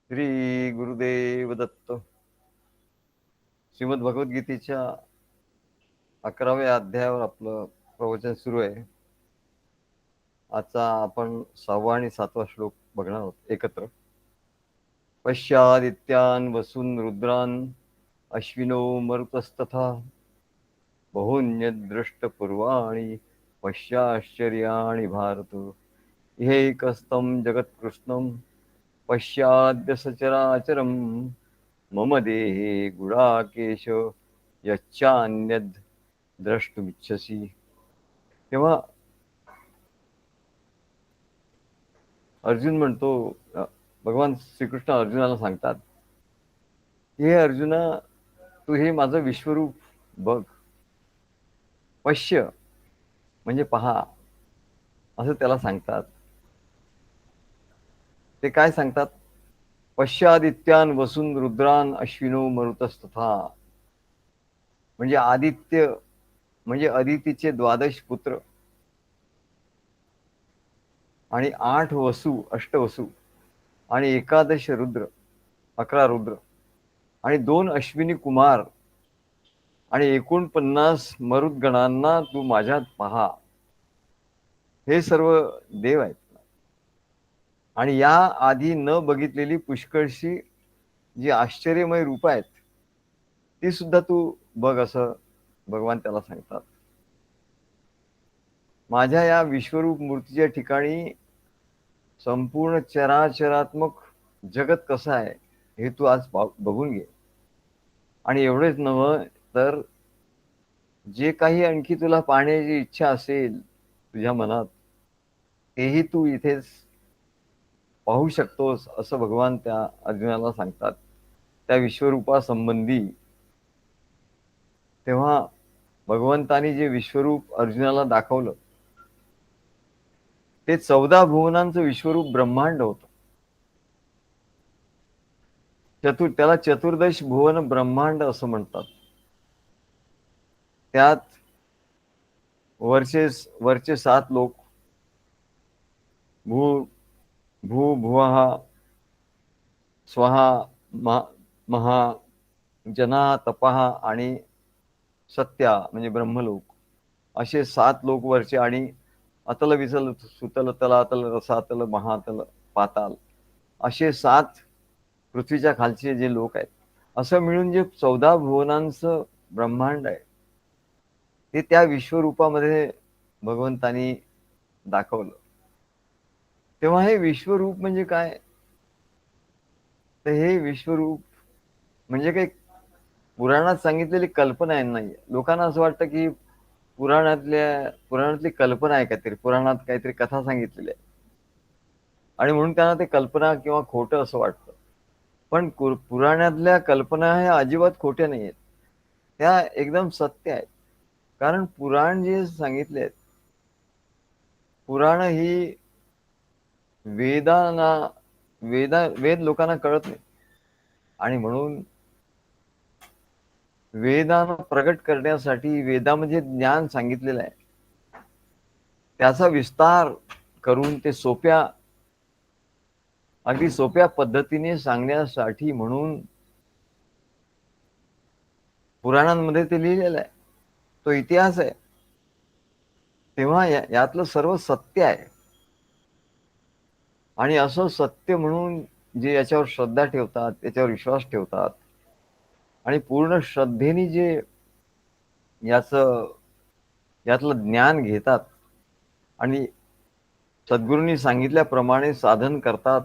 श्री गुरुदेव दत्त. श्रीमद भगवद्गीतेच्या 11व्या अध्यायावर आपलं प्रवचन सुरू आहे. आजचा आपण 6वा आणि 7वा श्लोक बघणार आहोत एकत्र. पश्यादित्यान वसून रुद्रान अश्विनो मरुतस्तथा बहुन्यदृष्टपूर्वाणि पश्याश्चर्याणि भारत इहैकस्तं जगत्कृष्णं पश्याद्य सचराचरं मम देहे गुडाकेश यच्चान्यद द्रष्टुमिच्छसी. तेव्हा अर्जुन म्हणतो, भगवान श्रीकृष्ण अर्जुनाला सांगतात, हे अर्जुना, तू हे माझं विश्वरूप बघ. पश्य म्हणजे पहा असं त्याला सांगतात. ते काय सांगतात? पश्यादित्यान वसून रुद्रान अश्विनो मरुतस्तथा. म्हणजे आदित्य म्हणजे अदितीचे 12 पुत्र आणि 8 वसू, अष्टवसू आणि 11 रुद्र, 11 रुद्र आणि 2 अश्विनी कुमार आणि 49 मरुद्गणांना तू माझ्यात पहा. हे सर्व देव आहेत आणि या आधी न बघितलेली पुष्कळशी जी आश्चर्यमय रूप आहेत ती सुद्धा तू बघ, असं भगवान त्याला सांगतात. माझ्या या विश्वरूप मूर्तीच्या ठिकाणी संपूर्ण चराचरात्मक जगत कसं आहे हे तू आज बघून घे. आणि एवढेच नव्हे तर जे काही आणखी तुला पाहण्याची इच्छा असेल तुझ्या मनात, तेही तू इथेच पाहू शकतोस, असं भगवान त्या अर्जुनाला सांगतात त्या विश्वरूपासंबंधी. तेव्हा भगवंतानी जे विश्वरूप अर्जुनाला दाखवलं ते 14 भुवनांचं विश्वरूप ब्रह्मांड होतं. त्याला चतुर्दश भुवन ब्रह्मांड असं म्हणतात. त्यात वरचे 7 लोक, भू भू भुवः स्वहा महा जना तपः आणि सत्या म्हणजे ब्रह्मलोक, असे 7 लोक वरचे, आणि अतल विचल सुतल तलातल रसातल महातल पाताल असे 7 पृथ्वीच्या खालचे जे लोक आहेत, असं मिळून जे 14 भुवनांचं ब्रह्मांड आहे ते त्या विश्वरूपामध्ये भगवंतानी दाखवलं. तेव्हा हे विश्वरूप म्हणजे काय? तर हे विश्वरूप म्हणजे काही पुराणात सांगितलेली कल्पना आहे नाही. लोकांना असं वाटतं की पुराणातली कल्पना आहे काहीतरी, पुराणात काहीतरी कथा सांगितलेली आहे आणि म्हणून त्यांना ते कल्पना किंवा खोटं असं वाटतं. पण पुराणातल्या कल्पना ह्या अजिबात खोट्या नाही आहेत, त्या एकदम सत्य आहेत. कारण पुराण जे सांगितले आहेत, पुराण ही वेद लोकांना कळत नाही आणि म्हणून वेदांना प्रगट करण्यासाठी वेदामध्ये ज्ञान सांगितलेलं आहे, त्याचा विस्तार करून ते अगदी सोप्या पद्धतीने सांगण्यासाठी म्हणून पुराणांमध्ये ते लिहिलेलं आहे. तो इतिहास आहे. तेव्हा यातलं सर्व सत्य आहे. आणि असं सत्य म्हणून जे याच्यावर श्रद्धा ठेवतात, याच्यावर विश्वास ठेवतात आणि पूर्ण श्रद्धेने जे यातलं ज्ञान घेतात आणि सद्गुरूंनी सांगितल्याप्रमाणे साधन करतात,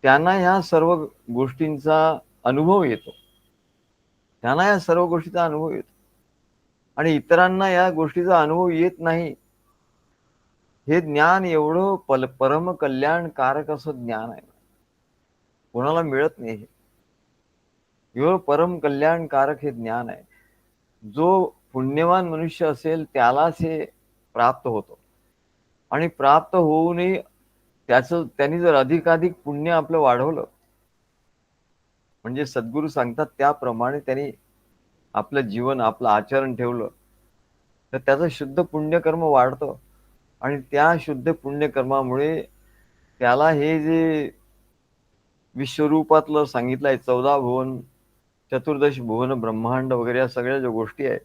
त्यांना ह्या सर्व गोष्टींचा अनुभव येतो. त्यांना या सर्व गोष्टीचा अनुभव येतो आणि इतरांना या गोष्टीचा अनुभव येत नाही. हे ज्ञान एवढं परम कल्याणकारक असं ज्ञान आहे, कोणाला मिळत नाही. एवढं परम कल्याणकारक हे ज्ञान आहे. जो पुण्यवान मनुष्य असेल त्यालाच हे प्राप्त होतं आणि प्राप्त होऊनही त्यांनी जर अधिकाधिक पुण्य आपलं वाढवलं, म्हणजे सद्गुरू सांगतात त्याप्रमाणे त्यांनी आपलं जीवन, आपलं आचरण ठेवलं, तर त्याचं शुद्ध पुण्यकर्म वाढतं आणि त्या शुद्ध पुण्यकर्मामुळे त्याला हे जे विश्वरूपातलं सांगितलंय 14 भुवन, चतुर्दश भुवन ब्रह्मांड वगैरे या सगळ्या ज्या गोष्टी आहेत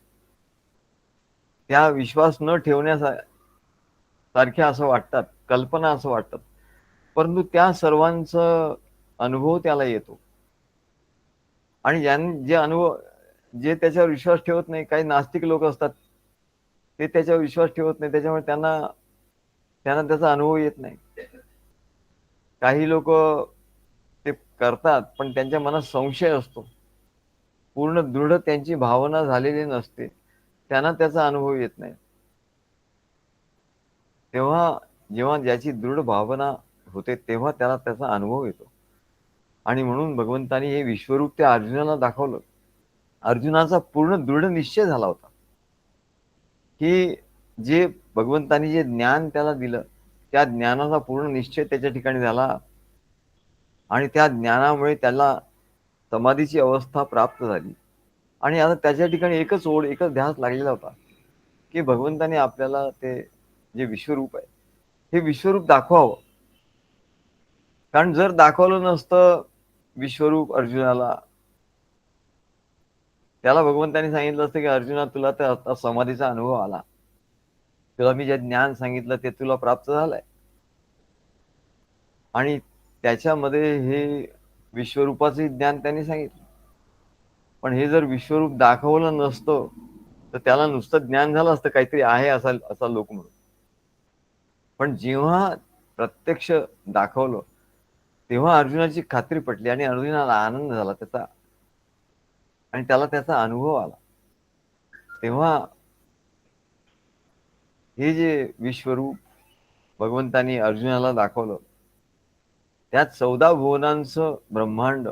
त्या विश्वास न ठेवण्यासारख्या असं वाटतात, कल्पना असं वाटतात, परंतु त्या सर्वांचा अनुभव त्याला येतो. आणि जे अनुभव, जे त्याच्यावर विश्वास ठेवत नाही, काही नास्तिक लोक असतात, ते त्याच्यावर विश्वास ठेवत नाही, त्याच्यामुळे त्यांना त्यांना त्याचा अनुभव येत नाही. काही लोक ते करतात, पण त्यांच्या मनात संशय असतो, पूर्ण दृढ त्यांची भावना झालेली नसते, त्यांना त्याचा अनुभव येत नाही. तेव्हा जेव्हा ज्याची दृढ भावना होते तेव्हा त्याला त्याचा अनुभव येतो. आणि म्हणून भगवंतानी हे विश्वरूप त्या अर्जुनाला दाखवलं. अर्जुनाचा पूर्ण दृढ निश्चय झाला होता की जे भगवंतानी जे ज्ञान त्याला दिलं त्या ज्ञानाचा पूर्ण निश्चय त्याच्या ठिकाणी झाला आणि त्या ज्ञानामुळे त्याला समाधीची अवस्था प्राप्त झाली. आणि आता त्याच्या ठिकाणी एकच ओढ, एकच ध्यास लागलेला होता की भगवंतानी आपल्याला ते जे विश्वरूप आहे हे विश्वरूप दाखवावं. कारण जर दाखवलं नसतं विश्वरूप अर्जुनाला, त्याला भगवंतानी सांगितलं असतं की अर्जुना तुला तर आता समाधीचा अनुभव आला, तुला मी जे ज्ञान सांगितलं ते तुला प्राप्त झालंय आणि त्याच्यामध्ये हे विश्वरूपाचे ज्ञान त्यांनी सांगितलं. पण हे जर विश्वरूप दाखवलं नसतं तर त्याला नुसतं ज्ञान झालं असतं काहीतरी आहे असा लोक म्हणून. पण जेव्हा प्रत्यक्ष दाखवलं तेव्हा अर्जुनाची खात्री पटली आणि अर्जुनाला आनंद झाला त्याचा आणि त्याला त्याचा अनुभव आला. तेव्हा हे जे विश्वरूप भगवंतानी अर्जुनाला दाखवलं त्यात 14 भुवनांचं ब्रह्मांड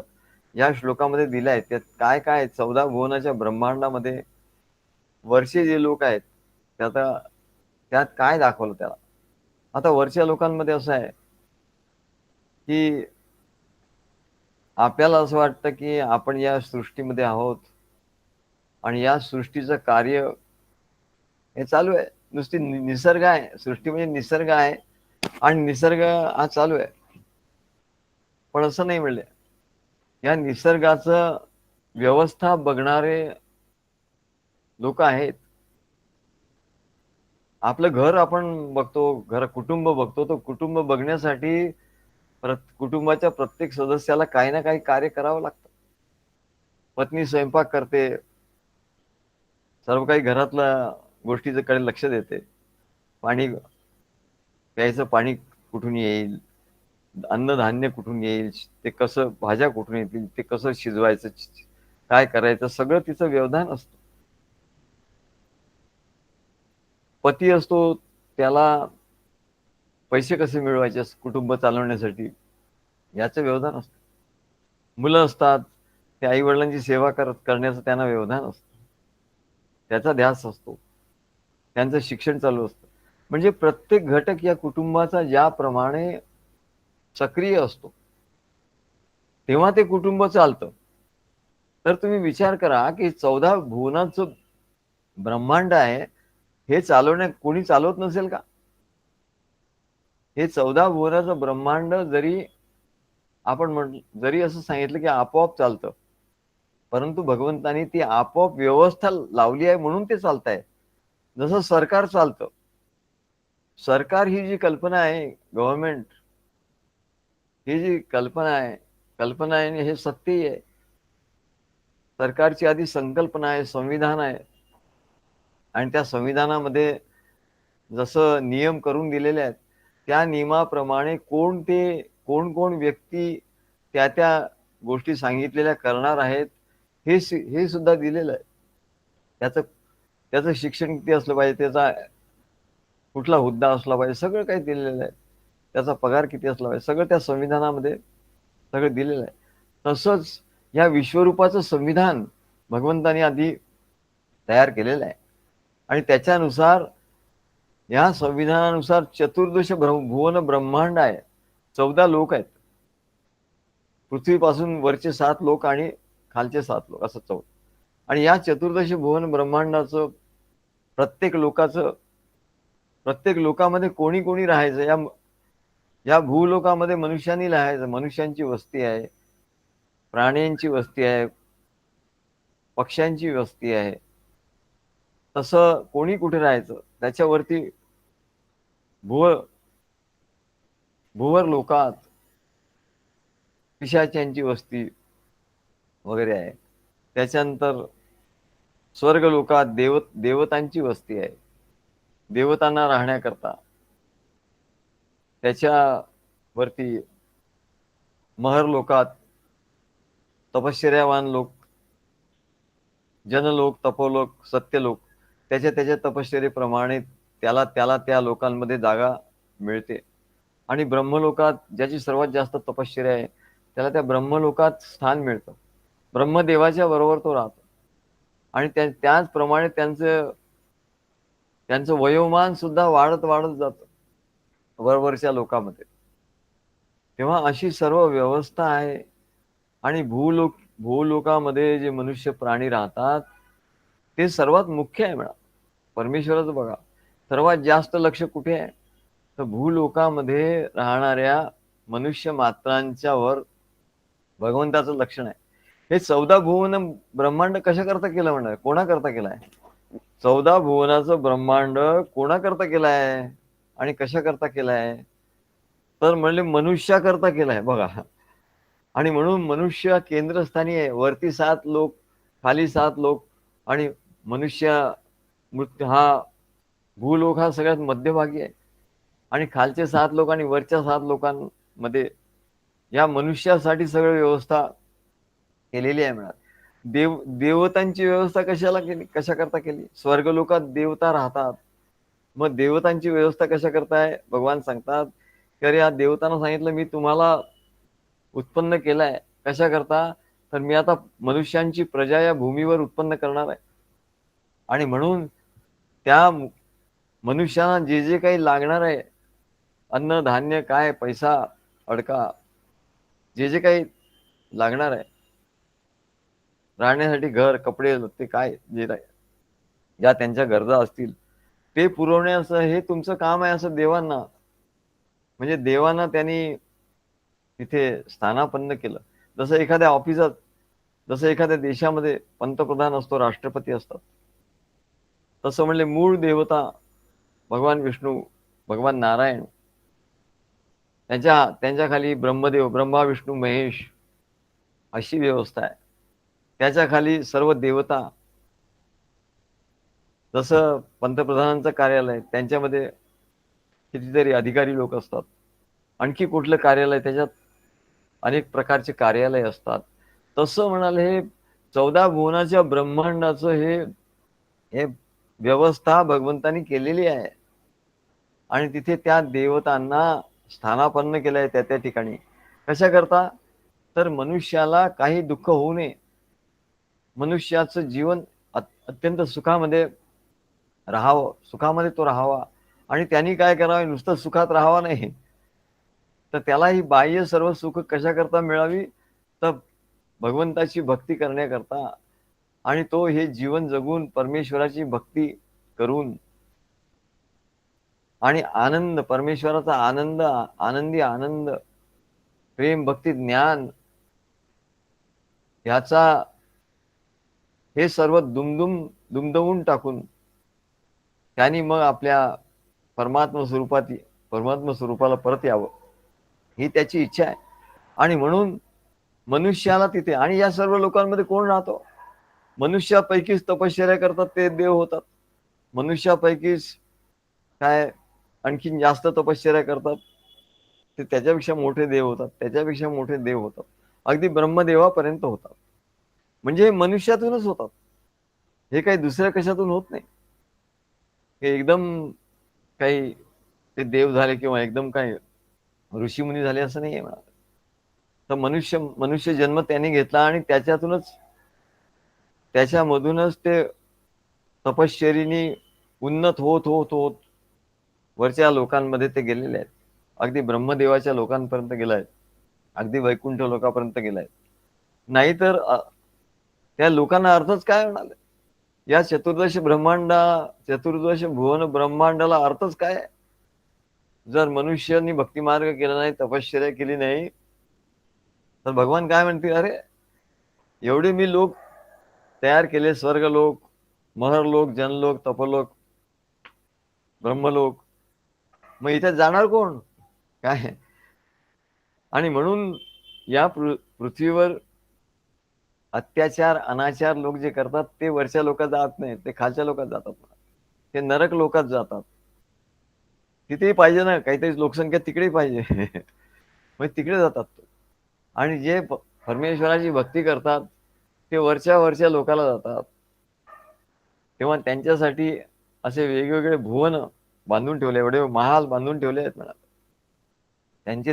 या श्लोकामध्ये दिलं आहे. त्यात काय काय 14 भुवनाच्या ब्रह्मांडामध्ये वरचे जे लोक आहेत त्यात काय दाखवलं त्याला. आता वरच्या लोकांमध्ये असं आहे की आपल्याला असं वाटतं की आपण या सृष्टीमध्ये आहोत आणि या सृष्टीचं कार्य हे चालू आहे, नुसती निसर्ग आहे, सृष्टी म्हणजे निसर्ग आहे आणि निसर्ग हा चालू आहे. पण असं नाही म्हणले, या निसर्गाचं व्यवस्था बघणारे लोक आहेत. आपलं घर आपण बघतो, कुटुंब बघतो, तो कुटुंब बघण्यासाठी कुटुंबाच्या प्रत्येक सदस्याला काही ना काही कार्य करावं लागतं. पत्नी स्वयंपाक करते, सर्व काही घरातल्या गोष्टीकडे लक्ष देते, पाणी प्यायचं पाणी कुठून येईल, अन्नधान्य कुठून येईल, ते कसं, भाज्या कुठून येतील, ते कसं शिजवायचं, काय करायचं, सगळं तिचं व्यवधान असतं. पती असतो, त्याला पैसे कसे मिळवायचे कुटुंब चालवण्यासाठी याचं व्यवधान असतं. मुलं असतात, ते आई वडिलांची सेवा करण्याचं त्यांना व्यवधान असतं, त्याचा ध्यास असतो, त्यांचं शिक्षण चालू असतं. म्हणजे प्रत्येक घटक या कुटुंबाचा ज्याप्रमाणे सक्रिय असतो तेव्हा ते कुटुंब चालतं. तर तुम्ही विचार करा की 14 भुवनाचं ब्रह्मांड आहे, हे कोणी चालवत नसेल का? हे 14 भुवनाचं ब्रह्मांड जरी असं सांगितलं की आपोआप चालतं, परंतु भगवंतानी ती आपोआप व्यवस्था लावली आहे म्हणून ते चालत आहे. जसं सरकार चालतं, सरकार ही जी कल्पना आहे, गव्हर्नमेंट ही जी कल्पना आहे हे सत्यही आहे. सरकारची आधी संकल्पना आहे, संविधान आहे आणि त्या संविधानामध्ये जसं नियम करून दिलेले आहेत त्या नियमाप्रमाणे कोण व्यक्ती त्या गोष्टी सांगितलेल्या करणार आहेत हे सुद्धा दिलेलं आहे. त्याचं शिक्षण किती असलं पाहिजे, त्याचा कुठला हुद्दा असला पाहिजे, सगळं काही दिलेलं आहे. त्याचा पगार किती असला पाहिजे, सगळं त्या संविधानामध्ये सगळं दिलेलं आहे. तसंच या विश्वरूपाचं संविधान भगवंतानी आधी तयार केलेलं आहे आणि त्याच्यानुसार या संविधानानुसार चतुर्दश भुवन ब्रह्मांड आहे. 14 लोक आहेत, पृथ्वीपासून वरचे 7 लोक आणि खालचे 7 लोक, असं 14. आणि या चतुर्दश भुवन ब्रह्मांडाचं प्रत्येक लोकामध्ये कोणी राहायचं या भूलोकामध्ये मनुष्यांनी राहायचं, मनुष्यांची वस्ती आहे, प्राण्यांची वस्ती आहे, पक्ष्यांची वस्ती आहे. तसं कोणी कुठे राहायचं, त्याच्यावरती भुवर भुवर लोकात पिशाच्यांची वस्ती वगैरे आहे. त्याच्यानंतर स्वर्ग लोकात देवतांची वस्ती आहे, देवतांना राहण्याकरता. त्याच्यावरती महर लोकात तपश्चर्यावान लोक, जनलोक, तपोलोक, सत्यलोक, त्याच्या तपश्चर्येप्रमाणे त्याला त्याला त्या लोकांमध्ये जागा मिळते. आणि ब्रह्मलोकात ज्याची सर्वात जास्त तपश्चर्या आहे त्याला त्या ब्रह्मलोकात स्थान मिळतं. ब्रह्मदेवाच्या बरोबर तो राहतो. आणि त्याचप्रमाणे त्यांचं वयोमान सुद्धा वाढत वाढत जातं वरवरच्या लोकांमध्ये. तेव्हा अशी सर्व व्यवस्था आहे. आणि भूलोकामध्ये जे मनुष्य प्राणी राहतात ते सर्वात मुख्य आहे म्हणा. परमेश्वराचं बघा सर्वात जास्त लक्ष कुठे आहे, तर भूलोकामध्ये राहणाऱ्या मनुष्य मात्रांच्या वर भगवंताचं लक्षण आहे. हे 14 भुवन ब्रह्मांड कशा करता केलं म्हणा, कोणा करता केलाय? 14 भुवनाचं ब्रह्मांड कोणा करता केलाय आणि कशा करता केलाय? तर म्हणले मनुष्याकरता केलाय बघा. आणि म्हणून मनुष्य केंद्रस्थानी आहे. वरती 7 लोक, खाली 7 लोक, आणि मनुष्य मृत्यू हा भूलोक हा सगळ्यात मध्यभागी आहे. आणि खालचे 7 लोक आणि वरच्या 7 लोकांमध्ये या मनुष्यासाठी सगळी व्यवस्था केलेली आहे म्हणा. देवतांची व्यवस्था कशाला केली, कशा करता केली? स्वर्गलोकात देवता राहतात. मग देवतांची व्यवस्था कशा करताय? भगवान सांगतात की अरे या देवतांना सांगितलं मी तुम्हाला उत्पन्न केलाय, कशा करता? तर मी आता मनुष्यांची प्रजा या भूमीवर उत्पन्न करणार आहे. आणि म्हणून त्या मनुष्यांना जे जे काही लागणार आहे, अन्न धान्य काय, पैसा अडका, जे जे काही लागणार आहे, राहण्यासाठी घर, कपडे, ते काय जे ज्या त्यांच्या गरजा असतील ते पुरवण्याचं हे तुमचं काम आहे असं देवांना, म्हणजे देवांना त्यांनी तिथे स्थानापन्न केलं. जसं एखाद्या ऑफिसात, जसं एखाद्या देशामध्ये पंतप्रधान असतो, राष्ट्रपती असतात, तसं म्हणले मूळ देवता भगवान विष्णू, भगवान नारायण, त्यांच्या खाली ब्रह्मदेव, ब्रह्मा विष्णू महेश अशी व्यवस्था आहे. त्याच्या खाली सर्व देवता. जसं पंतप्रधानांचं कार्यालय, त्यांच्यामध्ये कितीतरी अधिकारी लोक असतात. आणखी कुठलं कार्यालय, त्याच्यात अनेक प्रकारचे कार्यालय असतात. तसं म्हणाले हे 14 भुवनाच्या ब्रह्मांडाचं हे व्यवस्था भगवंतानी केलेली आहे. आणि तिथे त्या देवतांना स्थानापन्न केलंय त्या ठिकाणी. कशा करता? तर मनुष्याला काही दुःख होऊ नये, मनुष्याचं जीवन अत्यंत सुखामध्ये राहावं, सुखामध्ये तो राहावा. आणि त्यांनी काय करावे, नुसतं सुखात राहावा नाही, तर त्याला ही बाह्य सर्व सुख कशा करता मिळावी, तर भगवंताची भक्ती करण्याकरता. आणि तो हे जीवन जगून परमेश्वराची भक्ती करून आणि आनंद, परमेश्वराचा आनंद, आनंदी आनंद, प्रेम, भक्ती, ज्ञान ह्याचा हे सर्व दुमदवून टाकून त्यांनी मग आपल्या परमात्मा स्वरूपाला परत यावं, ही त्याची इच्छा आहे. आणि म्हणून मनुष्याला तिथे, आणि या सर्व लोकांमध्ये कोण राहतो? मनुष्यापैकीच तपश्चर्या करतात ते देव होतात. मनुष्यापैकीच काय आणखीन जास्त तपश्चर्या करतात ते त्याच्यापेक्षा मोठे देव होतात, त्याच्यापेक्षा मोठे देव होतात, अगदी ब्रह्मदेवापर्यंत होतात. म्हणजे मनुष्यातूनच होतात, हे काही दुसऱ्या कशातून होत नाही. हे एकदम काही ते देव झाले किंवा एकदम काही ऋषीमुनी झाले असं नाहीये म्हणा. तर मनुष्य जन्म त्याने घेतला आणि त्याच्यामधूनच ते तपश्चर्येने उन्नत होत होत होत वरच्या लोकांमध्ये ते गेलेले आहेत. अगदी ब्रह्मदेवाच्या लोकांपर्यंत गेलाय, अगदी वैकुंठ लोकांपर्यंत गेलाय. नाहीतर त्या लोकांना अर्थच काय होणार? या चतुर्दश भुवन ब्रह्मांडाला अर्थच काय आहे? जर मनुष्यानी भक्तिमार्ग केला नाही, तपश्चर्या केली नाही, तर भगवान काय म्हणतील, अरे एवढे मी लोक तयार केले, स्वर्गलोक, महरलोक, जनलोक, तपलोक, ब्रह्मलोक, मग इथे जाणार कोण काय? आणि म्हणून या पृथ्वीवर अत्याचार अनाचार लोक जे करतात ते वरच्या लोकात जात नाही, ते खालच्या लोकात जातात, ते नरक लोकात जातात. तिथेही पाहिजे ना, काहीतरी लोकसंख्या तिकडेही पाहिजे. मग तिकडे जातात. आणि जे परमेश्वराची भक्ती करतात ते वरच्या वरच्या लोकाला जातात. तेव्हा त्यांच्यासाठी असे वेगवेगळे भुवन बांधून ठेवले, एवढे महाल बांधून ठेवले आहेत म्हणा,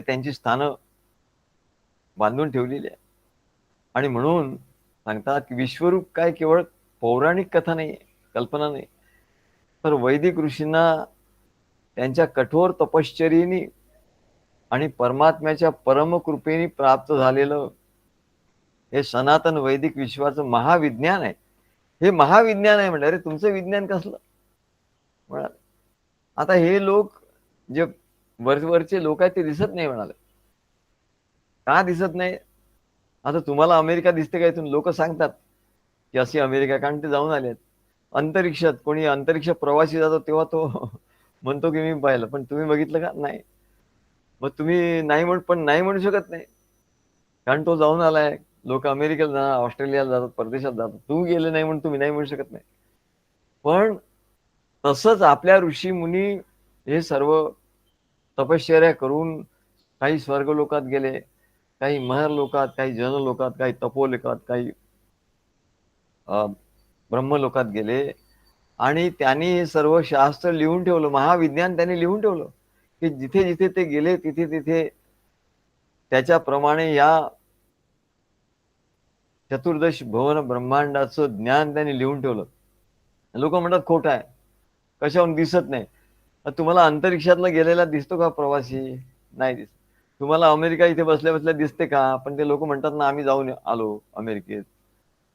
त्यांची स्थानं बांधून ठेवलेली आहे. आणि म्हणून सांगतात की विश्वरूप काय केवळ पौराणिक कथा नाही, कल्पना नाही, तर वैदिक ऋषींना त्यांच्या कठोर तपश्चर्येने आणि परमात्म्याच्या परमकृपेने प्राप्त झालेलं हे सनातन वैदिक विश्वाचं महाविज्ञान आहे. हे महाविज्ञान आहे म्हणलं. अरे तुमचं विज्ञान कसलं म्हणाले. आता हे लोक जे वरचे लोक आहेत ते दिसत नाही म्हणाले. का दिसत नाही? आता तुम्हाला अमेरिका दिसते का? इथून लोक सांगतात की अशी अमेरिका, कारण ते जाऊन आले. अंतरिक्षात कोणी अंतरिक्ष प्रवासी जातो तेव्हा तो म्हणतो की मी पाहिलं, पण तुम्ही बघितलं का? नाही. मग तुम्ही नाही पण नाही म्हणू शकत नाही, कारण तो जाऊन आलाय. लोक अमेरिकेला जातात, ऑस्ट्रेलियाला जातात, परदेशात जातात. तुम्ही गेले नाही म्हणून तुम्ही नाही म्हणू शकत नाही. पण तसंच आपल्या ऋषी मुनी हे सर्व तपश्चर्या करून काही स्वर्ग लोकात गेले, काही महर लोकात, काही जन लोकात, काही तपोलोकात, काही ब्रह्मलोकात गेले. आणि त्यांनी हे सर्व शास्त्र लिहून ठेवलं, महाविज्ञान त्यांनी लिहून ठेवलं, की जिथे जिथे ते गेले तिथे तिथे त्याच्याप्रमाणे या चतुर्दश भुवन ब्रह्मांडाचं ज्ञान त्यांनी लिहून ठेवलं. लोक म्हणतात खोटं आहे, कशाहून दिसत नाही. तुम्हाला अंतरिक्षातला गेलेला दिसतो का प्रवासी? नाही दिसत. तुम्हाला अमेरिका इथे बसल्या बसल्या दिसते का? पण ते लोक म्हणतात ना आम्ही जाऊन आलो अमेरिकेत.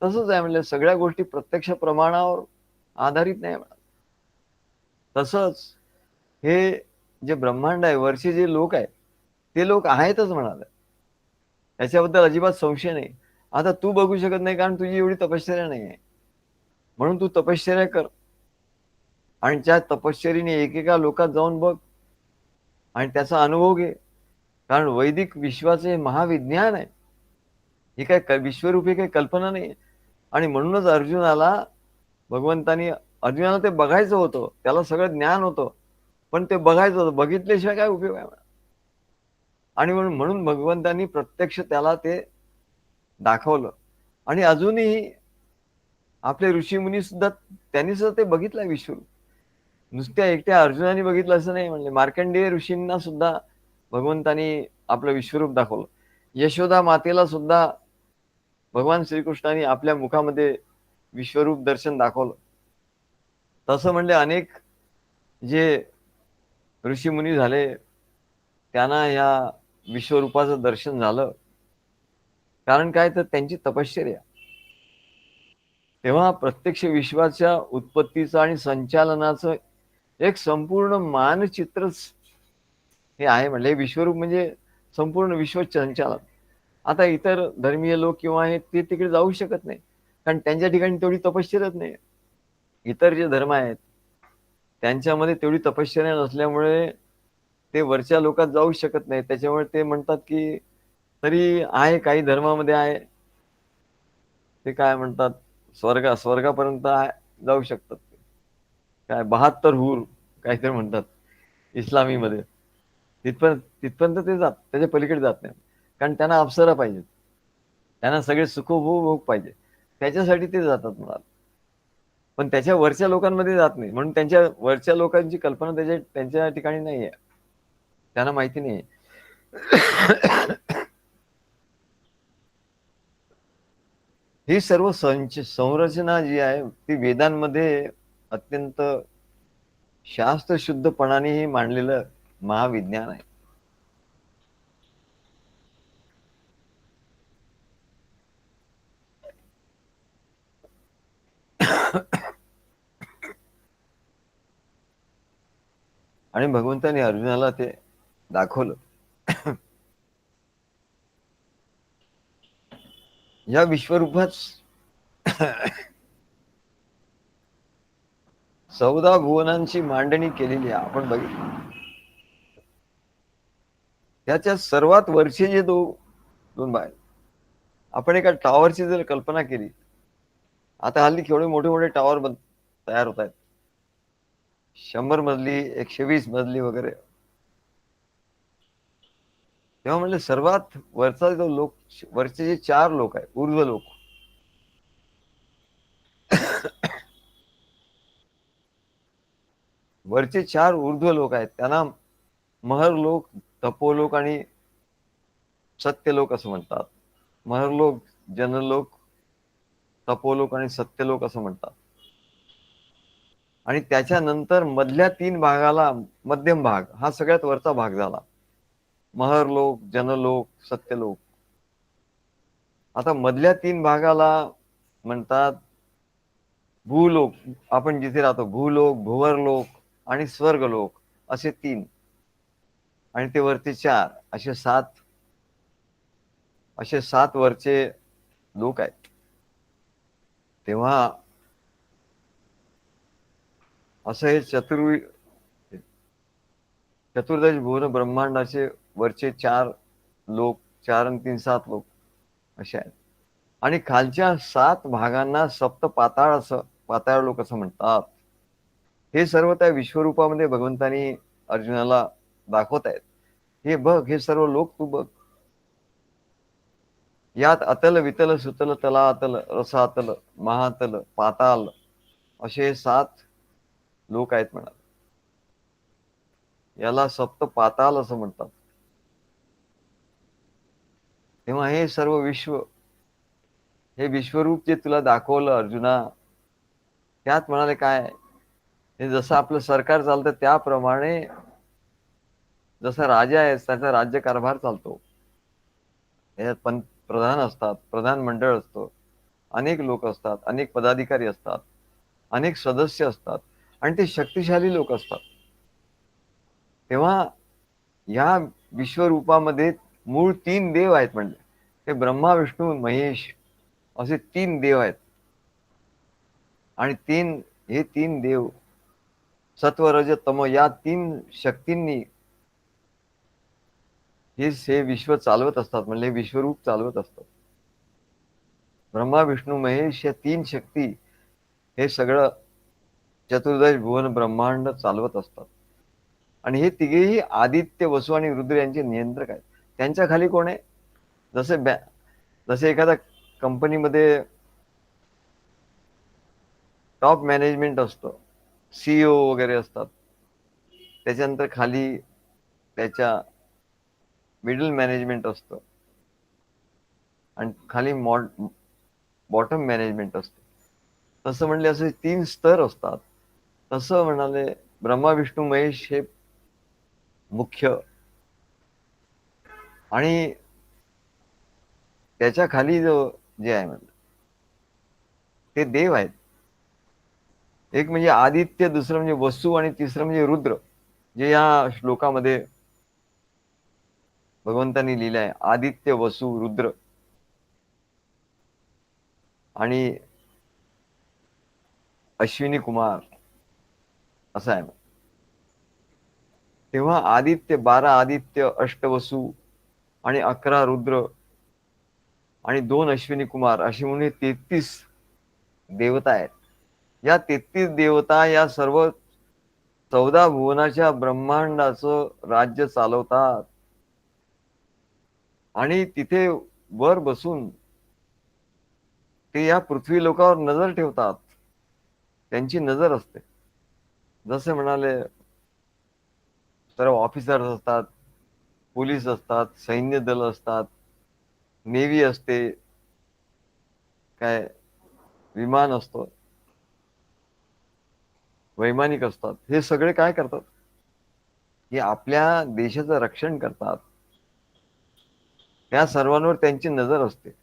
तसंच आहे, म्हणजे सगळ्या गोष्टी प्रत्यक्ष प्रमाणावर आधारित नाही. तसंच हे जे ब्रह्मांड आहे, वरचे जे लोक आहेत ते लोक आहेतच म्हणाले, त्याच्याबद्दल अजिबात संशय नाही. आता तू बघू शकत नाही कारण तुझी एवढी तपश्चर्या नाही आहे, म्हणून तू तपश्चर्या कर आणि त्या तपश्चर्येने एकेका लोकात जाऊन बघ आणि त्याचा अनुभव घे. कारण वैदिक विश्वाचे हे महाविज्ञान आहे. ही काय विश्वरूपी काही कल्पना नाही. आणि म्हणूनच अर्जुनाला ते बघायचं होतं, त्याला सगळं ज्ञान होतं, पण ते बघायचं होतं. बघितल्याशिवाय काय उपयोग आहे? आणि म्हणून भगवंतांनी प्रत्यक्ष त्याला ते दाखवलं. आणि अजूनही आपले ऋषी मुनी सुद्धा त्यांनी सुद्धा ते बघितलं विश्वरूप. नुसत्या एकट्या अर्जुनाने बघितलं असं नाही. म्हणले मार्कंडेय ऋषींना सुद्धा भगवंतानी आपलं विश्वरूप दाखवलं. यशोदा मातेला सुद्धा भगवान श्रीकृष्णाने आपल्या मुखामध्ये विश्वरूप दर्शन दाखवलं. तसं म्हणले अनेक जे ऋषी मुनी झाले त्यांना या विश्वरूपाचं दर्शन झालं. कारण काय? तर त्यांची तपश्चर्या. तेव्हा प्रत्यक्ष विश्वाच्या उत्पत्तीचं आणि संचालनाचं एक संपूर्ण मानचित्रच हे आहे. म्हणले विश्वरूप म्हणजे संपूर्ण विश्व संचालन. आता इतर धर्मीय लोक किंवा हे ते तिकडे जाऊ शकत नाही, कारण त्यांच्या ठिकाणी तेवढी तपश्चर्याच नाही. इतर जे धर्म आहेत त्यांच्यामध्ये तेवढी तपश्चर्या नसल्यामुळे ते वरच्या लोकात जाऊ शकत नाही. त्याच्यामुळे ते म्हणतात की तरी आहे, काही धर्मामध्ये आहे, ते काय म्हणतात स्वर्गापर्यंत जाऊ शकतात. काय 72 हूर काहीतरी म्हणतात इस्लामीमध्ये. तिथपर्यंत ते त्याच्या पलीकडे जात नाही, कारण त्यांना अप्सरा पाहिजे, त्यांना सगळे सुखोभोग पाहिजे, त्याच्यासाठी ते जातात म्हणाल. पण त्याच्या वरच्या लोकांमध्ये जात नाही, म्हणून त्यांच्या वरच्या लोकांची कल्पना त्यांच्या ठिकाणी नाहीये, त्यांना माहिती नाही. ही सर्व संरचना जी आहे ती वेदांमध्ये अत्यंत शास्त्रशुद्धपणाने मांडलेलं महाविज्ञान आहे. आणि भगवंताने अर्जुनाला ते दाखवलं. या विश्वरूपात 14 भुवनांची मांडणी केलेली आहे, आपण बघितलं. त्याच्या सर्वात वरचे जे दोन बाय, आपण एका टॉवरची जर कल्पना केली, आता हल्ली केवढे मोठे मोठे टॉवर तयार होत आहेत, 100 मजली, 120 मजली वगैरे. तेव्हा म्हणजे सर्वात वरचा जो लोक, वरचे जे 4 लोक आहेत, ऊर्ध्व लोक, वरचे 4 ऊर्ध्व लोक आहेत, त्यांना महरलोक, तपोलोक आणि सत्यलोक असं म्हणतात. महरलोक, जनलोक, तपोलोक आणि सत्यलोक असं म्हणतात. आणि त्याच्यानंतर मधल्या 3 भागाला मध्यम भाग हा सगळ्यात वरचा भाग झाला. महरलोक, जनलोक, सत्यलोक. आता मधल्या 3 भागाला म्हणतात भूलोक. आपण जिथे राहतो, भूलोक, भुवरलोक आणि स्वर्गलोक असे 3, आणि ते वरचे 4, असे 7 वरचे लोक आहेत. तेव्हा असं हे चतुर्दश भुवन ब्रह्मांडाचे वरचे 4 लोक, 4 आणि 3 7 लोक असे आहेत. आणि खालच्या 7 भागांना सप्त पाताळ लोक असं म्हणतात. हे सर्व त्या विश्वरूपामध्ये भगवंतानी अर्जुनाला दाखवत आहेत. हे बघ, हे सर्व लोक तू बघ. यात अतल, वितल, सुतल, तलातल, रसातल, महातल, पाताल असे 7 लोक आहेत म्हणा. याला सप्त पाताल असं म्हणतात. तेव्हा हे सर्व विश्व, हे विश्वरूप जे तुला दाखवलं अर्जुना, त्यात म्हणाले काय, हे जसं आपलं सरकार चालतं त्याप्रमाणे, जसा राजा आहे त्याचा राज्यकारभार चालतो. यात प्रधान असतात, प्रधान मंडळ असतं, अनेक लोक असतात, अनेक पदाधिकारी असतात, अनेक सदस्य असतात, आणि ते शक्तिशाली लोक असतात. तेव्हा या विश्वरूपामध्ये मूळ 3 देव आहेत. म्हणजे ते ब्रह्मा, विष्णू, महेश असे 3 देव आहेत. आणि हे 3 देव सत्व, रज, तम या 3 शक्तींनी हे विश्व चालवत असतात. म्हणजे विश्वरूप चालवत असतात. ब्रह्मा, विष्णू, महेश या 3 शक्ती हे सगळं चतुर्दश भुवन ब्रह्मांड चालवत असतात. आणि हे तिघेही आदित्य, वसु आणि रुद्र यांचे नियंत्रक आहेत. त्यांच्या खाली कोण आहे, जसे एखाद्या कंपनीमध्ये टॉप मॅनेजमेंट असतं, सीईओ वगैरे असतात, त्याच्यानंतर खाली त्याच्या मिडल मॅनेजमेंट असतं, आणि खाली बॉटम मॅनेजमेंट असतं. तसं म्हणले असे 3 स्तर असतात. तसं म्हणाले ब्रह्मा, विष्णू, महेश हे मुख्य, आणि त्याच्या खाली जे आहे म्हणलं ते देव आहेत. एक म्हणजे आदित्य, दुसरं म्हणजे वसु आणि तिसरं म्हणजे रुद्र, जे या श्लोकामध्ये भगवंतांनी लिहिलं आहे. आदित्य, वसु, रुद्र आणि अश्विनी कुमार असं आहे. तेव्हा 12 आदित्य, 8 वसु आणि 11 रुद्र आणि 2 अश्विनी कुमार अशी म्हणून 33 देवता आहेत. या 33 देवता या सर्व 14 भुवनाच्या ब्रह्मांडाचं राज्य चालवतात. आणि तिथे वर बसून ते या पृथ्वी लोकावर नजर ठेवतात. त्यांची नजर असते. जसे म्हणाले सर्व ऑफिसर्स असतात, पोलीस असतात, सैन्य दल असतात, नेव्ही असते, काय विमान असतं, वैमानिक असतात. हे सगळे काय करतात, हे आपल्या देशाचं रक्षण करतात. त्या सर्वांवर त्यांची नजर असते.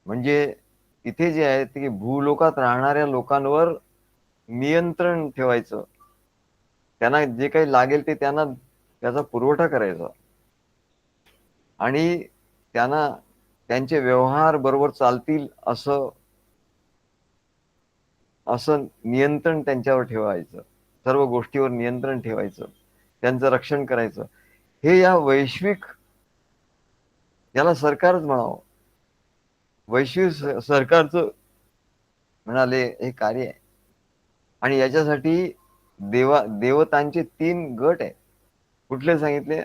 म्हणजे इथे जे आहे ते भूलोकात राहणाऱ्या लोकांवर नियंत्रण ठेवायचं, त्यांना जे काही लागेल ते त्यांना त्याचा पुरवठा करायचा आणि त्यांना त्यांचे व्यवहार बरोबर चालतील असं असं नियंत्रण त्यांच्यावर ठेवायचं, सर्व गोष्टीवर नियंत्रण ठेवायचं, त्यांचं रक्षण करायचं. हे या वैश्विक, याला सरकारच म्हणावं, वैश्विक सरकारचं म्हणाले हे कार्य आहे. आणि याच्यासाठी देवतांचे 3 गट आहे. कुठले सांगितले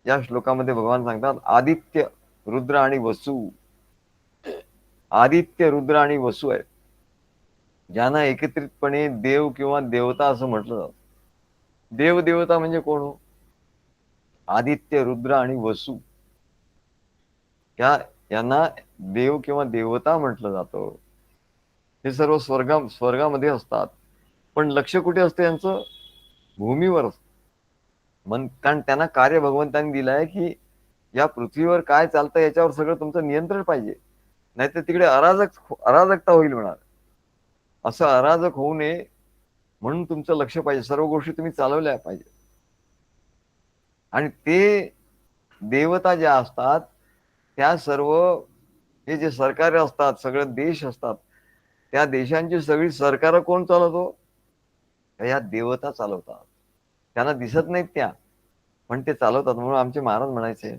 या श्लोकामध्ये? भगवान सांगतात आदित्य, रुद्र आणि वसु. आदित्य, रुद्र आणि वसु आहे, ज्यांना एकत्रितपणे देव किंवा देवता असं म्हटलं जातं. देव देवता म्हणजे कोण हो? आदित्य, रुद्र आणि वसु, यांना देव किंवा देवता म्हटलं जातं. हे सर्व स्वर्गामध्ये असतात, पण लक्ष कुठे असतं यांचं? भूमीवर असतं. कारण त्यांना कार्य भगवंतांनी दिलं आहे की या पृथ्वीवर काय चालतं याच्यावर सगळं तुमचं नियंत्रण पाहिजे, नाहीतर तिकडे अराजकता होईल म्हणाल. असं अराजक होऊ नये म्हणून तुमचं लक्ष पाहिजे, सर्व गोष्टी तुम्ही चालवल्या पाहिजे. आणि ते देवता ज्या असतात त्या सर्व, हे जे सरकार असतात, सगळे देश असतात, त्या देशांची सगळी सरकार कोण चालवतो? या देवता चालवतात. त्यांना दिसत नाहीत त्या, पण ते चालवतात. म्हणून आमचे महाराज म्हणायचे,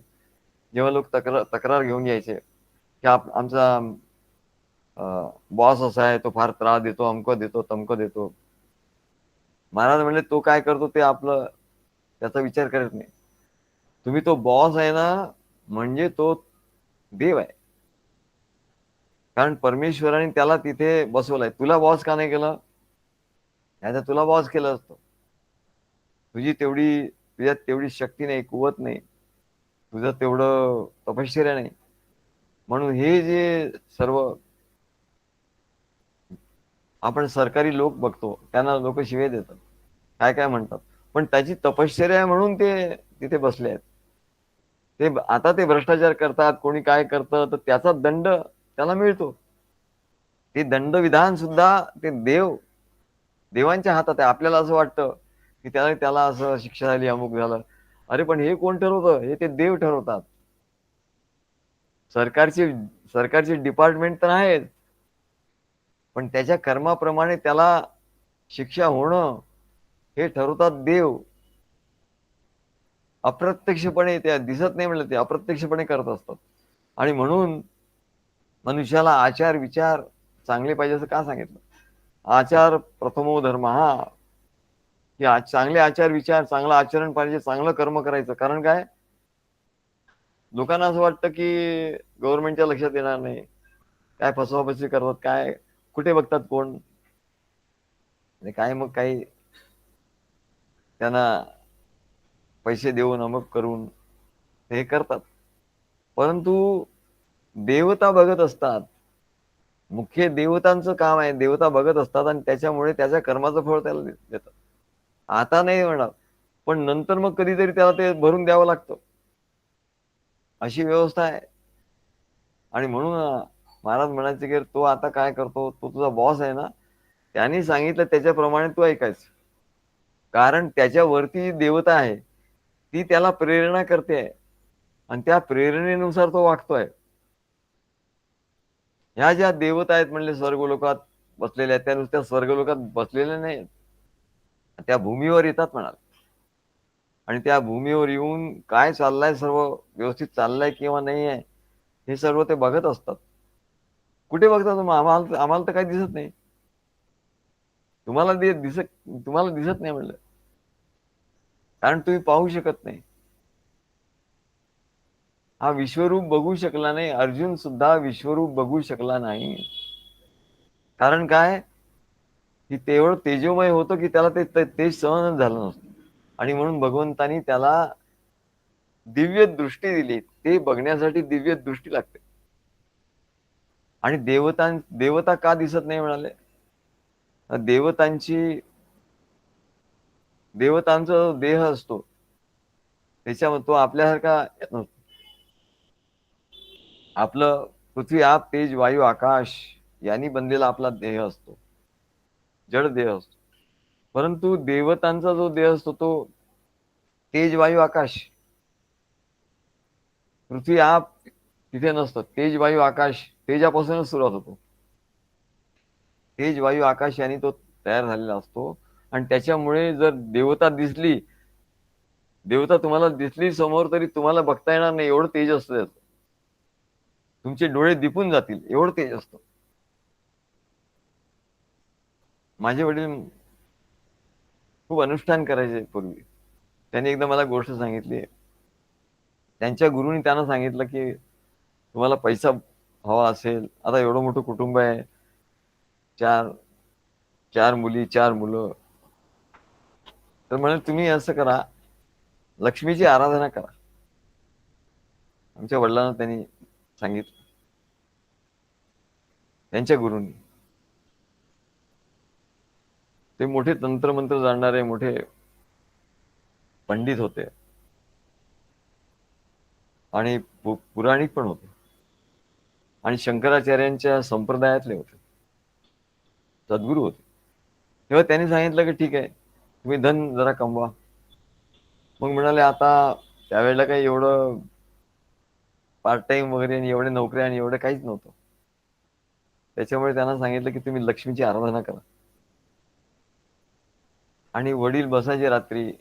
जेव्हा लोक तक्रार घेऊन यायचे की आमचा बॉस असा आहे, तो फार त्रास देतो, अमकं देतो, तमकं देतो. महाराज म्हणले तो काय करतो ते आपलं त्याचा विचार करत नाही. तुम्ही तो बॉस आहे ना, म्हणजे तो देव आहे. कारण परमेश्वराने त्याला तिथे बसवलंय. तुला बॉस का नाही केलं? नाही तर तुला बॉस केलं असतं. तुझ्यात तेवढी शक्ती नाही, कुवत नाही, तुझं तेवढं तपश्चर्या नाही. म्हणून हे जे सर्व आपण सरकारी लोक बघतो, त्यांना लोक शिवे देतात, काय काय म्हणतात, पण त्याची तपश्चर्या आहे म्हणून ते तिथे बसले आहेत. आता ते भ्रष्टाचार करतात, कोणी काय करतं तर त्याचा दंड त्याला मिळतो. ते दंडविधान सुद्धा ते देवांच्या हातात आहे. आपल्याला असं वाटतं की त्याला असं शिक्षा झाली, अमुक झालं. अरे पण हे कोण ठरवतं? हे ते देव ठरवतात. सरकारची डिपार्टमेंट तर आहेत, पण त्याच्या कर्माप्रमाणे त्याला शिक्षा होणं हे ठरवतात देव. अप्रत्यक्षपणे, त्या दिसत नाही म्हणलं, ते अप्रत्यक्षपणे करत असतात. आणि म्हणून मनुष्याला आचार विचार चांगले पाहिजे असं का सांगितलं? आचार प्रथमो धर्म, हा की चांगले आचार विचार, चांगलं आचरण पाहिजे, चांगलं कर्म करायचं. कारण काय, लोकांना असं वाटतं की गव्हर्नमेंटच्या लक्षात येणार नाही, काय फसवाफसवी करतात, काय कुठे बघतात कोण, काय मग काही त्यांना पैसे देऊन अमुक करून हे करतात. परंतु देवता बघत असतात. मुख्य देवतांचं काम आहे, देवता बघत असतात आणि त्याच्यामुळे त्याच्या कर्माचं फळ त्याला देतात. आता नाही म्हणणार, पण नंतर मग कधीतरी त्याला ते भरून द्यावं लागतं, अशी व्यवस्था आहे. आणि म्हणून महाराज म्हणायचे की तो आता काय करतो, तो तुझा बॉस आहे ना, त्यांनी सांगितलं त्याच्याप्रमाणे तू ऐकायचं. कारण त्याच्यावरती देवता आहे, ती त्याला प्रेरणा करते आहे आणि त्या प्रेरणेनुसार तो वागतोय. ह्या ज्या देवता आहेत म्हणले स्वर्गलोकात बसलेल्या, त्या नुसत्या स्वर्गलोकात बसलेल्या नाही, त्या भूमीवर येतात म्हणाल. आणि त्या भूमीवर येऊन काय चाललंय, सर्व व्यवस्थित चाललंय किंवा नाही आहे, हे सर्व ते बघत असतात. कुठे बघतात? आम्हाला तर काही दिसत नाही. तुम्हाला दिसत नाही म्हणलं, कारण तुम्ही पाहू शकत नाही. हा विश्वरूप बघू शकला नाही. अर्जुन सुद्धा विश्वरूप बघू शकला नाही. कारण काय, की तेवढं तेजोमय होतं की त्याला ते सहन झालं नसतं. आणि म्हणून भगवंतानी त्याला दिव्य दृष्टी दिली. ते बघण्यासाठी दिव्य दृष्टी लागते. आणि देवता का दिसत नाही म्हणाले? देवतांचा देह असतो, त्याच्यामध्ये तो आपल्यासारखा नसतो. आपलं पृथ्वी, आप, तेज, वायू, आकाश यांनी बनलेला आपला देह असतो, जड देह असतो. परंतु देवतांचा जो देह असतो तो तेज, वायू, आकाश. पृथ्वी आप तिथे नसतं. तेज, वायू, आकाश, तेजापासूनच सुरुवात होतो. तेज, वायू, आकाश यांनी तो तयार झालेला असतो. आणि त्याच्यामुळे जर देवता दिसली, देवता तुम्हाला दिसली समोर, तरी तुम्हाला बघता येणार नाही, एवढं तेज असतं त्याचं. तुमचे डोळे दिपून जातील, एवढं तेज असतं. माझे वडील खूप अनुष्ठान करायचे पूर्वी. त्यांनी एकदा मला गोष्ट सांगितली. त्यांच्या गुरुनी त्यांना सांगितलं की तुम्हाला पैसा हवा असेल, आता एवढं मोठं कुटुंब आहे, चार चार मुली, चार मुलं, तर म्हणे तुम्ही असं करा, लक्ष्मीची आराधना करा. आमच्या वडिलांना त्यांनी सांगितलं, त्यांच्या गुरुंनी. ते मोठे तंत्रमंत्र जाणणारे मोठे पंडित होते आणि पुराणिक पण होते आणि शंकराचार्यांच्या संप्रदायातले होते, सद्गुरू होते. तेव्हा त्यांनी सांगितलं की ठीक आहे, तुम्ही धन जरा कमवा. मग म्हणाले आता त्यावेळेला काही एवढं पार्ट टाइम वगैरे आणि एवढे नोकऱ्या आणि एवढं काहीच नव्हतं. त्याच्यामुळे त्यांना सांगितलं की तुम्ही लक्ष्मीची आराधना करा. आणि वडील बसायचे रात्री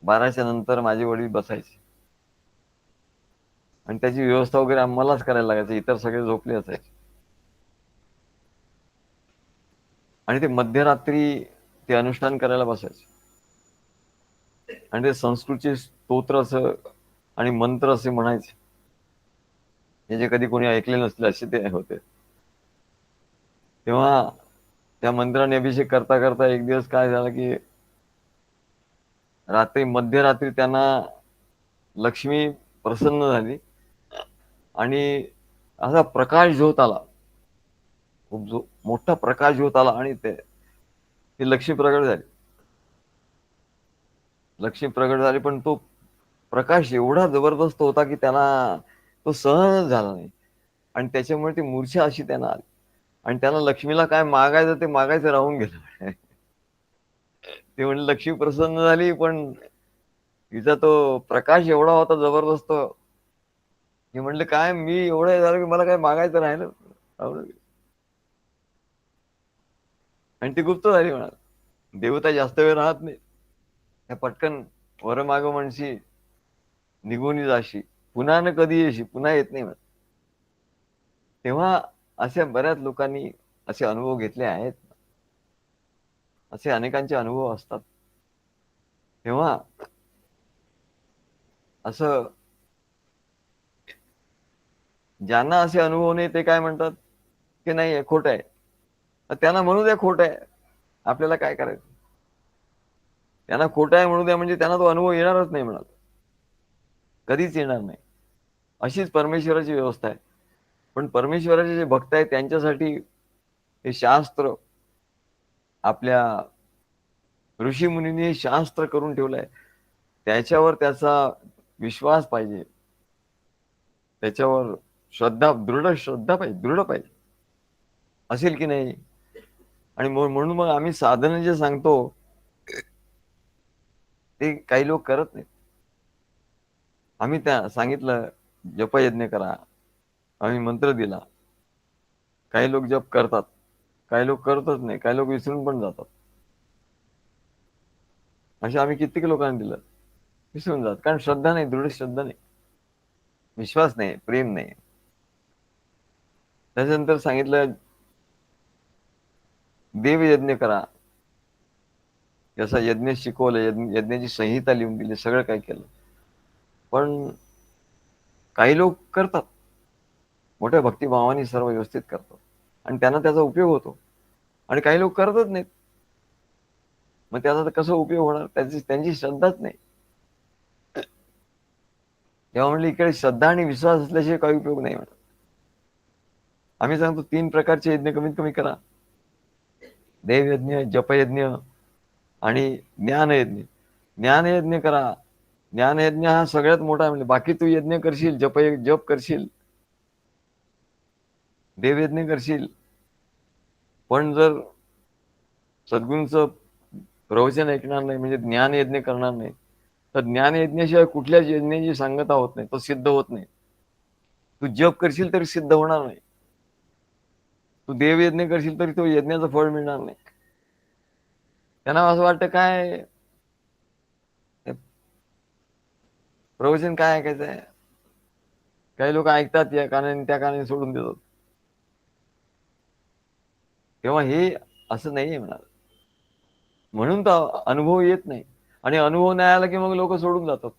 12च्या नंतर, माझे वडील बसायचे आणि त्याची व्यवस्था वगैरे आम्हालाच करायला लागायची, इतर सगळे झोपले असायचे. आणि ते मध्यरात्री ते अनुष्ठान करायला बसायचे आणि ते संस्कृतचे स्तोत्र असं आणि मंत्र असे म्हणायचे, हे जे कधी कोणी ऐकले नसले असे ते होते. तेव्हा त्या मंत्राने अभिषेक करता करता एक दिवस काय झालं की रात्री, मध्यरात्री त्यांना लक्ष्मी प्रसन्न झाली आणि असा प्रकाश झोत आला, खूप मोठा प्रकाश झोत आला आणि ते लक्ष्मी प्रगट झाली. लक्ष्मी प्रगट झाली, पण तो प्रकाश एवढा जबरदस्त होता की त्याला तो सहनच झाला नाही आणि त्याच्यामुळे ती मूर्छा अशी त्यांना आली आणि त्यांना लक्ष्मीला काय मागायचं ते मागायचं राहून गेलं. ते म्हणजे लक्ष्मी प्रसन्न झाली, पण तिचा तो प्रकाश एवढा होता जबरदस्त की म्हणलं काय मी एवढं झालं की मला काय मागायचं राहिलं. आणि ती गुप्त झाली म्हणा. देवता जास्त वेळ राहत नाही, त्या पटकन वर माग म्हणशी निघून जाशी, पुन्हा न कधी येशी, पुन्हा येत नाही म्हणा. तेव्हा अशा बऱ्याच लोकांनी असे अनुभव घेतले आहेत. असे अनेकांचे अनुभव असतात. तेव्हा असं ज्यांना असे अनुभव नाही ते काय म्हणतात की नाही खोट आहे, त्यांना म्हणू द्या खोट आहे, आपल्याला काय करायचं. त्यांना खोट आहे म्हणू द्या, म्हणजे त्यांना तो अनुभव येणारच नाही म्हणाल, कधीच येणार नाही. अशीच परमेश्वराची व्यवस्था आहे. पण परमेश्वराचे जे भक्त आहेत त्यांच्यासाठी हे शास्त्र, आपल्या ऋषी मुनींनी शास्त्र करून ठेवलंय, त्याच्यावर त्याचा विश्वास पाहिजे, त्याच्यावर श्रद्धा, दृढ श्रद्धा पाहिजे, दृढ पाहिजे, असेल की नाही. आणि म्हणून मग आम्ही साधन जे सांगतो ते काही लोक करत नाहीत. आम्ही त्या सांगितलं जपयज्ञ करा, आम्ही मंत्र दिला, काही लोक जप करतात, काही लोक करतच नाही, काही लोक विसरून पण जातात. अशा आम्ही कित्येक लोकांना दिलं, विसरून जात, कारण श्रद्धा नाही, दृढ श्रद्धा नाही, विश्वास नाही, प्रेम नाही. त्याच्यानंतर सांगितलं देवयज्ञ करा, जसं यज्ञ शिकवलं, यज्ञाची संहिता लिहून दिली, सगळं काय केलं. पण काही लोक करतात, मोठ्या भक्तिभावाने सर्व व्यवस्थित करतात आणि त्यांना त्याचा उपयोग होतो, आणि काही लोक करतच नाहीत. मग त्याचा कसा उपयोग होणार, त्यांची श्रद्धाच नाही. तेव्हा म्हणलं इकडे श्रद्धा आणि विश्वास असल्याशिवाय काही उपयोग नाही म्हणत. आम्ही सांगतो 3 प्रकारचे यज्ञ कमीत कमी करा, देवयज्ञ, जपयज्ञ आणि ज्ञानयज्ञ. ज्ञानयज्ञ करा. ज्ञानयज्ञ हा सगळ्यात मोठा, म्हणजे बाकी तू यज्ञ करशील, जप करशील, देवयज्ञ करशील, पण जर सद्गुरूंचं प्रवचन ऐकणार नाही म्हणजे ज्ञान यज्ञ करणार नाही, तर ज्ञान यज्ञाशिवाय कुठल्याच यज्ञाची सांगता होत नाही, तो सिद्ध होत नाही. तू जप करशील तरी सिद्ध होणार नाही, तू देवयज्ञ करशील तरी तो यज्ञाचं फळ मिळणार नाही. त्यांना असं वाटतं काय प्रवचन काय ऐकायचं आहे. काही लोक ऐकतात या कानाने त्या कानाने सोडून देतात. तेव्हा हे असं नाहीये म्हणा, म्हणून तर अनुभव येत नाही. आणि अनुभव नाही आला की मग लोक सोडून जातात.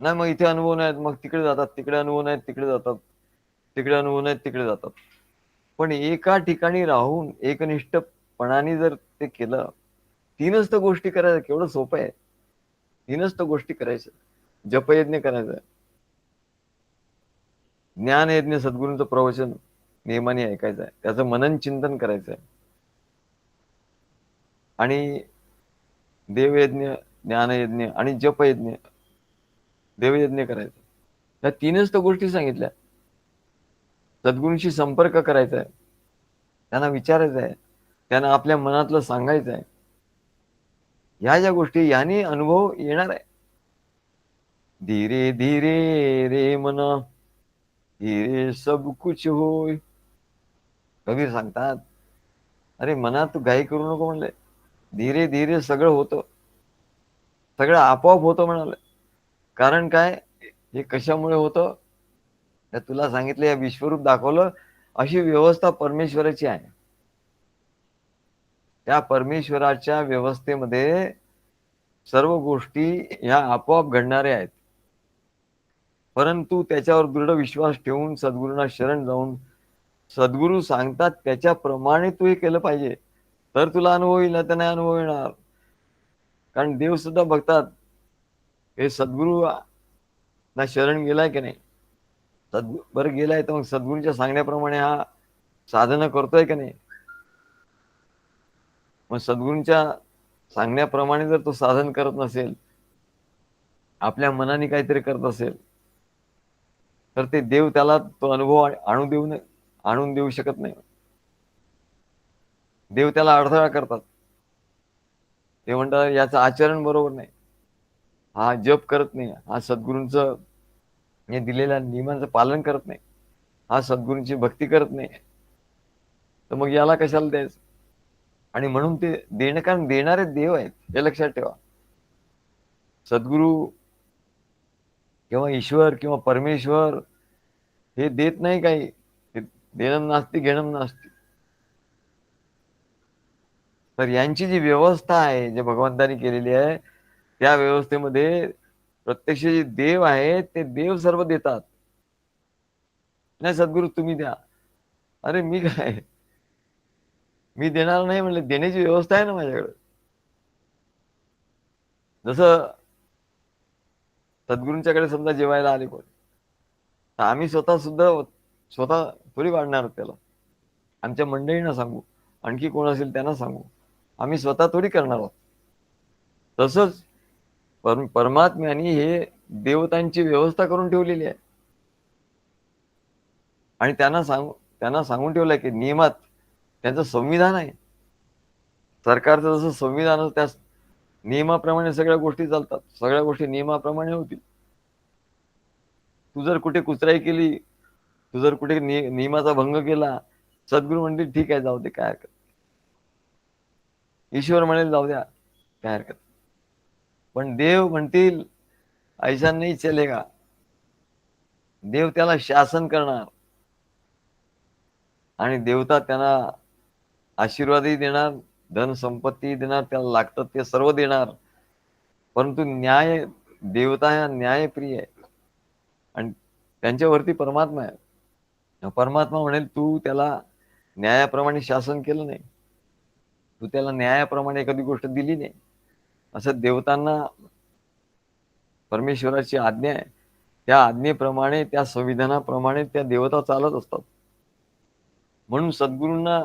नाही मग इथे अनुभव नाहीत मग तिकडे जातात, तिकडे अनुभव नाहीत तिकडे जातात, तिकडे अनुभव नाहीत तिकडे जातात. पण एका ठिकाणी राहून एकनिष्ठपणाने जर ते केलं, तीनच तर गोष्टी करायच्या, केवढं सोपं आहे. तीनच तर गोष्टी करायच्या. जपयज्ञ करायचं, ज्ञानयज्ञ सद्गुरूंचं प्रवचन नियमाने ऐकायचं आहे, त्याचं मनन चिंतन करायचं आहे, आणि देवयज्ञ, ज्ञानयज्ञ आणि जपयज्ञ, देवयज्ञ करायचं. या तीनच तर गोष्टी सांगितल्या. सद्गुरूंशी संपर्क करायचा आहे, त्यांना विचारायचं आहे, त्यांना आपल्या मनातलं सांगायचं आहे. ह्या ज्या गोष्टी याने अनुभव येणार आहे. धीरे धीरे रे मना, धीरे सब कुछ होय. कबीर सांगतात, अरे मना तू घाई करू नको म्हणले, धीरे धीरे सगळं होतं, सगळं आपोआप होतं म्हणाले. कारण काय, हे कशामुळे होतं, तुला सांगितलं, या विश्वरूप दाखवलं. अशी व्यवस्था परमेश्वराची आहे. त्या परमेश्वराच्या व्यवस्थेमध्ये सर्व गोष्टी ह्या आपोआप घडणाऱ्या आहेत. परंतु त्याच्यावर दृढ विश्वास ठेवून सद्गुरूंना शरण जाऊन सद्गुरू सांगतात त्याच्याप्रमाणे तू हे केलं पाहिजे, तर तुला अनुभव येईल, तर नाही अनुभव येणार. कारण देव सुद्धा बघतात हे सद्गुरू ना शरण गेलाय की नाही. बरं गेलाय तर मग सद्गुरूंच्या सांगण्याप्रमाणे हा साधना करतोय की नाही. मग सद्गुरूंच्या सांगण्याप्रमाणे जर तो साधन करत नसेल, आपल्या मनाने काहीतरी करत असेल, तर ते देव त्याला तो अनुभव आणून देऊ शकत नाही. देव त्याला अडथळा करतात. ते म्हणतात याचं आचरण बरोबर नाही, हा जप करत नाही, हा सद्गुरूंचं हे दिलेल्या नियमांचं पालन करत नाही, हा सद्गुरूंची भक्ती करत नाही, तर मग याला कशाला द्यायचं. आणि म्हणून ते कारण देणारे देव आहेत, हे लक्षात ठेवा. सद्गुरू किंवा ईश्वर किंवा परमेश्वर हे देत नाही काही, देणं नास्ती घेणं नास्ती. तर यांची जी व्यवस्था आहे, जे भगवंतानी केलेली आहे, त्या व्यवस्थेमध्ये प्रत्यक्ष जे देव आहेत ते देव सर्व देतात. नाही सद्गुरू तुम्ही द्या, अरे मी काय, मी देणार नाही म्हणले, देण्याची व्यवस्था आहे ना माझ्याकडे. जसं सद्गुरूंच्याकडे समजा जेवायला आले कोण, तर आम्ही स्वतः थोडी वाढणार त्याला. आमच्या मंडळींना सांगू, आणखी कोण असेल त्यांना सांगू, आम्ही स्वतः थोडी करणार आहोत. तसंच परमात्म्याने हे देवतांची व्यवस्था करून ठेवलेली आहे. आणि त्यांना सांगून ठेवलंय की नियमात त्यांचं संविधान आहे. सरकारचं जसं संविधान, त्या नियमाप्रमाणे सगळ्या गोष्टी चालतात, सगळ्या गोष्टी नियमाप्रमाणे होतील. तू जर कुठे कुचराई केली, तू जर कुठे नियमाचा भंग केला, सद्गुरू म्हणतील ठीक आहे, जाऊ दे, काय हरकत. ईश्वर म्हणेल जाऊ द्या, काय हरकत. पण देव म्हणतील ऐसा नाही चलेगा. देव त्याला शासन करणार, आणि देवता त्यांना आशीर्वादही देणार, धन संपत्ती देणार, त्याला लागतं ते सर्व देणार. परंतु देवता हा न्यायप्रिय आहे, आणि त्यांच्यावरती परमात्मा आहे. परमात्मा म्हणेल तू त्याला न्यायाप्रमाणे शासन केलं नाही, तू त्याला न्यायाप्रमाणे एखादी गोष्ट दिली नाही, असं देवतांना परमेश्वराची आज्ञा आहे. त्या आज्ञेप्रमाणे, त्या संविधानाप्रमाणे त्या देवता चालत असतात. म्हणून सद्गुरूंना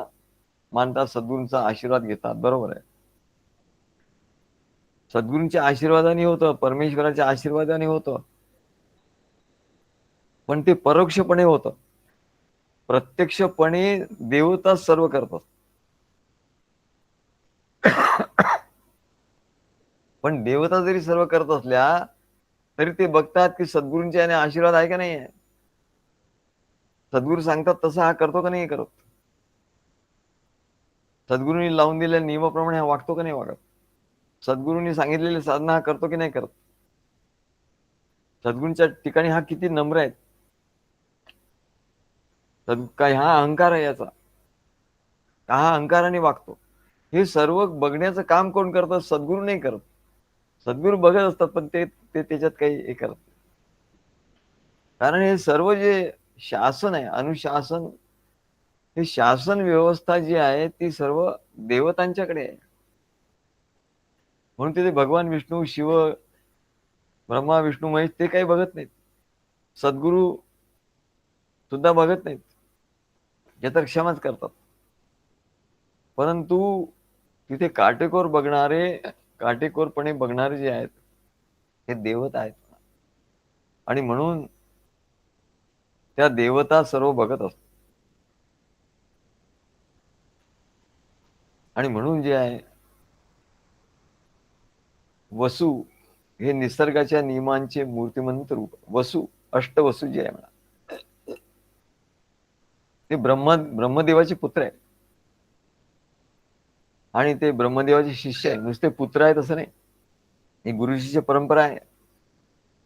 मानतात, सद्गुरूंचा आशीर्वाद घेतात. बरोबर आहे, सद्गुरूंच्या आशीर्वादाने होतं, परमेश्वराच्या आशीर्वादाने होतं. पण ते परोक्षपणे होतं. प्रत्यक्षपणे देवता सर्व करतात. पण देवता जरी सर्व करत असल्या तरी ते बघतात की सद्गुरूंच्या याने आशीर्वाद आहे का नाही आहे. सद्गुरू सांगतात तसं हा करतो का नाही करत. सद्गुरूंनी लावून दिलेल्या नियमाप्रमाणे हा वागतो का नाही वागत. सद्गुरूंनी सांगितलेली साधना हा करतो की नाही करत. सद्गुरूंच्या ठिकाणी हा किती नम्र आहे. काय हा अहंकार आहे याचा, का हा अहंकाराने वागतो. हे सर्व बघण्याचं काम कोण करतं. सद्गुरू नाही करत. सद्गुरू बघत असतात पण ते त्याच्यात काही हे करत. कारण हे सर्व जे शासन आहे, अनुशासन, हे शासन व्यवस्था जी आहे ती सर्व देवतांच्याकडे आहे. म्हणून तिथे भगवान विष्णू, शिव, ब्रह्मा, विष्णू, महेश ते काही बघत नाहीत. सद्गुरू सुद्धा बघत नाहीत. ते तर क्षमाच करतात. परंतु तिथे काटेकोरपणे बघणारे जे आहेत हे देवता आहेत. आणि म्हणून त्या देवता सर्व बघत असतात. आणि म्हणून जे आहे वसु हे निसर्गाच्या नियमांचे मूर्तिमंत रूप. वसु, अष्टवसु जे आहे म्हणा, ते ब्रह्मदेवाचे पुत्र आहे. आणि ते ब्रह्मदेवाचे शिष्य आहे. नुसते पुत्र आहेत असं नाही, ही गुरु शिष्य परंपरा आहे.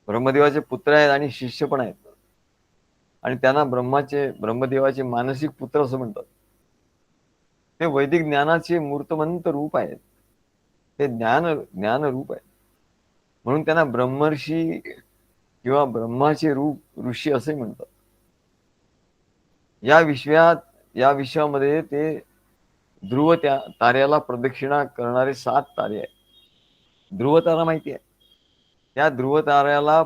ब्रह्मदेवाचे पुत्र आहेत आणि शिष्य पण आहेत. आणि त्यांना ब्रह्मदेवाचे मानसिक पुत्र असं म्हणतात. ते वैदिक ज्ञानाचे मूर्तमंत रूप आहेत. ते ज्ञान रूप आहे. म्हणून त्यांना ब्रह्मर्षी किंवा ब्रह्माचे रूप ऋषी असे म्हणतात. या विश्वामध्ये ते ध्रुव ताऱ्याला प्रदक्षिणा करणारे 7 तारे आहेत. ध्रुव तारा माहिती आहे. त्या ध्रुव ताऱ्याला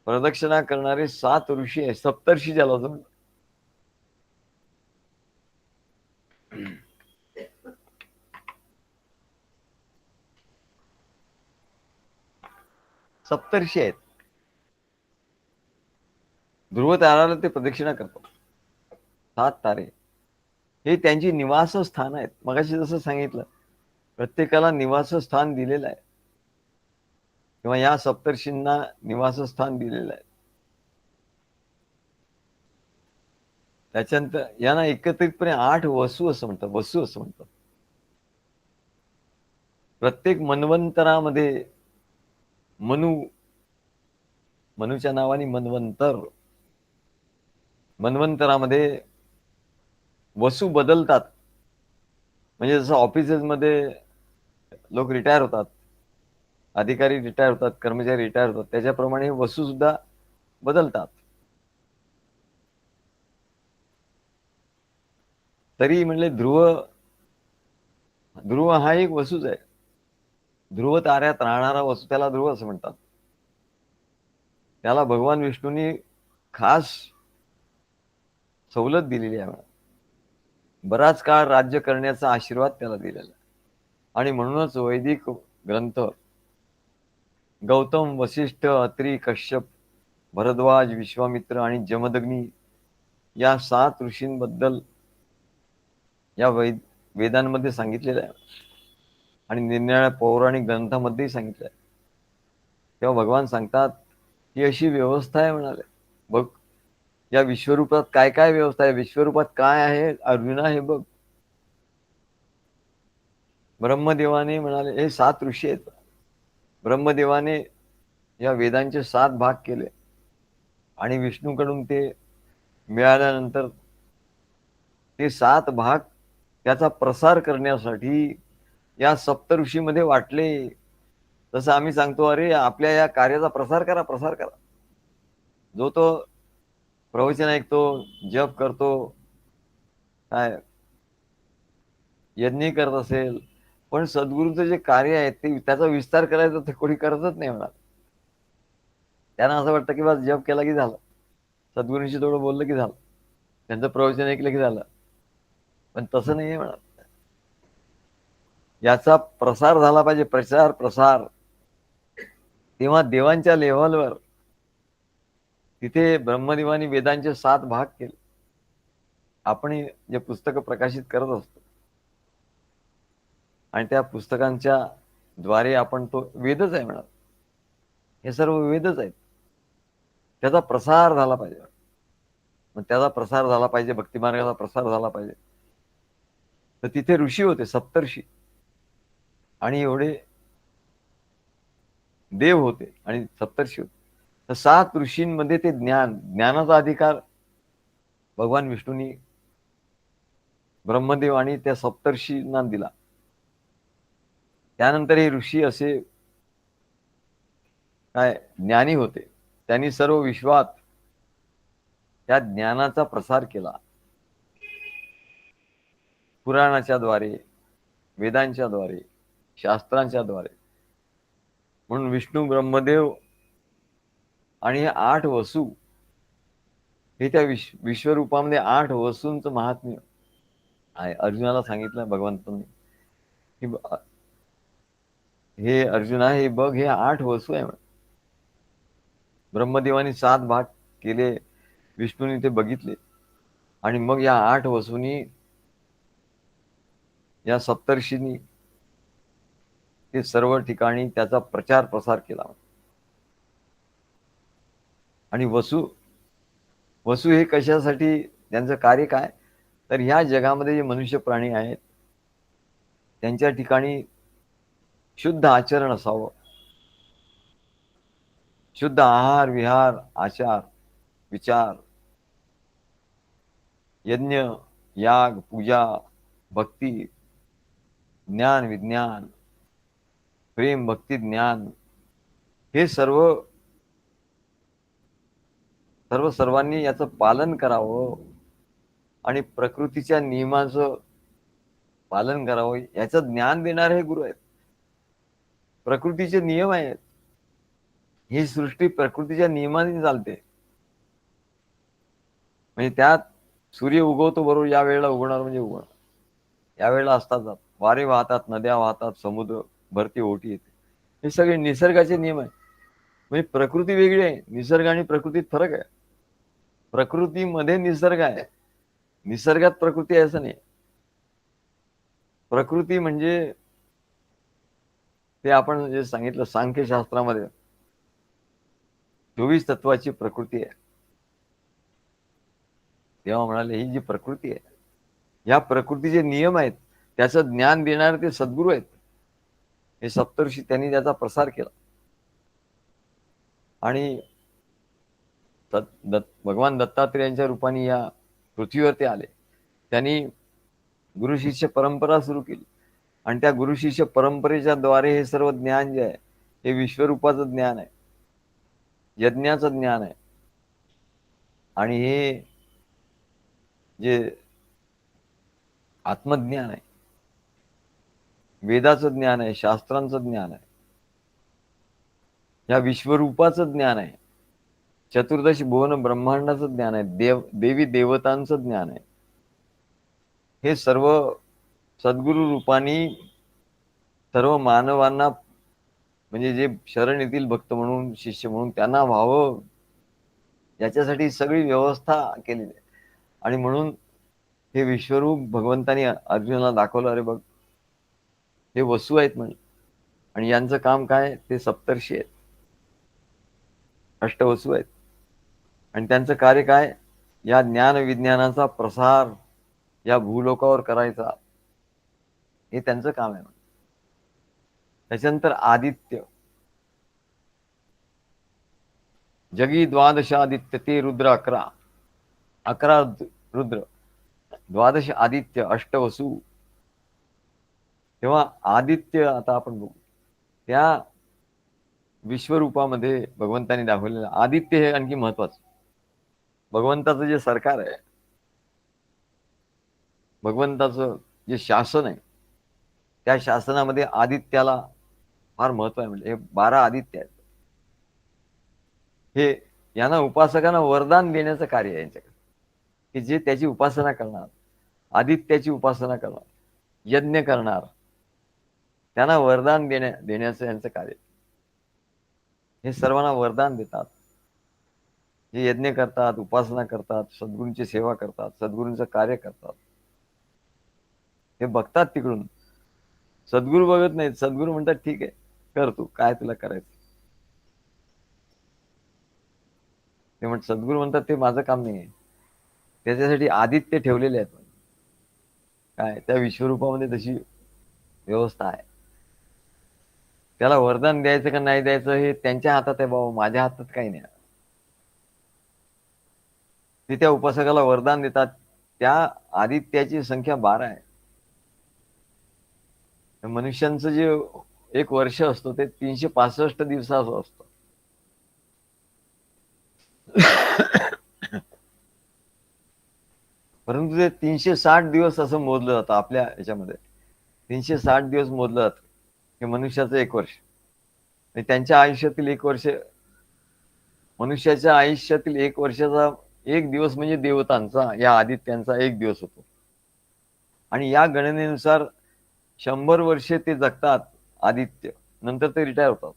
प्रदक्षिणा करणारे 7 ऋषी आहे. सप्तर्षी ज्याला असं म्हणतात. सप्तर्षी आहेत. ध्रुव ताराला ते प्रदक्षिणा करतात. 7 तारे हे त्यांची निवासस्थान आहेत. मगाशी जसं सांगितलं, प्रत्येकाला निवासस्थान दिलेलं आहे किंवा या सप्तर्षींना निवासस्थान दिलेलं आहे. त्याच्यानंतर यांना एकत्रितपणे 8 वसू असं म्हणतात. प्रत्येक मन्वंतरामध्ये मनुच्या नावाने मन्वंतरामध्ये वसू बदलतात. म्हणजे जसं ऑफिसेसमध्ये लोक रिटायर होतात, अधिकारी रिटायर होतात, कर्मचारी रिटायर होतात, त्याच्याप्रमाणे वसू सुद्धा बदलतात. तरी म्हणले ध्रुव हा एक वसूच आहे. ध्रुव ताऱ्यात राहणारा वसू त्याला ध्रुव असं म्हणतात. त्याला भगवान विष्णूंनी खास सवलत दिलेली आहे. बराच काळ राज्य करण्याचा आशीर्वाद त्याला दिलेला. आणि म्हणूनच वैदिक ग्रंथ गौतम, वसिष्ठ, अत्री, कश्यप, भरद्वाज, विश्वामित्र आणि जमदग्नी या 7 ऋषींबद्दल या वेदांमध्ये सांगितलेलं आहे आणि निरनिराळ्या पौराणिक ग्रंथांमध्येही सांगितलं आहे. तेव्हा भगवान सांगतात ही अशी व्यवस्था आहे म्हणाले. बघ या विश्वरूपात काय काय व्यवस्था आहे, विश्वरूपात काय आहे अर्जुना हे बघ. ब्रह्मदेवाने म्हणाले हे 7 ऋषी आहेत. ब्रह्मदेवाने या वेदांचे 7 भाग केले आणि विष्णूकडून ते मिळाल्यानंतर ते 7 भाग त्याचा प्रसार करण्यासाठी या सप्तऋषीमध्ये वाटले. तसं आम्ही सांगतो अरे आपल्या या कार्याचा प्रसार करा. जो तो प्रवचन ऐकतो, जप करतो, काय यज्ञ करत असेल, पण सद्गुरूचं जे कार्य आहे ते त्याचा विस्तार करायचा ते कोणी करतच नाही म्हणा. त्यांना असं वाटतं की बस जप केला की झालं, सद्गुरूंशी थोडं बोललं की झालं, त्यांचं प्रवचन ऐकलं की झालं. पण तसं नाहीये म्हणा. याचा प्रसार झाला पाहिजे, प्रसार. तेव्हा देवांच्या लेव्हलवर तिथे ब्रह्मदेवानी वेदांचे 7 भाग केले. आपण जे पुस्तकं प्रकाशित करत असतो आणि त्या पुस्तकांच्या द्वारे आपण तो वेदच आहे म्हणा, हे सर्व वेदच आहेत. त्याचा प्रसार झाला पाहिजे. मग त्याचा प्रसार झाला पाहिजे, भक्तिमार्गाचा प्रसार झाला पाहिजे. तर तिथे ऋषी होते, सप्तर्षी, आणि एवढे देव होते आणि सप्तर्षी होते. तर 7 ऋषींमध्ये ते ज्ञानाचा अधिकार भगवान विष्णूंनी ब्रह्मदेव आणि त्या सप्तर्षींना दिला. त्यानंतर हे ऋषी असे काय ज्ञानी होते. त्यांनी सर्व विश्वात त्या ज्ञानाचा प्रसार केला. पुराणाच्या द्वारे, वेदांच्या द्वारे, शास्त्रांच्या द्वारे. म्हणून विष्णू, ब्रह्मदेव आणि हे 8 वसू, हे त्या विश्वरूपामध्ये 8 वसूंचं महात्म्य आहे. अर्जुनाला सांगितलं भगवंतांनी की हे अर्जुना, हे बघ, हे 8 वसू आहे. ब्रह्मदेवानी 7 भाग केले, विष्णूने ते बघितले, आणि मग या 8 वसूंनी, या सप्तर्षींनी ते सर्व ठिकाणी त्याचा प्रचार प्रसार केला. आणि वसू हे कशासाठी, त्यांचं कार्य काय, तर ह्या जगामध्ये जे मनुष्य प्राणी आहेत त्यांच्या ठिकाणी शुद्ध आचरण असावं. शुद्ध आहार, विहार, आचार, विचार, यज्ञ, याग, पूजा, भक्ती, ज्ञान, विज्ञान, प्रेम, भक्ती, ज्ञान, हे सर्वांनी याचं पालन करावं आणि प्रकृतीच्या नियमाचं पालन करावं. याचं ज्ञान देणारे हे गुरु आहेत. प्रकृतीचे नियम आहेत. ही सृष्टी प्रकृतीच्या नियमाने चालते. म्हणजे त्यात सूर्य उगवतो बरोबर या वेळेला उगवणार म्हणजे उगवणार. या वेळेला असतात वारे वाहतात, नद्या वाहतात, समुद्र भरती ओटी येते. हे सगळे निसर्गाचे नियम आहेत. म्हणजे प्रकृती वेगळी आहे, निसर्ग आणि प्रकृतीत फरक आहे. प्रकृतीमध्ये निसर्ग आहे, निसर्गात प्रकृती आहे असं नाही. प्रकृती म्हणजे ते आपण जे सांगितलं सांख्यशास्त्रामध्ये 24 तत्वाची प्रकृती आहे. तेव्हा म्हणाले ही जी प्रकृती आहे, या प्रकृतीचे नियम आहेत, त्याचं ज्ञान देणारे ते सद्गुरू आहेत. हे सप्तर्षी, त्यांनी त्याचा प्रसार केला. आणि भगवान दत्तात्रेयांच्या रूपाने या पृथ्वीवर ते आले. त्यांनी गुरु शिष्य परंपरा सुरू केली, आणि त्या गुरु शिष्य परंपरेच्या द्वारे हे सर्व ज्ञान जे आहे, हे विश्वरूपाचं ज्ञान आहे, यज्ञाचं ज्ञान आहे, आणि हे जे आत्मज्ञान आहे, वेदाचं ज्ञान आहे, शास्त्रांचं ज्ञान आहे, या विश्वरूपाचं ज्ञान आहे, चतुर्दश भुवन ब्रह्मांडाचं ज्ञान आहे, देवी देवतांचं ज्ञान आहे. हे सर्व सद्गुरु रूपानी सर्व मानवांना, म्हणजे जे शरण येतील भक्त म्हणून, शिष्य म्हणून, त्यांना व्हावं, याच्यासाठी सगळी व्यवस्था केलेली आहे. आणि म्हणून हे विश्वरूप भगवंतानी अर्जुनाला दाखवलं. अरे बघ, हे वसू आहेत म्हणजे, आणि यांचं काम काय, ते सप्तर्षी आहेत, अष्टवसू आहेत, आणि त्यांचं कार्य काय, या ज्ञान विज्ञानाचा प्रसार या भूलोकावर करायचा, हे त्यांचं काम आहे. त्याच्यानंतर आदित्य, जगी द्वादश आदित्य, ते रुद्र 11 रुद्र, 12 आदित्य, अष्टवसू. तेव्हा आदित्य, आता आपण बघू त्या विश्वरूपामध्ये भगवंतानी दाखवलेलं आदित्य हे आणखी महत्वाचं. भगवंताचं जे सरकार आहे, भगवंताचं जे शासन आहे, त्या शासनामध्ये आदित्याला फार महत्व आहे. म्हणजे हे 12 आदित्य आहेत. हे यांना उपासकांना वरदान देण्याचं कार्य आहे यांच्याकडे, की जे त्याची उपासना करणार, आदित्याची उपासना करणार, यज्ञ करणार, त्यांना वरदान देण्याचं यांचं कार्य. हे सर्वांना वरदान देतात. जे यज्ञ करतात, उपासना करतात, सद्गुरूंची सेवा करतात, सद्गुरूंचं कार्य करतात, हे बघतात तिकडून. सद्गुरू बघत नाहीत. सद्गुरू म्हणतात ठीक आहे, कर तू काय तुला करायचं. ते सद्गुरू म्हणतात ते माझं काम नाही आहे. त्याच्यासाठी आदित्य ठेवलेले आहेत. काय त्या विश्वरूपामध्ये तशी व्यवस्था आहे. त्याला वरदान द्यायचं का नाही द्यायचं हे त्यांच्या हातात आहे बाबा, माझ्या हातात काही नाही. ते त्या उपासकाला वरदान देतात. त्या आदित्याची संख्या 12 आहे. मनुष्यांचं जे एक वर्ष असतो ते 365 दिवसाचं असतं. परंतु ते 360 दिवस असं मोजलं जातं आपल्या ह्याच्यामध्ये. 360 दिवस मोजलं जातं हे मनुष्याचं एक वर्ष. आणि त्यांच्या आयुष्यातील एक वर्ष, मनुष्याच्या आयुष्यातील एक वर्षाचा एक दिवस म्हणजे देवतांचा, या आदित्यांचा एक दिवस होतो. आणि या गणनेनुसार 100 वर्षे ते जगतात आदित्य, नंतर ते रिटायर होतात.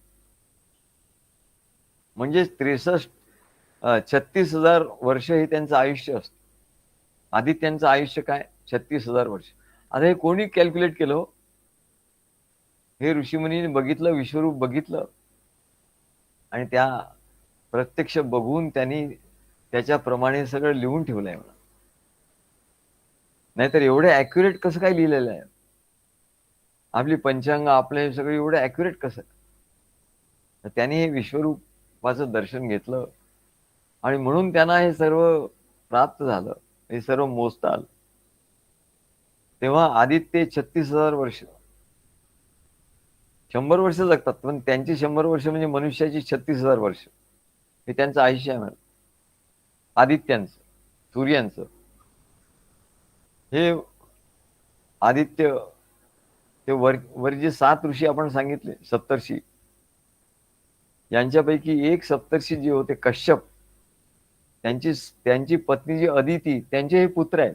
म्हणजे 36,000 वर्ष हे त्यांचं आयुष्य असतं. आदित्यांचं आयुष्य काय 36,000 वर्ष. आता हे कोणी कॅल्क्युलेट केलं हो? हे ऋषीमुनीने बघितलं, विश्वरूप बघितलं आणि त्या प्रत्यक्ष बघून त्यांनी त्याच्याप्रमाणे सगळं लिहून ठेवलंय म्हणा. नाहीतर एवढे ऍक्युरेट कसं काय लिहिलेलं आहे? आपली पंचांग आपले सगळं एवढं ऍक्युरेट कसं? त्यांनी हे विश्वरूपाचं दर्शन घेतलं आणि म्हणून त्यांना हे सर्व प्राप्त झालं, हे सर्व मोजता आलं. तेव्हा आदित्य 36,000 वर्ष, 100 वर्ष जगतात, पण त्यांची 100 वर्ष म्हणजे मनुष्याची 36,000 वर्ष हे त्यांचं आयुष्य आहे. आदित्यांचं, सूर्यांचं हे आदित्य, ते वर जे 7 ऋषी आपण सांगितले, सप्तर्षी, यांच्यापैकी एक सप्तर्षी जे होते कश्यप, त्यांची पत्नी जी अदिती, त्यांचे हे पुत्र आहेत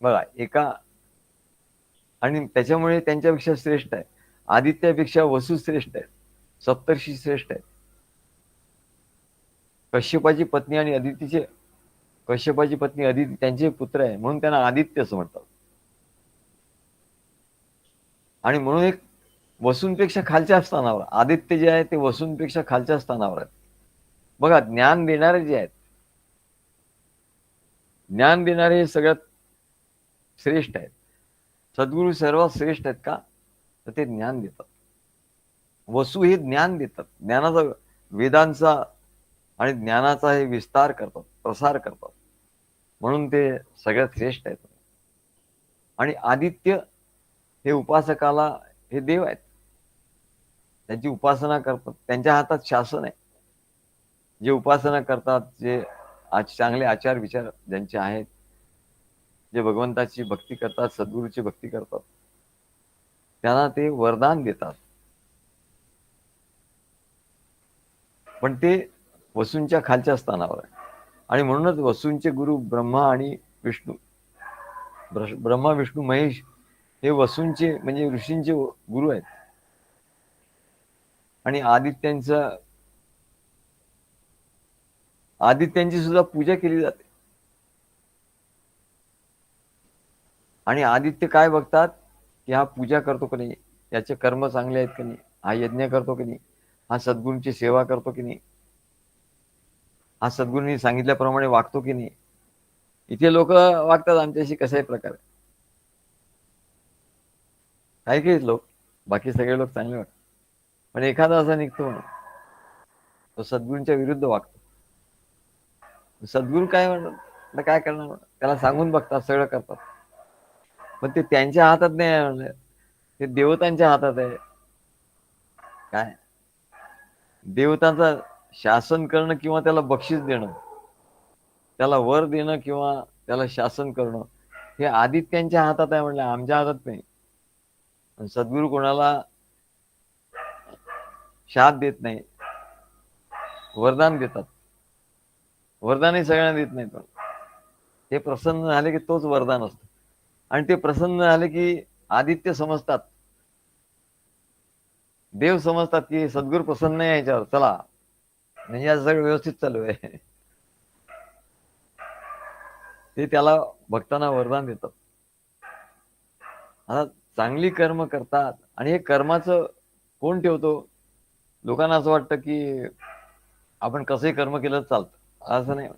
बघा एका. आणि त्याच्यामुळे त्यांच्यापेक्षा श्रेष्ठ आहे. आदित्यापेक्षा वसु श्रेष्ठ आहे, सप्तर्षी श्रेष्ठ आहे. कश्यपाची पत्नी आणि अदितीचे, कश्यपाची पत्नी अदिती त्यांचे पुत्र आहे, म्हणून त्यांना आदित्य असं म्हणतात. आणि म्हणून एक वसूंपेक्षा खालच्या स्थानावर आदित्य जे आहे ते वसूंपेक्षा खालच्या स्थानावर आहेत. बघा ज्ञान देणारे जे आहेत, ज्ञान देणारे हे सगळ्यात श्रेष्ठ आहेत. सद्गुरू सर्वात श्रेष्ठ आहेत का? तर ते ज्ञान देतात. वसू हे ज्ञान देतात, ज्ञानाचा, वेदांचा आणि ज्ञानाचा हे विस्तार करतात, प्रसार करतात, म्हणून ते सगळ्यात श्रेष्ठ आहेत. आणि आदित्य हे उपासकाला हे देव आहेत, त्यांची उपासना करतात, त्यांच्या हातात शासन आहे. जे उपासना करतात, जे चांगले आचार विचार ज्यांचे आहेत, जे भगवंताची भक्ती करतात, सद्गुरूची भक्ती करतात, त्यांना ते वरदान देतात. पण ते वसूंच्या खालच्या स्थानावर आहे. आणि म्हणूनच वसूंचे गुरु ब्रह्मा आणि विष्णू, ब्रह्मा विष्णू महेश हे वसूंचे म्हणजे ऋषींचे गुरु आहेत. आणि आदित्यांची सुद्धा पूजा केली जाते. आणि आदित्य काय बघतात की हा पूजा करतो की नाही, याचे कर्म चांगले आहेत की नाही, हा यज्ञ करतो की नाही, हा सद्गुरूंची सेवा करतो की नाही, हा सद्गुरूंनी सांगितल्याप्रमाणे वागतो की नाही. इथे लोक वागतात आमच्याशी कशाही प्रकारे, काही काही लोक, बाकी सगळे लोक चांगले वागतात. पण एखादा असा निघतो म्हणून तो सद्गुरूंच्या विरुद्ध वागतो. सद्गुरू काय म्हणतात, काय करणार, त्याला सांगून बघतात, सगळं करतात, पण ते त्यांच्या हातात नाही, ते देवतांच्या हातात आहे. काय देवतांचा शासन करणं किंवा त्याला बक्षीस देणं, त्याला वर देणं किंवा त्याला शासन करणं, हे आदित्यांच्या हातात आहे म्हणलं, आमच्या हातात नाही. सद्गुरू कोणाला शाप देत नाही, वरदान देतात. वरदानही सगळ्यांना देत नाही, पण ते प्रसन्न झाले की तोच वरदान असतो. आणि ते प्रसन्न झाले की आदित्य समजतात, देव समजतात की सद्गुरू प्रसन्न आहे याच्यावर, चला म्हणजे आज सगळं व्यवस्थित चालू आहे. ते त्याला भक्तांना वरदान देतात. आता चांगली कर्म करतात आणि हे कर्माचं कोण ठेवतो? लोकांना असं वाटतं की आपण कसंही कर्म केलं तर चालतं, असं नाही.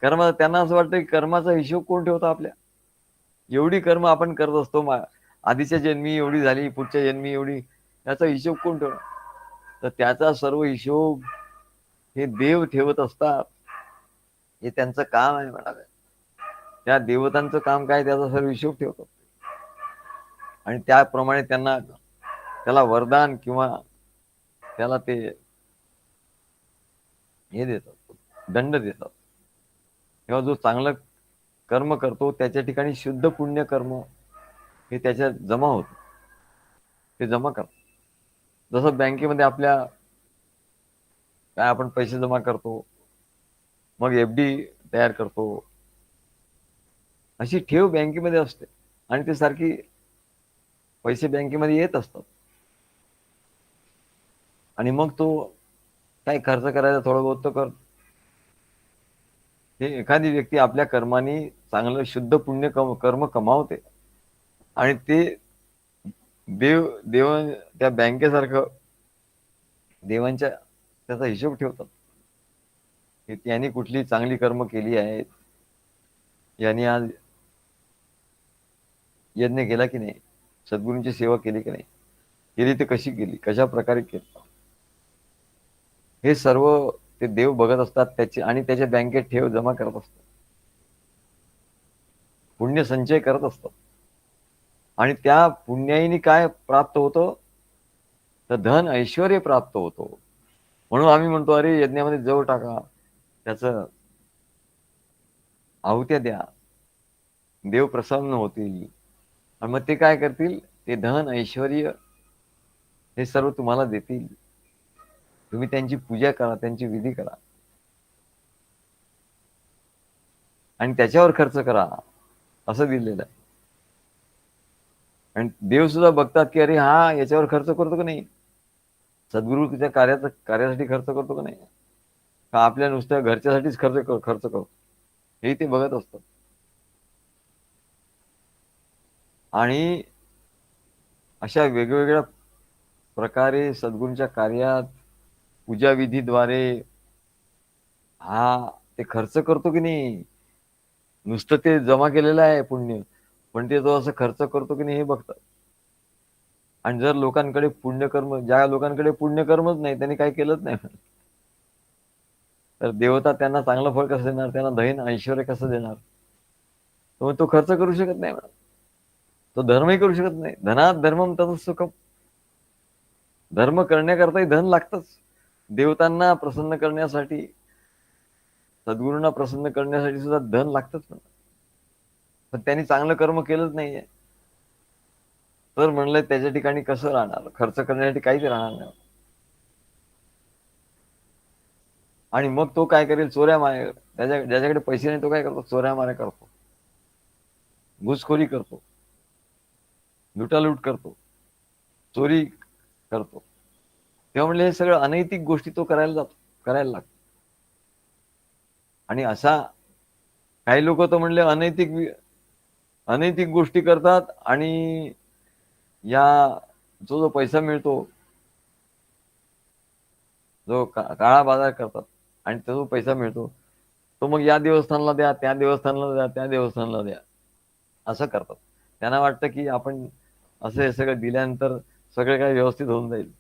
त्यांना असं वाटतं की कर्माचा हिशोब कोण ठेवतो आपल्या? एवढी कर्म आपण करत असतो, आधीच्या जन्मी एवढी झाली, पुढच्या जन्मी एवढी, याचा हिशोब कोण ठेवणार? तर त्याचा सर्व हिशोब हे देव ठेवत असतात. हे त्यांचं काम आहे म्हणाले. त्या देवतांचं काम काय? त्याचा सर्व हिशोब ठेवतात आणि त्याप्रमाणे त्याला वरदान किंवा त्याला ते हे देतात, दंड देतात. तेव्हा जो चांगलं कर्म करतो त्याच्या ठिकाणी शुद्ध पुण्य कर्म हे त्याच्यात जमा होतं, ते जमा करतात. जसं बँकेमध्ये आपल्या काय आपण पैसे जमा करतो, मग FD तयार करतो, अशी ठेव बँकेमध्ये असते आणि ते सारखी पैसे बँकेमध्ये येत असतात. आणि मग तो काय खर्च करायचा थोडं बहुत तो करतो. हे एखादी व्यक्ती आपल्या कर्माने चांगलं शुद्ध पुण्य कर्म कमावते आणि ते देव त्या बँकेसारखं देवांच्या त्याचा हिशोब ठेवतात की त्यांनी कुठली चांगली कर्म केली आहेत, यांनी आज यज्ञ केला की नाही, सद्गुरूंची सेवा केली की नाही, केली तर कशी केली, कशा प्रकारे केली, हे सर्व ते देव बघत असतात त्याची आणि त्याच्या बँकेत ठेव जमा करत असतात, पुण्य संचय करत असतात. आणि त्या पुण्याईने काय प्राप्त होतं? तर धन ऐश्वर प्राप्त होतो. म्हणून आम्ही म्हणतो, अरे यज्ञामध्ये जव टाका, त्याचं आहुत्या द्या, देव प्रसन्न होतील आणि मग ते काय करतील? ते धन ऐश्वर हे सर्व तुम्हाला देतील. तुम्ही त्यांची पूजा करा, त्यांची विधी करा आणि त्याच्यावर खर्च करा, असं दिलेलं आहे. आणि देव सुद्धा बघतात की अरे हा याच्यावर खर्च करतो का नाही, सद्गुरू तिच्या कार्यासाठी खर्च करतो का नाही, का आपल्या नुसत्या घरच्यासाठीच खर्च करतो, हे ते बघत असतात. आणि अशा वेगवेगळ्या प्रकारे सद्गुरूंच्या कार्यात पूजाविधीद्वारे हा ते खर्च करतो की नाही, नुसतं ते जमा केलेलं आहे पुण्य, पण ते तो असं खर्च करतो की नाही हे बघतात. आणि जर लोकांकडे पुण्यकर्म, ज्या लोकांकडे पुण्यकर्मच नाही, त्यांनी काही केलंच नाही, तर देवता त्यांना चांगलं फळ कसं देणार, त्यांना धन ऐश्वर कसं देणार? तो खर्च करू शकत नाही मॅडम, तो धर्मही करू शकत नाही. धनात धर्मम तसं सुखम. धर्म करण्याकरताही धन लागतच. देवतांना प्रसन्न करण्यासाठी, सद्गुरूंना प्रसन्न करण्यासाठी सुद्धा धन लागतच. पण त्यांनी चांगलं कर्म केलंच नाहीये, तर म्हणलं त्याच्या ठिकाणी कसं राहणार? खर्च करण्यासाठी काहीच राहणार नाही. आणि मग तो काय करेल? चोऱ्या मारे, ज्याच्याकडे पैसे नाही तो काय करतो? चोऱ्या माऱ्या करतो, घुसखोरी करतो, लुटालूट करतो, चोरी करतो. तेव्हा म्हणले हे सगळं अनैतिक गोष्टी तो करायला लागतो. आणि असा काही लोक तर म्हणले अनैतिक गोष्टी करतात आणि या जो पैसा मिळतो, जो काळा बाजार करतात आणि तो जो पैसा मिळतो तो मग या देवस्थानला द्या, त्या देवस्थानला द्या, त्या देवस्थानला द्या, असं करतात. त्यांना वाटतं की आपण असं हे सगळं दिल्यानंतर सगळं काही व्यवस्थित होऊन जाईल.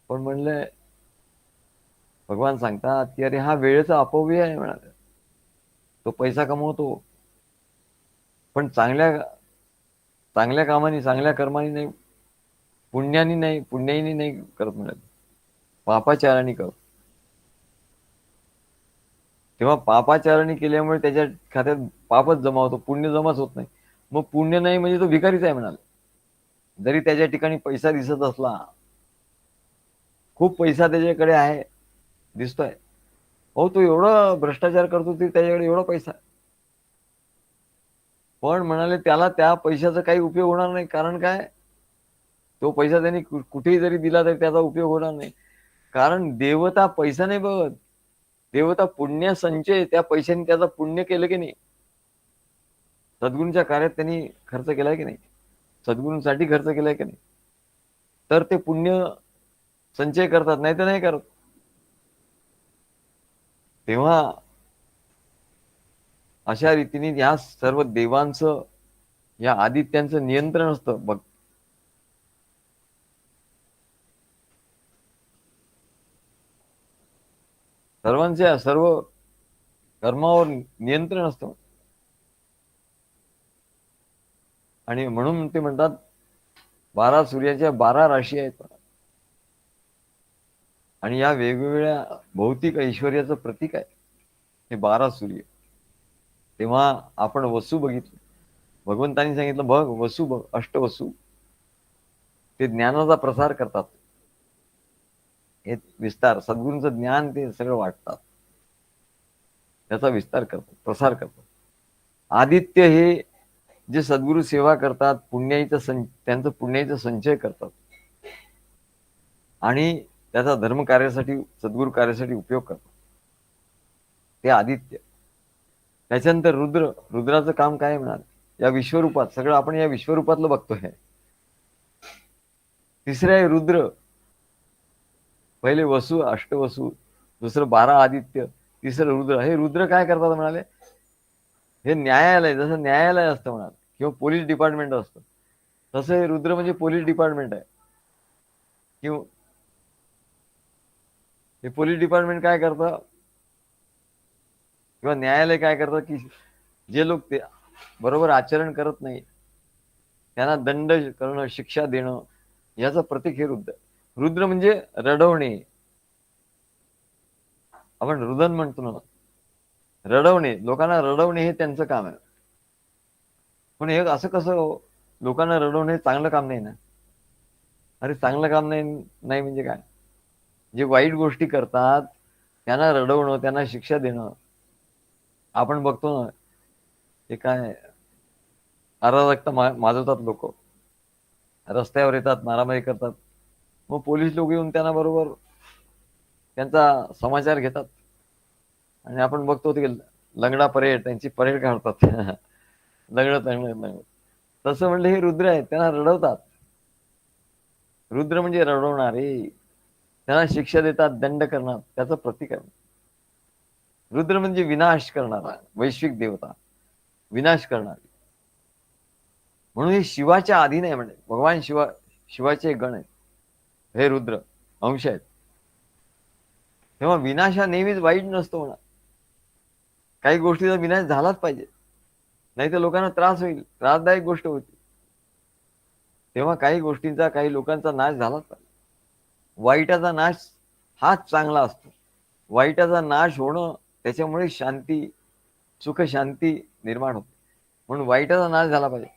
पण म्हणले भगवान सांगतात की अरे हा वेळेचा अपव्यय आहे म्हणाले. तो पैसा कमवतो पण चांगल्या कामाने, चांगल्या कर्माने नाही, पुण्यानी नाही करत म्हणाले, पापाचाराने करत. तेव्हा पापाचाराने केल्यामुळे त्याच्या खात्यात पापच जमा होतो, पुण्य जमाच होत नाही. मग पुण्य नाही म्हणजे तो भिकारीच आहे म्हणाले. जरी त्याच्या ठिकाणी पैसा दिसत असला, खूप पैसा त्याच्याकडे आहे, दिसतोय, हो तो एवढा भ्रष्टाचार करतो, ते त्याच्याकडे एवढा पैसा, पण म्हणाले त्याला त्या पैशाचा काही उपयोग होणार नाही. कारण काय? तो पैसा त्यांनी कुठेही जरी दिला तरी त्याचा उपयोग होणार नाही. कारण देवता पैसा नाही बघत, देवता पुण्य संचय. त्या पैशाने त्याचा पुण्य केलं की नाही, सद्गुरूंच्या कार्यात त्यांनी खर्च केलाय की नाही, सद्गुरूंसाठी खर्च केलाय की नाही, तर ते पुण्य संचय करतात, नाही तर नाही करत. तेव्हा अशा रीतीने या सर्व देवांचं, या आदित्यांचं नियंत्रण असतं बघ. सर्वांच्या सर्व कर्मावर नियंत्रण असतं. आणि म्हणून ते म्हणतात 12 सूर्याच्या 12 राशी आहेत. आणि या वेगवेगळ्या भौतिक ऐश्वर्याचं प्रतीक आहे हे 12 सूर्य. तेव्हा आपण वसू बघितलं, भगवंतांनी सांगितलं बघ वसू बघ, अष्टवसू ते ज्ञानाचा प्रसार करतात. हे विस्तार सद्गुरूंचं ज्ञान ते सगळं वाटतात, त्याचा विस्तार करतात, प्रसार करतात. आदित्य हे जे सद्गुरू सेवा करतात, त्यांचं पुण्याचा संचय करतात आणि त्याचा धर्म कार्यासाठी, सद्गुरू कार्यासाठी उपयोग करतात, ते आदित्य. त्याच्यानंतर रुद्र. रुद्राचं काम काय म्हणाल, या विश्वरूपात सगळं आपण या विश्वरूपातलं बघतोय. तिसरे आहे रुद्र. पहिले वसू, अष्टवसू, दुसरं 12 आदित्य, तिसरं रुद्र. हे रुद्र काय करतात म्हणाले, हे न्यायालय, जसं न्यायालय असतं म्हणाल किंवा पोलीस डिपार्टमेंट असतं, तसं हे रुद्र म्हणजे पोलीस डिपार्टमेंट आहे. किंवा हे पोलीस डिपार्टमेंट काय करतं किंवा न्यायालय काय करतं, की जे लोक ते बरोबर आचरण करत नाही त्यांना दंड करणं, शिक्षा देणं, याचं प्रतीक हे रुद्र. रुद्र म्हणजे रडवणे. आपण रुदन म्हणतो ना, रडवणे, लोकांना रडवणे हे त्यांचं काम आहे. पण हे असं कसं, लोकांना रडवणे हे चांगलं काम नाही ना. अरे चांगलं काम नाही नाही म्हणजे काय, जे वाईट गोष्टी करतात त्यांना रडवणं, त्यांना शिक्षा देणं. आपण बघतो ना, ते काय अराजकता माजवतात लोक, रस्त्यावर येतात, मारामारी करतात, मग पोलीस लोक येऊन त्यांना बरोबर त्यांचा समाचार घेतात. आणि आपण बघतो ते लंगडा परेड, त्यांची परेड काढतात. लंगडत लंगडत लंगडत. तसं म्हणलं हे रुद्र आहेत, त्यांना रडवतात. रुद्र म्हणजे रडवणारे, त्यांना शिक्षा देतात, दंड करणार, त्याचं प्रतीक आहे. रुद्र म्हणजे विनाश करणारा, वैश्विक देवता, विनाश करणारी. म्हणून हे शिवाच्या अधीन आहे. म्हणजे भगवान शिवाचे गण आहेत हे रुद्र, अंश आहेत. तेव्हा विनाश हा नेहमीच वाईट नसतो म्हणा. काही गोष्टीचा विनाश झालाच पाहिजे, नाही तर लोकांना त्रास होईल, त्रासदायक गोष्ट होती. तेव्हा काही गोष्टींचा, काही लोकांचा नाश झालाच पाहिजे. वाईटाचा नाश हाच चांगला असतो. वाईटाचा नाश होणं, त्याच्यामुळे शांती, सुख शांती निर्माण होते. म्हणून वाईटाचा नाश झाला पाहिजे.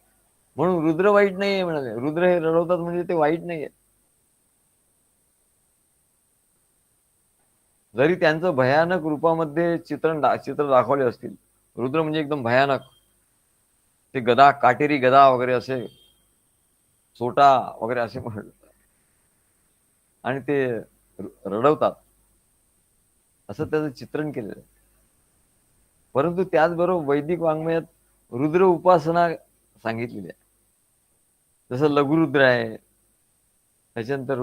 म्हणून रुद्र वाईट नाहीये म्हणाले. रुद्र हे रडवतात म्हणजे ते वाईट नाहीये. जरी त्यांचं भयानक रूपामध्ये चित्र दाखवले असतील, रुद्र म्हणजे एकदम भयानक, ते गदा, काटेरी गदा वगैरे असे, सोटा वगैरे असे म्हणतात आणि ते रडवतात, असं त्याचं चित्रण केलेलं आहे. परंतु त्याचबरोबर वैदिक वाङ्मयात रुद्र उपासना सांगितलेली आहे. जसं लघुरुद्र आहे, त्याच्यानंतर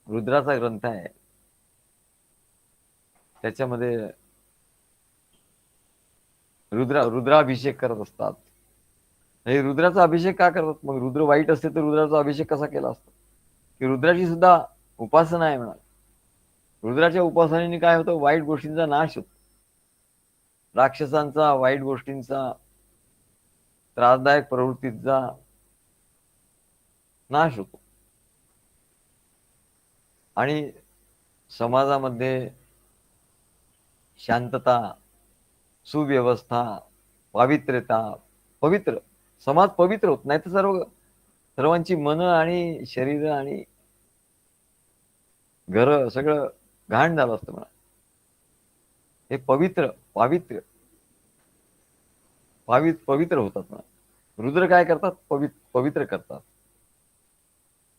रुद्राचा ग्रंथ आहे, त्याच्यामध्ये रुद्राभिषेक करत असतात. हे रुद्राचा अभिषेक का करतात, मग रुद्र वाईट असते तर रुद्राचा अभिषेक कसा केला असतो, की रुद्राची सुद्धा उपासना आहे म्हणा. रुद्राच्या उपासनेने काय होतं, वाईट गोष्टींचा नाश होतो, राक्षसांचा, वाईट गोष्टींचा, त्रासदायक प्रवृत्तीचा नाश होतो आणि समाजामध्ये शांतता, सुव्यवस्था, पावित्र्यता, पवित्र समाज पवित्र होत नाही तर सर्वांची मन आणि शरीर आणि घर सगळं घाण झालं असतं म्हणा. हे पवित्र होतात म्हणा. रुद्र काय करतात, पवित्र करतात.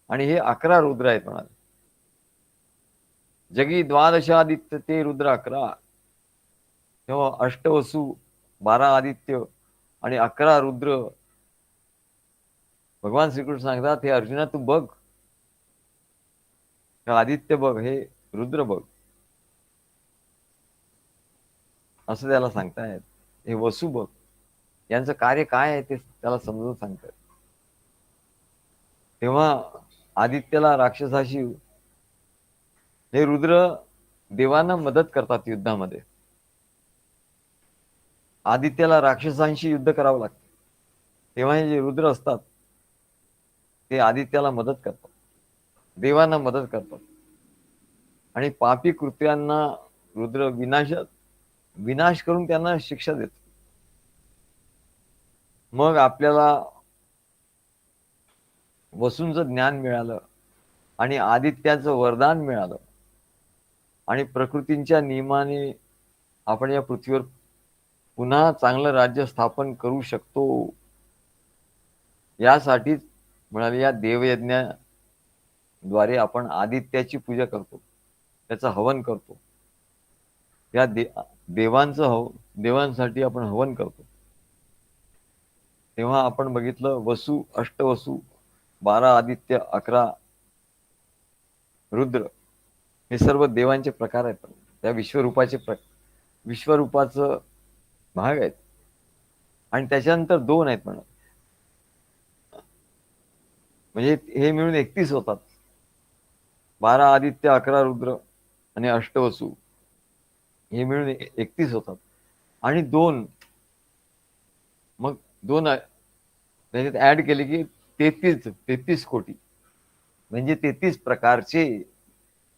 आणि हे 11 रुद्र आहेत म्हणा. जगी द्वादशादित्य ते रुद्र 11, तेव्हा अष्टवसू, 12 आदित्य आणि 11 रुद्र भगवान श्रीकृष्ण सांगतात, हे अर्जुना तू बघ, आदित्य बघ, हे रुद्र बघ, असं त्याला सांगतायत. हे वसू बघ, यांचं कार्य काय आहे ते त्याला समजून सांगतात. तेव्हा आदित्यला राक्षसाशी, हे रुद्र देवांना मदत करतात युद्धामध्ये. आदित्यला राक्षसांशी युद्ध करावं लागतं, तेव्हा हे जे रुद्र असतात ते आदित्याला मदत करतात, देवांना मदत करतात, आणि पापी कृत्यांना रुद्र विनाश करून त्यांना शिक्षा देतो. मग आपल्याला वसूंचं ज्ञान मिळालं आणि आदित्याचं वरदान मिळालं, आणि प्रकृतींच्या नियमाने आपण या पृथ्वीवर पुन्हा चांगलं राज्य स्थापन करू शकतो. यासाठीच म्हणाले, या देवयज्ञाद्वारे आपण आदित्याची पूजा करतो, त्याचं हवन करतो. या देवांसाठी आपण हवन करतो. तेव्हा आपण बघितलं, वसू, अष्टवसू, 12 आदित्य, 11 रुद्र, हे सर्व देवांचे प्रकार आहेत. त्या विश्वरूपाचं भाग आहेत. आणि त्याच्यानंतर 2 आहेत म्हणजे हे मिळून 31 होतात. 12 आदित्य, 11 रुद्र आणि अष्टवसू, हे मिळून 31 होतात. आणि 2 त्याच्यात ऍड केले की 33 कोटी, म्हणजे 33 प्रकारचे,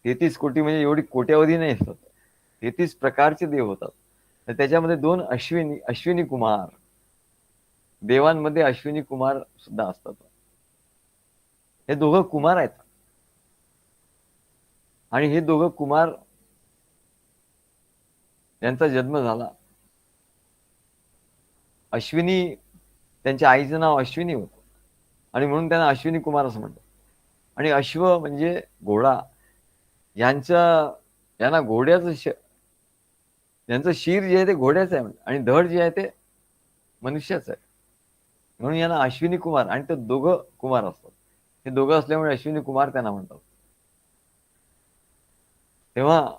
33 कोटी म्हणजे एवढी कोट्यावधी नाही असतात, 33 प्रकारचे देव होतात. तर त्याच्यामध्ये 2 अश्विनी कुमार, देवांमध्ये अश्विनी कुमार सुद्धा असतात. हे दोघं कुमार आहेत, आणि हे दोघं कुमार यांचा जन्म झाला. अश्विनी, त्यांच्या आईचं नाव अश्विनी होतं, आणि म्हणून त्यांना अश्विनी कुमार असं म्हणतात. आणि अश्व म्हणजे घोडा, यांना घोड्याचं यांचं शीर जे आहे ते घोड्याचं आहे, आणि धड जे आहे ते मनुष्याचं आहे, म्हणून यांना अश्विनी कुमार. आणि ते दोघं कुमार असतात, हे दोघं असल्यामुळे अश्विनी कुमार त्यांना म्हणतात. तेव्हा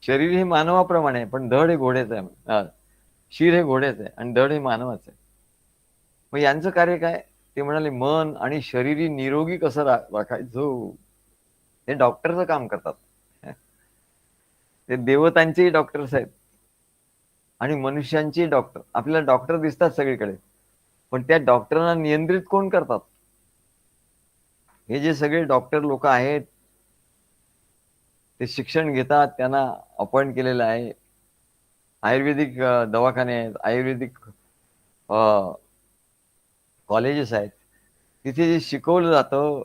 शरीर हे मानवाप्रमाणे आहे, पण धड हे घोड्याचं आहे, शीर हे घोड्याचं आहे, आणि धड हे मानवाचं आहे. मग यांचं कार्य काय? ते म्हणाले, मन आणि शरीर निरोगी कसं राखायचं, हे डॉक्टरचं काम करतात. ते देवतांचेही डॉक्टर्स आहेत आणि मनुष्यांचे डॉक्टर. आपल्याला डॉक्टर दिसतात सगळीकडे, पण त्या डॉक्टरांना नियंत्रित कोण करतात? हे जे सगळे डॉक्टर लोक आहेत, ते शिक्षण घेतात, त्यांना अपॉइंट केलेलं आहे. आयुर्वेदिक दवाखाने आहेत, आयुर्वेदिक कॉलेजेस आहेत, तिथे जे शिकवलं जातं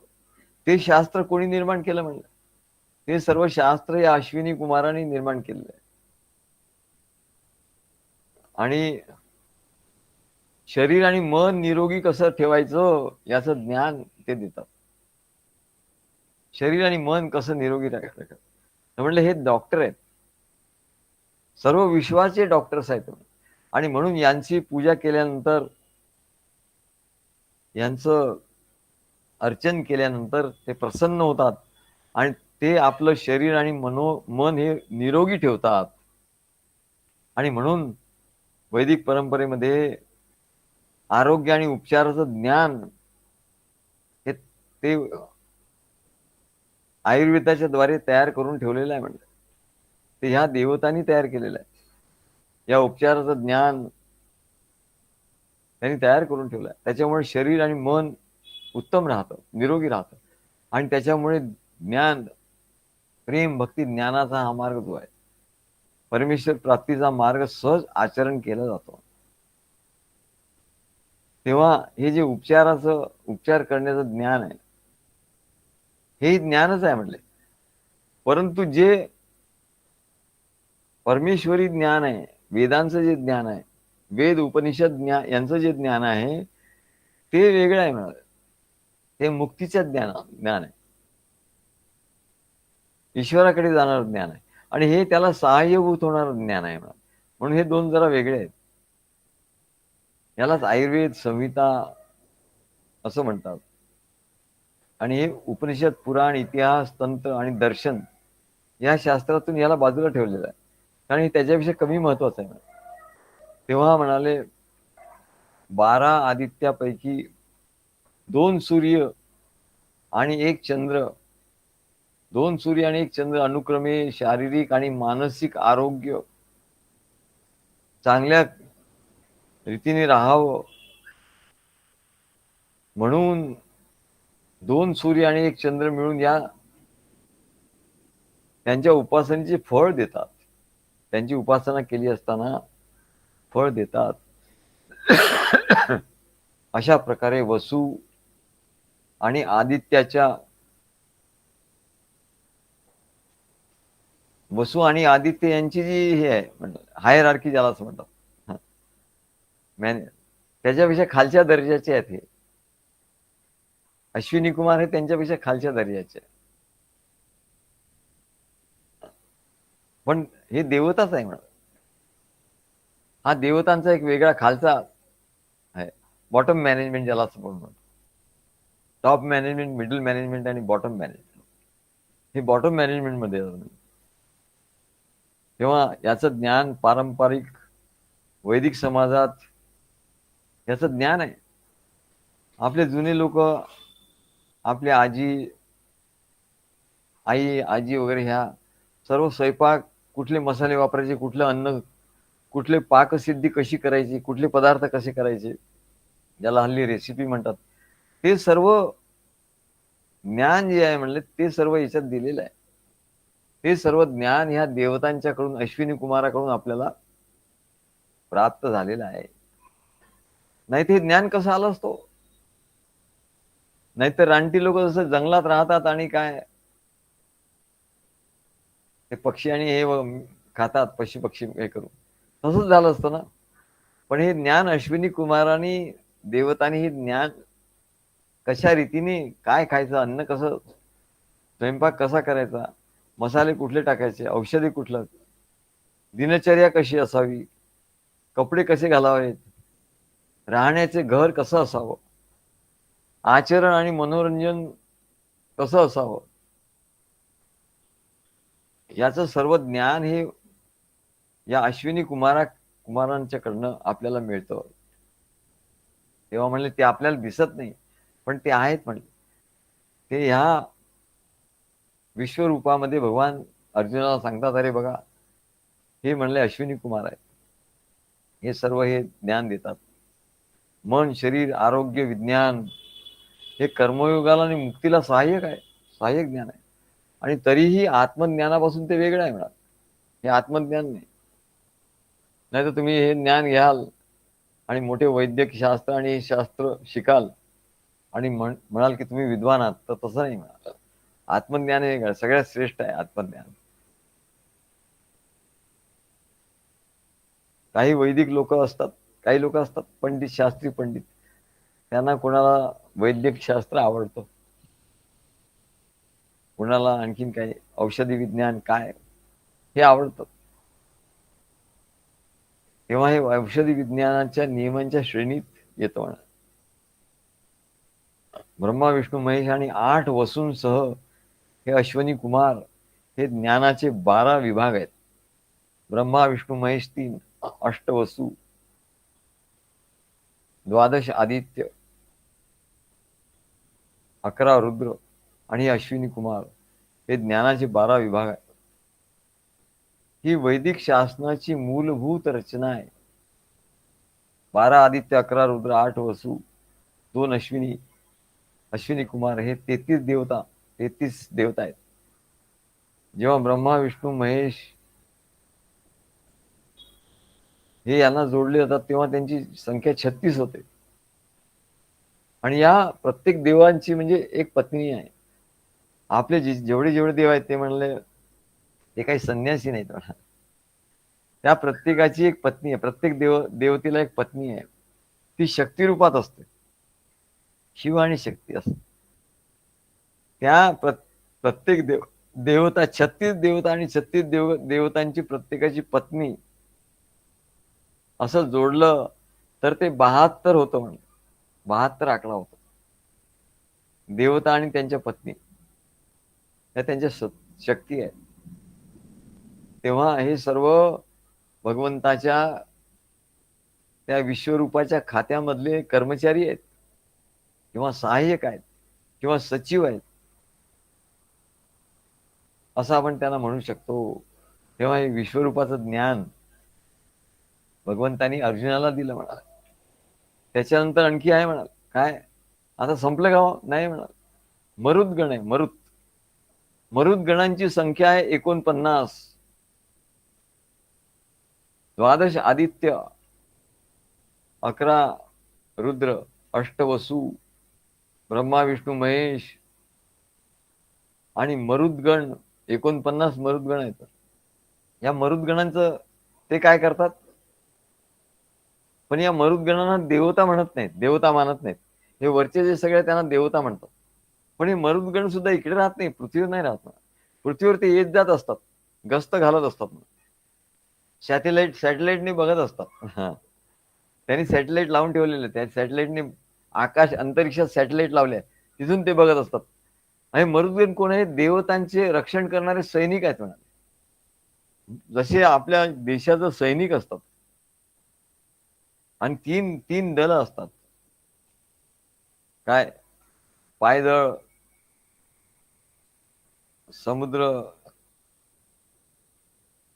ते शास्त्र कोणी निर्माण केलं म्हणलं? ते सर्व शास्त्र या अश्विनी कुमारांनी निर्माण केलेलं आहे. आणि शरीर आणि मन निरोगी कसं ठेवायचं याचं ज्ञान ते देतात. शरीर आणि मन कसं निरोगी राखायचं म्हणलं, हे डॉक्टर आहेत, सर्व विश्वाचे डॉक्टर्स आहेत. आणि म्हणून यांची पूजा केल्यानंतर, यांचं अर्चन केल्यानंतर ते प्रसन्न होतात, आणि ते आपलं शरीर आणि मन हे निरोगी ठेवतात. आणि म्हणून वैदिक परंपरेमध्ये आरोग्य आणि उपचाराचं ज्ञान ते आयुर्वेदाच्या द्वारे तयार करून ठेवलेलं आहे. म्हणजे ते ह्या देवतांनी तयार केलेलं आहे. या उपचाराचं ज्ञान त्यांनी तयार करून ठेवलं आहे. त्याच्यामुळे शरीर आणि मन उत्तम राहतं, निरोगी राहतं, आणि त्याच्यामुळे ज्ञान, प्रेम, भक्ती, ज्ञानाचा हा मार्ग जो आहे, परमेश्वर प्राप्तीचा मार्ग सहज आचरण केला जातो. तेव्हा हे जे उपचार करण्याचं ज्ञान आहे, हे ज्ञानच आहे म्हटले. परंतु जे परमेश्वरी ज्ञान आहे, वेदांचं जे ज्ञान आहे, वेद उपनिषद ज्ञान यांचं जे ज्ञान आहे ते वेगळं आहे म्हणाले. ते मुक्तीचं ज्ञान आहे, ईश्वराकडे जाणारं ज्ञान आहे, आणि हे त्याला सहाय्यभूत होणारं ज्ञान आहे म्हणून हे 2 जरा वेगळे आहेत. यालाच आयुर्वेद संहिता असं म्हणतात. आणि हे उपनिषद, पुराण, इतिहास, तंत्र आणि दर्शन या शास्त्रातून याला बाजूला ठेवलेलं आहे, कारण हे त्याच्यापेक्षा कमी महत्वाचं आहे. तेव्हा म्हणाले 12 आदित्यापैकी 2 सूर्य आणि 1 चंद्र, 2 सूर्य आणि 1 चंद्र अनुक्रमे शारीरिक आणि मानसिक आरोग्य चांगल्या रीतीने राहावं म्हणून 2 सूर्य आणि 1 चंद्र मिळून या त्यांच्या उपासनेचे फळ देतात. त्यांची उपासना केली असताना फळ देतात. अशा प्रकारे वसु आणि आदित्याच्या वसु आणि आदित्य यांची जी हे आहे हायरार्की ज्याला असं म्हणतात, त्याच्यापेक्षा खालच्या दर्जाचे आहेत. हे अश्विनी कुमार हे त्यांच्यापेक्षा खालच्या दर्जाचे, पण हे देवताच आहे म्हणा. हा देवतांचा एक वेगळा खालचा आहे, बॉटम मॅनेजमेंट ज्याला असं म्हणतो. टॉप मॅनेजमेंट, मिडल मॅनेजमेंट आणि बॉटम मॅनेजमेंट, हे बॉटम मॅनेजमेंट मध्ये. तेव्हा याचं ज्ञान पारंपरिक वैदिक समाजात याचं ज्ञान आहे. आपले जुने लोक, आपले आजी वगैरे ह्या सर्व स्वयंपाक, कुठले मसाले वापरायचे, कुठलं अन्न, कुठले पाकसिद्धी कशी करायची, कुठले पदार्थ कसे करायचे, ज्याला हल्ली रेसिपी म्हणतात, ते सर्व ज्ञान जे आहे म्हणले ते सर्व याच्यात दिलेलं आहे. ते सर्व ज्ञान ह्या देवतांच्याकडून, अश्विनी कुमाराकडून आपल्याला प्राप्त झालेलं आहे. नाही ते ज्ञान कसं आलं असतो? नाहीतर रानटी लोक जसं जंगलात राहतात आणि काय ते पक्षी आणि हे खातात, पशु पक्षी हे करून, तसंच झालं असतं ना. पण हे ज्ञान अश्विनी कुमारांनी, देवतांनी हे ज्ञान कशा रीतीने काय खायचं, अन्न कसं, स्वयंपाक कसा करायचा, मसाले कुठले टाकायचे, औषधी कुठलं, दिनचर्या कशी असावी, कपडे कसे घालावेत, राहण्याचे घर कसं असावं, आचरण आणि मनोरंजन कसं असावं, याचं सर्व ज्ञान हे या अश्विनी कुमारांच्याकडनं आपल्याला मिळतं. तेव्हा म्हणले ते आपल्याला दिसत नाही, पण ते आहेत म्हणले. ते ह्या विश्वरूपामध्ये भगवान अर्जुनाला सांगतात, अरे बघा हे म्हणले अश्विनी कुमार आहे, हे सर्व हे ज्ञान देतात. मन, शरीर, आरोग्य, विज्ञान हे कर्मयोगाला आणि मुक्तीला सहाय्यक आहे, सहाय्यक ज्ञान आहे. आणि तरीही आत्मज्ञानापासून ते वेगळं आहे म्हणा. हे आत्मज्ञान नाही. नाहीतर तुम्ही हे ज्ञान घ्याल आणि मोठे वैद्यक शास्त्र आणि शास्त्र शिकाल आणि म्हणाल की तुम्ही विद्वान आहात, तर तसं नाही म्हणाल. आत्मज्ञान हे सगळ्यात श्रेष्ठ आहे आत्मज्ञान. काही वैदिक लोक असतात, काही लोक असतात पंडित, शास्त्री पंडित, त्यांना कोणाला वैद्यक शास्त्र आवडतं, कोणाला आणखीन काही औषधी विज्ञान काय हे आवडतं. तेव्हा हे औषधी विज्ञानाच्या नियमांच्या श्रेणीत येतं म्हणा. ब्रह्मा, विष्णू, महेश आणि 8 वसूंसह हे अश्विनी कुमार हे ज्ञानाचे 12 विभाग आहेत. ब्रह्मा, विष्णू, महेश 3, 8 वसू, 12 आदित्य, 11 रुद्र आणि अश्विनी कुमार हे ज्ञानाचे 12 विभाग आहेत. ही वैदिक शासनाची मूलभूत रचना आहे. 12 आदित्य, 11 रुद्र, 8 वसू, 2 अश्विनी कुमार हे 33 देवता आहेत. जेव्हा ब्रह्मा, विष्णू, महेश हे यांना जोडले जातात तेव्हा त्यांची संख्या 36 होते. आणि या प्रत्येक देवांची म्हणजे एक पत्नी आहे. आपले जेवढे देव आहेत ते म्हणले ते काही संन्यासी नाहीत म्हणा. त्या प्रत्येकाची एक पत्नी आहे. प्रत्येक देवतेला एक पत्नी आहे. ती शक्ती रूपात असते. शिव आणि शक्ती असते. त्या प्रत्येक देवता 36 देवता आणि 36 देवतांची प्रत्येकाची पत्नी असं जोडलं तर ते 72 होतं म्हणून. 72 आकडा होता. देवता आणि त्यांच्या पत्नी या त्यांच्या शक्ती आहेत. तेव्हा हे सर्व भगवंताच्या त्या विश्वरूपाच्या खात्यामधले कर्मचारी आहेत किंवा सहाय्यक आहेत किंवा सचिव आहेत असं आपण त्यांना म्हणू शकतो. तेव्हा हे विश्वरूपाचं ज्ञान भगवंतानी अर्जुनाला दिलं म्हणाल. त्याच्यानंतर आणखी आहे म्हणाल. काय आता संपलं गाव नाही म्हणाल. मरुद्गण आहे. मरुद्गणांची संख्या आहे 49. 12 आदित्य, 11 रुद्र, 8 वसु, ब्रह्मा विष्णू महेश आणि मरुद्गण 49 मरुद्गण आहेत. या मरुद्गणांचं ते काय करतात? पण या मरुद्गणांना देवता म्हणत नाहीत, देवता मानत नाहीत. हे वरचे जे सगळे त्यांना देवता म्हणतात. पण हे मरुद्गण सुद्धा इकडे राहत नाही, पृथ्वीवर नाही राहत. पृथ्वीवर ते येत जात असतात, गस्त घालत असतात, सॅटेलाइटने बघत असतात. त्यांनी सॅटेलाइट लावून ठेवलेले, त्या सॅटेलाइटने आकाश अंतरिक्षात सॅटेलाइट लावले, तिथून ते बघत असतात. आणि मरुद्गण कोण आहे? देवतांचे रक्षण करणारे सैनिक आहेत म्हणाले. जसे आपल्या देशाचं सैनिक असतात आणि तीन दल असतात. काय? पायदळ, समुद्र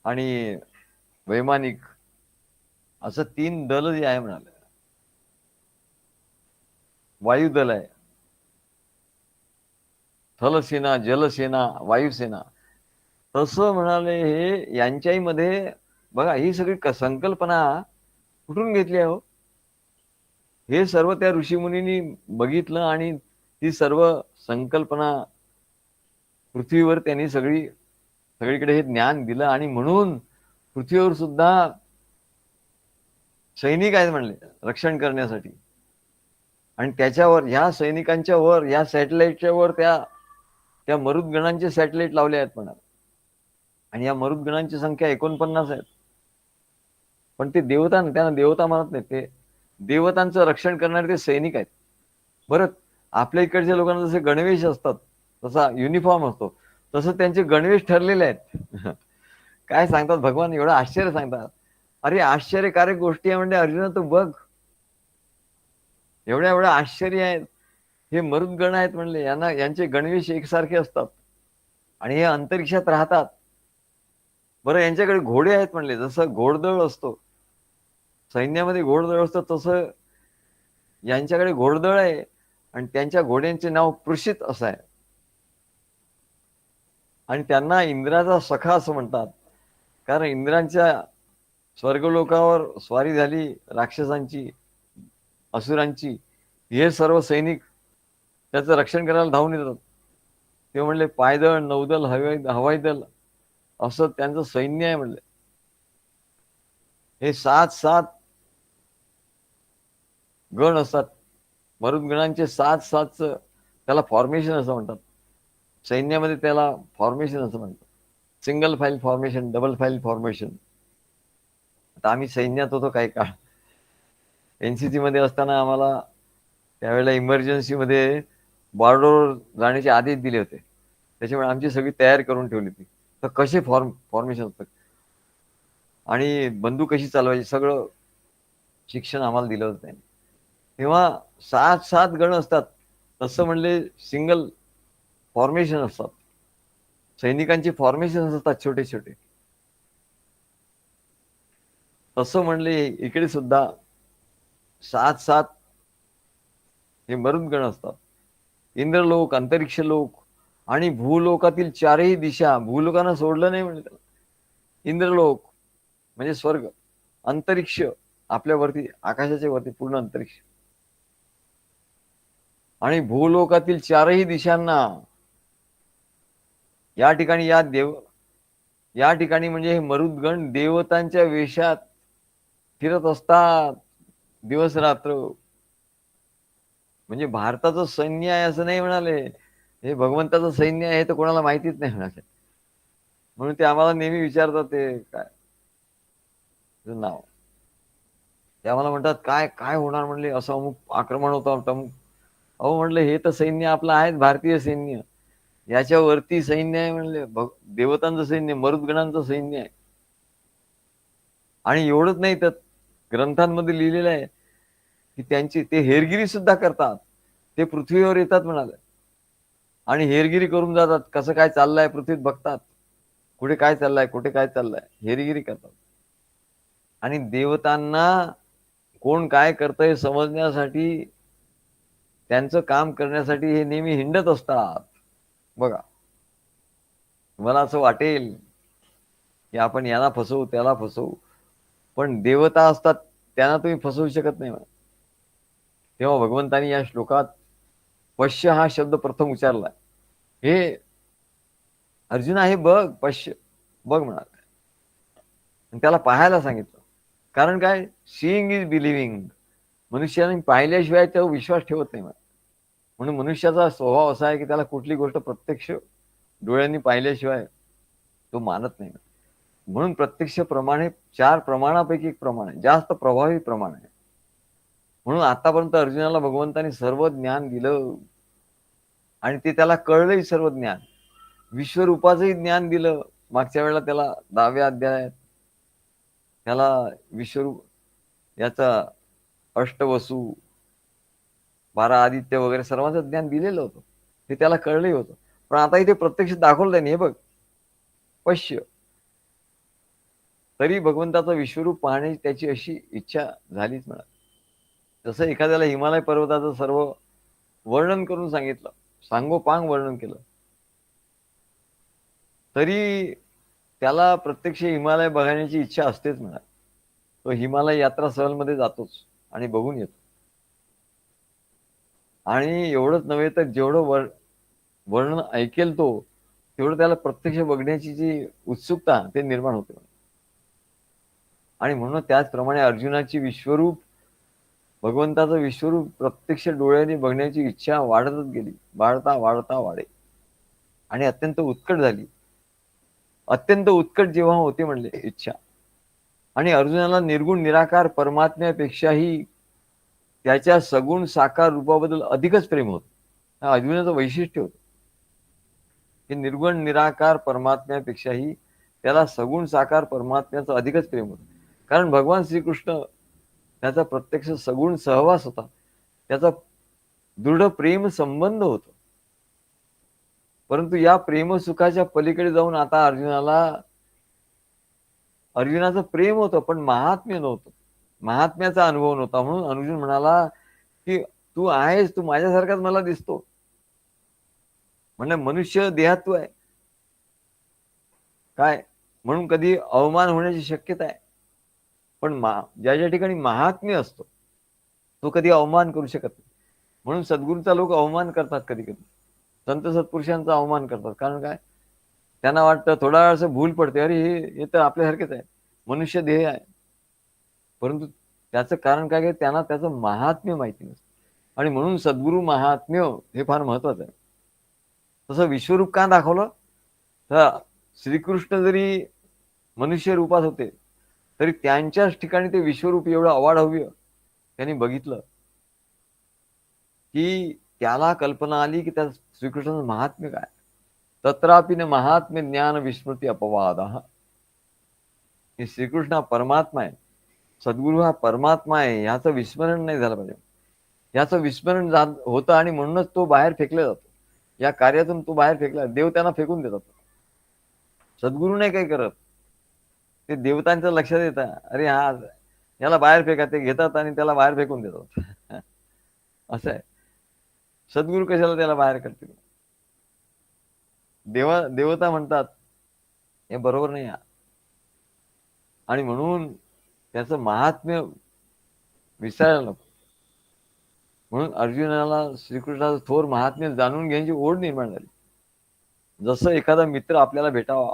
आणि वैमानिक असं 3 दल जे आहे म्हणाले. वायुदल आहे, थलसेना, जलसेना, वायुसेना. तसं म्हणाले हे यांच्याही मध्ये बघा ही सगळी संकल्पना कुठून घेतली आहे हो? हे सर्व त्या ऋषीमुनींनी बघितलं आणि ती सर्व संकल्पना पृथ्वीवर त्यांनी सगळीकडे हे ज्ञान दिलं. आणि म्हणून पृथ्वीवर सुद्धा सैनिक आहेत म्हणले रक्षण करण्यासाठी. आणि त्याच्यावर ह्या सैनिकांच्या वर, या सॅटेलाइटच्या वर त्या मरुद्गणांचे सॅटेलाइट लावले आहेत म्हणा. आणि या मरुद्गणांची संख्या 49 आहेत. पण ते देवता, त्यांना देवता मानत नाही. ते देवतांचं रक्षण करणारे ते सैनिक आहेत. बरं, आपल्या इकडच्या लोकांना जसे गणवेश असतात, तसा युनिफॉर्म असतो, तसं त्यांचे गणवेश ठरलेले आहेत. काय सांगतात भगवान? एवढं आश्चर्य सांगतात. अरे आश्चर्यकारक गोष्टी आहे म्हणजे अर्जुना तू बघ, एवढ्या आश्चर्य आहेत. हे मरुद्गण आहेत म्हणले, यांचे गणवेश एकसारखे असतात आणि हे अंतरिक्षात राहतात. बरं, यांच्याकडे घोडे आहेत म्हणले. जसं घोडदळ असतो सैन्यामध्ये, घोडदळ असतं, तसं यांच्याकडे घोडदळ आहे. आणि त्यांच्या घोड्यांचे नाव पृषित असं आहे. आणि त्यांना इंद्राचा सखा असं म्हणतात, कारण इंद्रांच्या स्वर्गलोकावर स्वारी झाली राक्षसांची, असुरांची. हे सर्व सैनिक त्याचं रक्षण करायला धावून येतात. ते म्हणले पायदळ, नौदल, हवाई दल असं त्यांचं सैन्य आहे म्हणले. हे 7 गण असतात. मरुद्गणांचे 7 त्याला फॉर्मेशन असं म्हणतात. सैन्यामध्ये त्याला फॉर्मेशन असं म्हणतात. Single file formation, double file formation. आता आम्ही सैन्यात होतो काही काळ. एनसीसी मध्ये असताना आम्हाला त्यावेळेला इमर्जन्सीमध्ये बॉर्डरवर जाण्याचे आदेश दिले होते. त्याच्यामुळे आमची सगळी तयारी करून ठेवली होती. तर कसे फॉर्मेशन असतात आणि बंदूक कशी चालवायची सगळं शिक्षण आम्हाला दिलं होतं त्यांनी. तेव्हा 7 गण असतात. तसं म्हणले सिंगल फॉर्मेशन असतात. सैनिकांची फॉर्मेशन असतात छोटे छोटे. तसं म्हणले इकडे सुद्धा 7 हे मरुद्गण असतात. इंद्रलोक, अंतरिक्ष लोक आणि भूलोकातील 4ही दिशा. भूलोकांना सोडलं नाही म्हणजे त्याला. इंद्रलोक म्हणजे स्वर्ग, अंतरिक्ष आपल्यावरती, आकाशाच्या वरती पूर्ण अंतरिक्ष, आणि भूलोकातील 4ही दिशांना. या ठिकाणी या ठिकाणी म्हणजे हे मरुद्गण देवतांच्या वेशात फिरत असतात दिवस रात्र. म्हणजे भारताचं सैन्य आहे असं नाही म्हणाले, हे भगवंताचं सैन्य आहे हे तर कोणाला माहितीच नाही म्हणाले. म्हणून ते आम्हाला नेहमी विचारतात ते काय नाव. ते आम्हाला म्हणतात काय काय होणार म्हणले, असं अमुक आक्रमण होतं अमुक. अहो म्हटलं हे तर सैन्य आपलं आहेच, भारतीय सैन्य. याच्यावरती सैन्य आहे म्हणले, देवतांचं सैन्य, मरुदगणांचं सैन्य आहे. आणि एवढंच नाही, तर ग्रंथांमध्ये लिहिलेलं आहे की त्यांची ते हेरगिरी सुद्धा करतात. ते पृथ्वीवर येतात म्हणाले आणि हेरगिरी करून जातात. कसं काय चाललंय पृथ्वीत बघतात, कुठे काय चाललंय, कुठे काय चाललंय, हेरगिरी करतात. आणि देवतांना कोण काय करतंय समजण्यासाठी, त्यांचं काम करण्यासाठी हे नेहमी हिंडत असतात. बघा, तुम्हाला असं वाटेल की आपण याला फसवू, त्याला फसवू, पण देवता असतात त्यांना तुम्ही फसवू शकत नाही. तेव्हा भगवंतानी या श्लोकात पश्य हा शब्द प्रथम उच्चारला. हे अर्जुना, हे बघ, पश्य, बघ म्हणाल. त्याला पाहायला सांगितलं. कारण काय, सीइंग इज बिलिव्हिंग. मनुष्याने पाहिल्याशिवाय तो विश्वास ठेवत नाही. म्हणून मनुष्याचा स्वभाव असा आहे की त्याला कुठली गोष्ट प्रत्यक्ष डोळ्यांनी पाहिल्याशिवाय तो मानत नाही. म्हणून प्रत्यक्ष प्रमाणे 4 प्रमाणापैकी एक प्रमाण आहे, जास्त प्रभावी प्रमाण आहे. म्हणून आतापर्यंत अर्जुनाला भगवंतानी सर्व ज्ञान दिलं आणि ते त्याला कळलंही सर्व ज्ञान. विश्वरूपाचंही ज्ञान दिलं. मागच्या वेळेला त्याला 10व्या अध्यायात त्याला विश्वरूप याचा अष्टवसू, 12 आदित्य वगैरे सर्वांचं ज्ञान दिलेलं होतं. ते त्याला कळलंही होतं. पण आता इथे प्रत्यक्ष दाखवलं त्यांनी, हे बघ पश्य. तरी भगवंताचं विश्वरूप पाहण्याची त्याची अशी इच्छा झालीच म्हणा. जसं एखाद्याला हिमालय पर्वताचं सर्व वर्णन करून सांगितलं, सांगोपांग वर्णन केलं, तरी त्याला प्रत्यक्ष हिमालय बघण्याची इच्छा असतेच म्हणा. तो हिमालय यात्रा सहलमध्ये जातोच आणि बघून येतो. आणि एवढंच नव्हे तर जेवढं वर्णन ऐकेल तो, तेवढं त्याला प्रत्यक्ष बघण्याची जी उत्सुकता ते निर्माण होते. आणि म्हणून त्याचप्रमाणे अर्जुनाची विश्वरूप, भगवंताचं विश्वरूप प्रत्यक्ष डोळ्यांनी बघण्याची इच्छा वाढतच गेली, वाढता वाढता वाढे आणि अत्यंत उत्कट झाली. अत्यंत उत्कट जेव्हा होते म्हणले इच्छा, आणि अर्जुनाला निर्गुण निराकार परमात्म्यापेक्षाही त्याच्या सगुण साकार रूपाबद्दल अधिकच प्रेम होत. हा अर्जुनाचं वैशिष्ट्य होतं की निर्गुण निराकार परमात्म्यापेक्षाही त्याला सगुण साकार परमात्म्याचं अधिकच प्रेम होतं. कारण भगवान श्रीकृष्ण त्याचा प्रत्यक्ष सगुण सहवास होता, त्याचा दृढ प्रेम संबंध होता. परंतु या प्रेमसुखाच्या पलीकडे जाऊन आता अर्जुनाचं प्रेम होतं, पण महात्म्य नव्हतं, महात्म्याचा अनुभव नव्हता. म्हणून अर्जुन म्हणाला की तू आहेस, तू माझ्यासारखाच मला दिसतो. म्हणजे मनुष्य देहात तू आहे काय, म्हणून कधी अवमान होण्याची शक्यता आहे. पण ज्या ठिकाणी महात्म्य असतो तो कधी अवमान करू शकत नाही. म्हणून सद्गुरूंचा लोक अवमान करतात, कधी कधी संत सत्पुरुषांचा अवमान करतात. कारण काय, त्यांना वाटतं थोडा वेळ असं भूल पडते, अरे हे तर आपल्यासारखेच आहे, मनुष्य देह आहे. परंतु त्याचं कारण काय, त्यांना त्याचं महात्म्य माहिती नसतं. आणि म्हणून सद्गुरू महात्म्य हे फार महत्वाचं आहे. तसं विश्वरूप का दाखवलं, तर श्रीकृष्ण जरी मनुष्य रूपात होते तरी त्यांच्याच ठिकाणी ते विश्वरूप एवढं अवाढव्य त्यांनी बघितलं की त्याला कल्पना आली की त्या श्रीकृष्णाचं महात्म्य काय. तत्रापि न महात्म्य ज्ञान विस्मृती अपवाद. हे श्रीकृष्ण हा परमात्मा आहे, सद्गुरू हा परमात्मा आहे, याचं विस्मरण नाही झालं पाहिजे. याचं विस्मरण होतं आणि म्हणूनच तो बाहेर फेकला जातो. या कार्यातून तो बाहेर फेकला, देव त्यांना फेकून देतात. सद्गुरू नाही काही करत, ते देवतांच्या लक्षात येतं, अरे हा याला बाहेर फेका, ते घेतात आणि त्याला बाहेर फेकून देतात. असं आहे. सद्गुरू कशाला त्याला बाहेर करतील. देवता म्हणतात हे बरोबर नाही. आणि म्हणून त्याचं महात्म्य विसरायला नको. म्हणून अर्जुनाला श्रीकृष्णाचं थोर महात्म्य जाणून घ्यायची ओढ निर्माण झाली. जसं एखादा मित्र आपल्याला भेटावा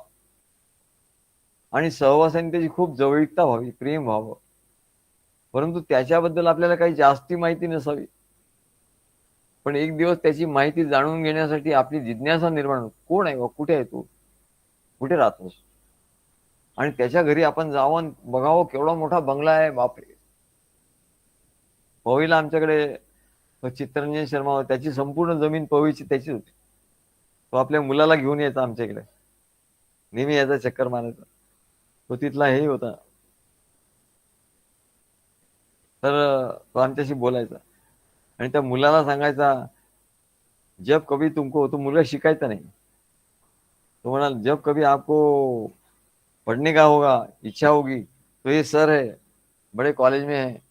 आणि सहवासाने त्याची खूप जवळीकता व्हावी, प्रेम व्हावं, परंतु त्याच्याबद्दल आपल्याला काही जास्ती माहिती नसावी, पण एक दिवस त्याची माहिती जाणून घेण्यासाठी आपली जिज्ञासा निर्माण होते. कोण आहे, कुठे आहे तू, कुठे राहतोस, आणि त्याच्या घरी आपण जावं, बघावं केवढा मोठा बंगला आहे, बापरे. होईला आमच्याकडे तो चित्तरंजन शर्मा होता, त्याची संपूर्ण जमीन पवईची त्याची होती. तो आपल्या मुलाला घेऊन यायचा आमच्याकडे, नेहमी यायचा, चक्कर मारायचा. तो तिथला हेही होता. तर तो आमच्याशी बोलायचा आणि त्या मुलाला सांगायचा, जब कभी तुमको, तो मुलगा शिकायचा नाही, तो म्हणाल, जब कभी आपको पढ़ने का होगा, इच्छा होगी, तो ये सर है, बड़े कॉलेज में है,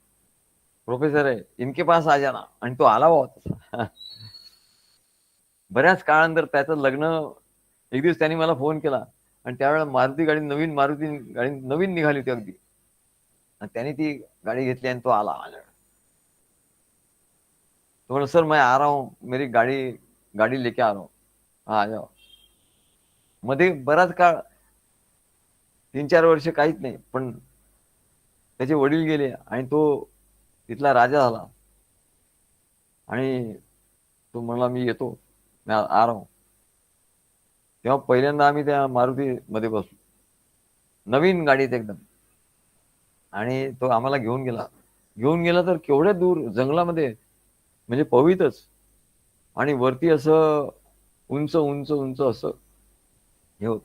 प्रोफेसर है, इनके पास आ जाना. आणि तो आला होता. बऱ्याच काळानंतर त्याचं लग्न, एक दिवस त्यांनी मला फोन केला आणि त्यावेळेला मारुती गाडी, नवीन मारुती गाडी नवीन निघाली होती अगदी, आणि त्याने ती गाडी घेतली आणि तो आला. तो बोला, सर मैं आ रहा हूँ, मेरी गाड़ी गाड़ी लेके आ रहा हूँ, हाँ आ जाओ. मध्ये बराच काळ, 3-4 वर्ष काहीच नाही, पण त्याचे वडील गेले आणि तो तिथला राजा झाला. आणि तो म्हणला, मी येतो, मी आ रहा हूँ. तेव्हा पहिल्यांदा आम्ही त्या मारुती मध्ये बसलो, नवीन गाडीत एकदम, आणि तो आम्हाला घेऊन गेला तर केवढ्या दूर जंगलामध्ये, म्हणजे पवित्रच, आणि वरती असं उंच उंच उंच असं हे होत,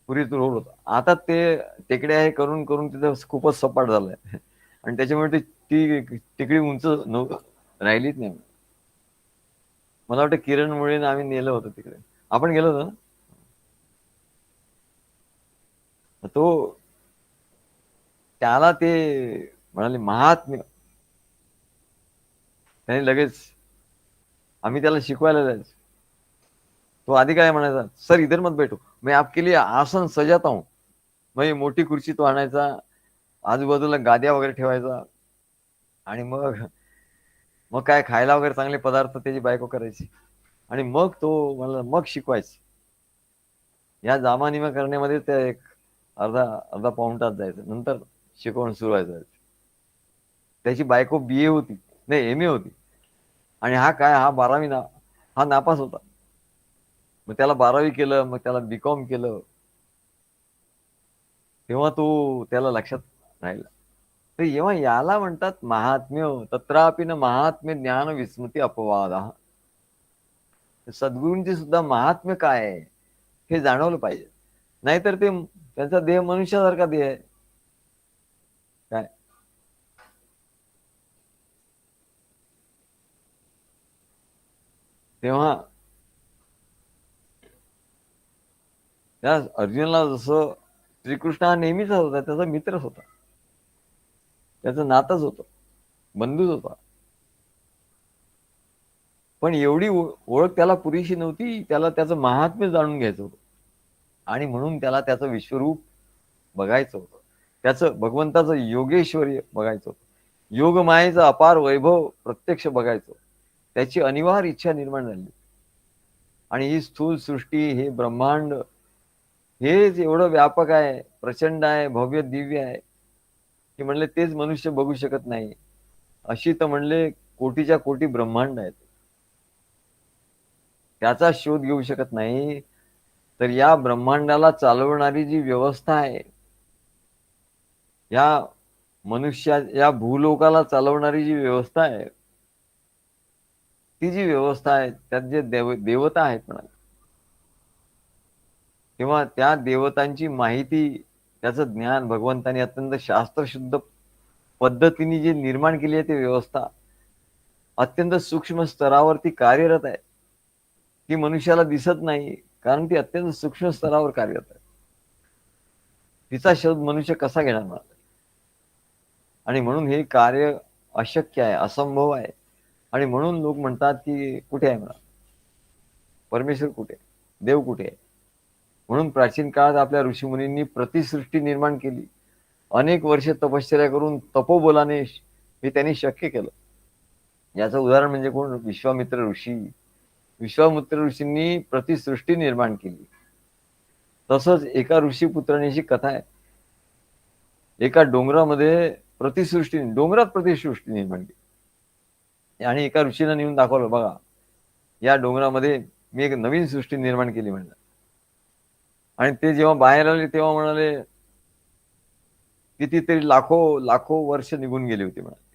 पुरीत रोड होता. आता ते टेकडे आहे करून करून तिथं खूपच सपाट झालंय आणि त्याच्यामुळे ती टेकडी उंच राहिलीच नाही. मला वाटतं किरणमुळे आम्ही नेलं होतं तिकडे, आपण गेलो होतो ना. तो त्याला ते म्हणाले महात्म्य, त्याने लगेच, आम्ही त्याला शिकवायला जायचं. तो आधी काय म्हणायचा, सर इधर मत बैठो, मैं आपके लिए आसन सजाता हूं. मग मोठी खुर्ची तो आणायचा, आजूबाजूला गाद्या वगैरे ठेवायचा, आणि मग मग काय खायला वगैरे चांगले पदार्थ त्याची बायको करायची, आणि मग तो मला मग शिकवायचं. या जामानिमा करण्यामध्ये त्या एक अर्धा अर्धा पाऊण तास जायचं, नंतर शिकवण सुरू व्हायचं. त्याची बायको BA होती, नाही MA होती, आणि हा काय, हा 12वी हा नापास होता. मग त्याला 12वी केलं, मग त्याला BCom केलं. तेव्हा तो त्याला लक्षात राहिला. तर जेव्हा याला म्हणतात महात्म्य, तत्रापि न महात्म्य ज्ञान विस्मृती अपवाद. सद्गुरूंची सुद्धा महात्म्य काय आहे हे जाणवलं पाहिजे, नाहीतर ते त्यांचा देह मनुष्यासारखा देह आहे काय. तेव्हा त्या अर्जुनाला जसं श्रीकृष्ण हा नेहमीच होता, त्याचा मित्रच होता, त्याचं नातच होतं, बंधूच होता, पण एवढी ओळख त्याला पुरेशी नव्हती. त्याला त्याचं महात्म्य जाणून घ्यायचं होतं, आणि म्हणून त्याला त्याचं विश्वरूप बघायचं होतं, त्याचं भगवंताचं योगेश्वरी बघायचं होतं, योगमायेचं अपार वैभव प्रत्यक्ष बघायचं. त्याची अनिवार्य इच्छा निर्माण झाली. आणि ही स्थूल सृष्टी, हे ब्रह्मांड, हेच एवढं व्यापक आहे, प्रचंड आहे, भव्य दिव्य आहे, की म्हणले तेच मनुष्य बघू शकत नाही. अशी तर म्हणले कोटीच्या कोटी ब्रह्मांड आहेत, त्याचा शोध घेऊ शकत नाही. तर या ब्रह्मांडाला चालवणारी जी व्यवस्था आहे, या या भूलोकाला चालवणारी जी व्यवस्था आहे, ती जी व्यवस्था आहे, त्यात जे देवता आहेत म्हणा, तेव्हा त्या देवतांची माहिती, त्याचं ज्ञान भगवंतांनी अत्यंत शास्त्रशुद्ध पद्धतीने जी निर्माण केली आहे, ती व्यवस्था अत्यंत सूक्ष्म स्तरावरती कार्यरत आहे. ती मनुष्याला दिसत नाही, कारण ती अत्यंत सूक्ष्म स्तरावर कार्यरत आहे. तिचा शोध मनुष्य कसा घेणार मला? आणि म्हणून हे कार्य अशक्य आहे, असंभव आहे. आणि म्हणून लोक म्हणतात की कुठे आहे म्हणा परमेश्वर, कुठे देव, कुठे आहे. म्हणून प्राचीन काळात आपल्या ऋषीमुनींनी प्रतिसृष्टी निर्माण केली, अनेक वर्षे तपश्चर्या करून तपोबलाने हे त्यांनी शक्य केलं. याचं उदाहरण म्हणजे कोण? विश्वामित्र ऋषी. विश्वामित्र ऋषींनी प्रतिसृष्टी निर्माण केली. तसंच एका ऋषीपुत्राने अशी कथा आहे, एका डोंगरामध्ये डोंगरात प्रतिसृष्टी निर्माण केली, आणि एका ऋषीला नेऊन दाखवलं, बघा या डोंगरामध्ये मी एक नवीन सृष्टी निर्माण केली म्हणलं. आणि ते जेव्हा बाहेर आले तेव्हा म्हणाले, कितीतरी लाखो लाखो वर्ष निघून गेली होती म्हणाले,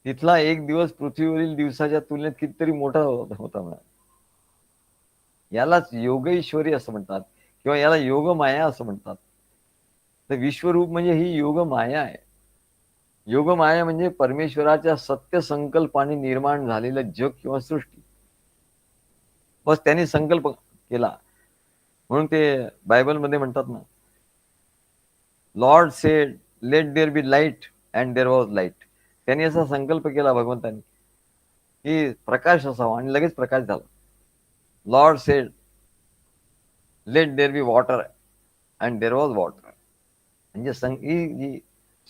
तिथला एक दिवस पृथ्वीवरील दिवसाच्या तुलनेत कितीतरी मोठा होता म्हणा. यालाच योगेश्वरी असं म्हणतात किंवा याला योगमाया असं म्हणतात. तर विश्वरूप म्हणजे ही योगमाया आहे. योगमाया म्हणजे परमेश्वराच्या सत्य संकल्पाने निर्माण झालेलं जग किंवा सृष्टी. बस त्यांनी संकल्प केला म्हणून ते बायबलमध्ये म्हणतात ना, Lord said let there be light and there was light. त्यांनी असा संकल्प केला भगवंतांनी की प्रकाश असावा आणि लगेच प्रकाश झाला. Lord said let there be water and there was water. म्हणजे ही जी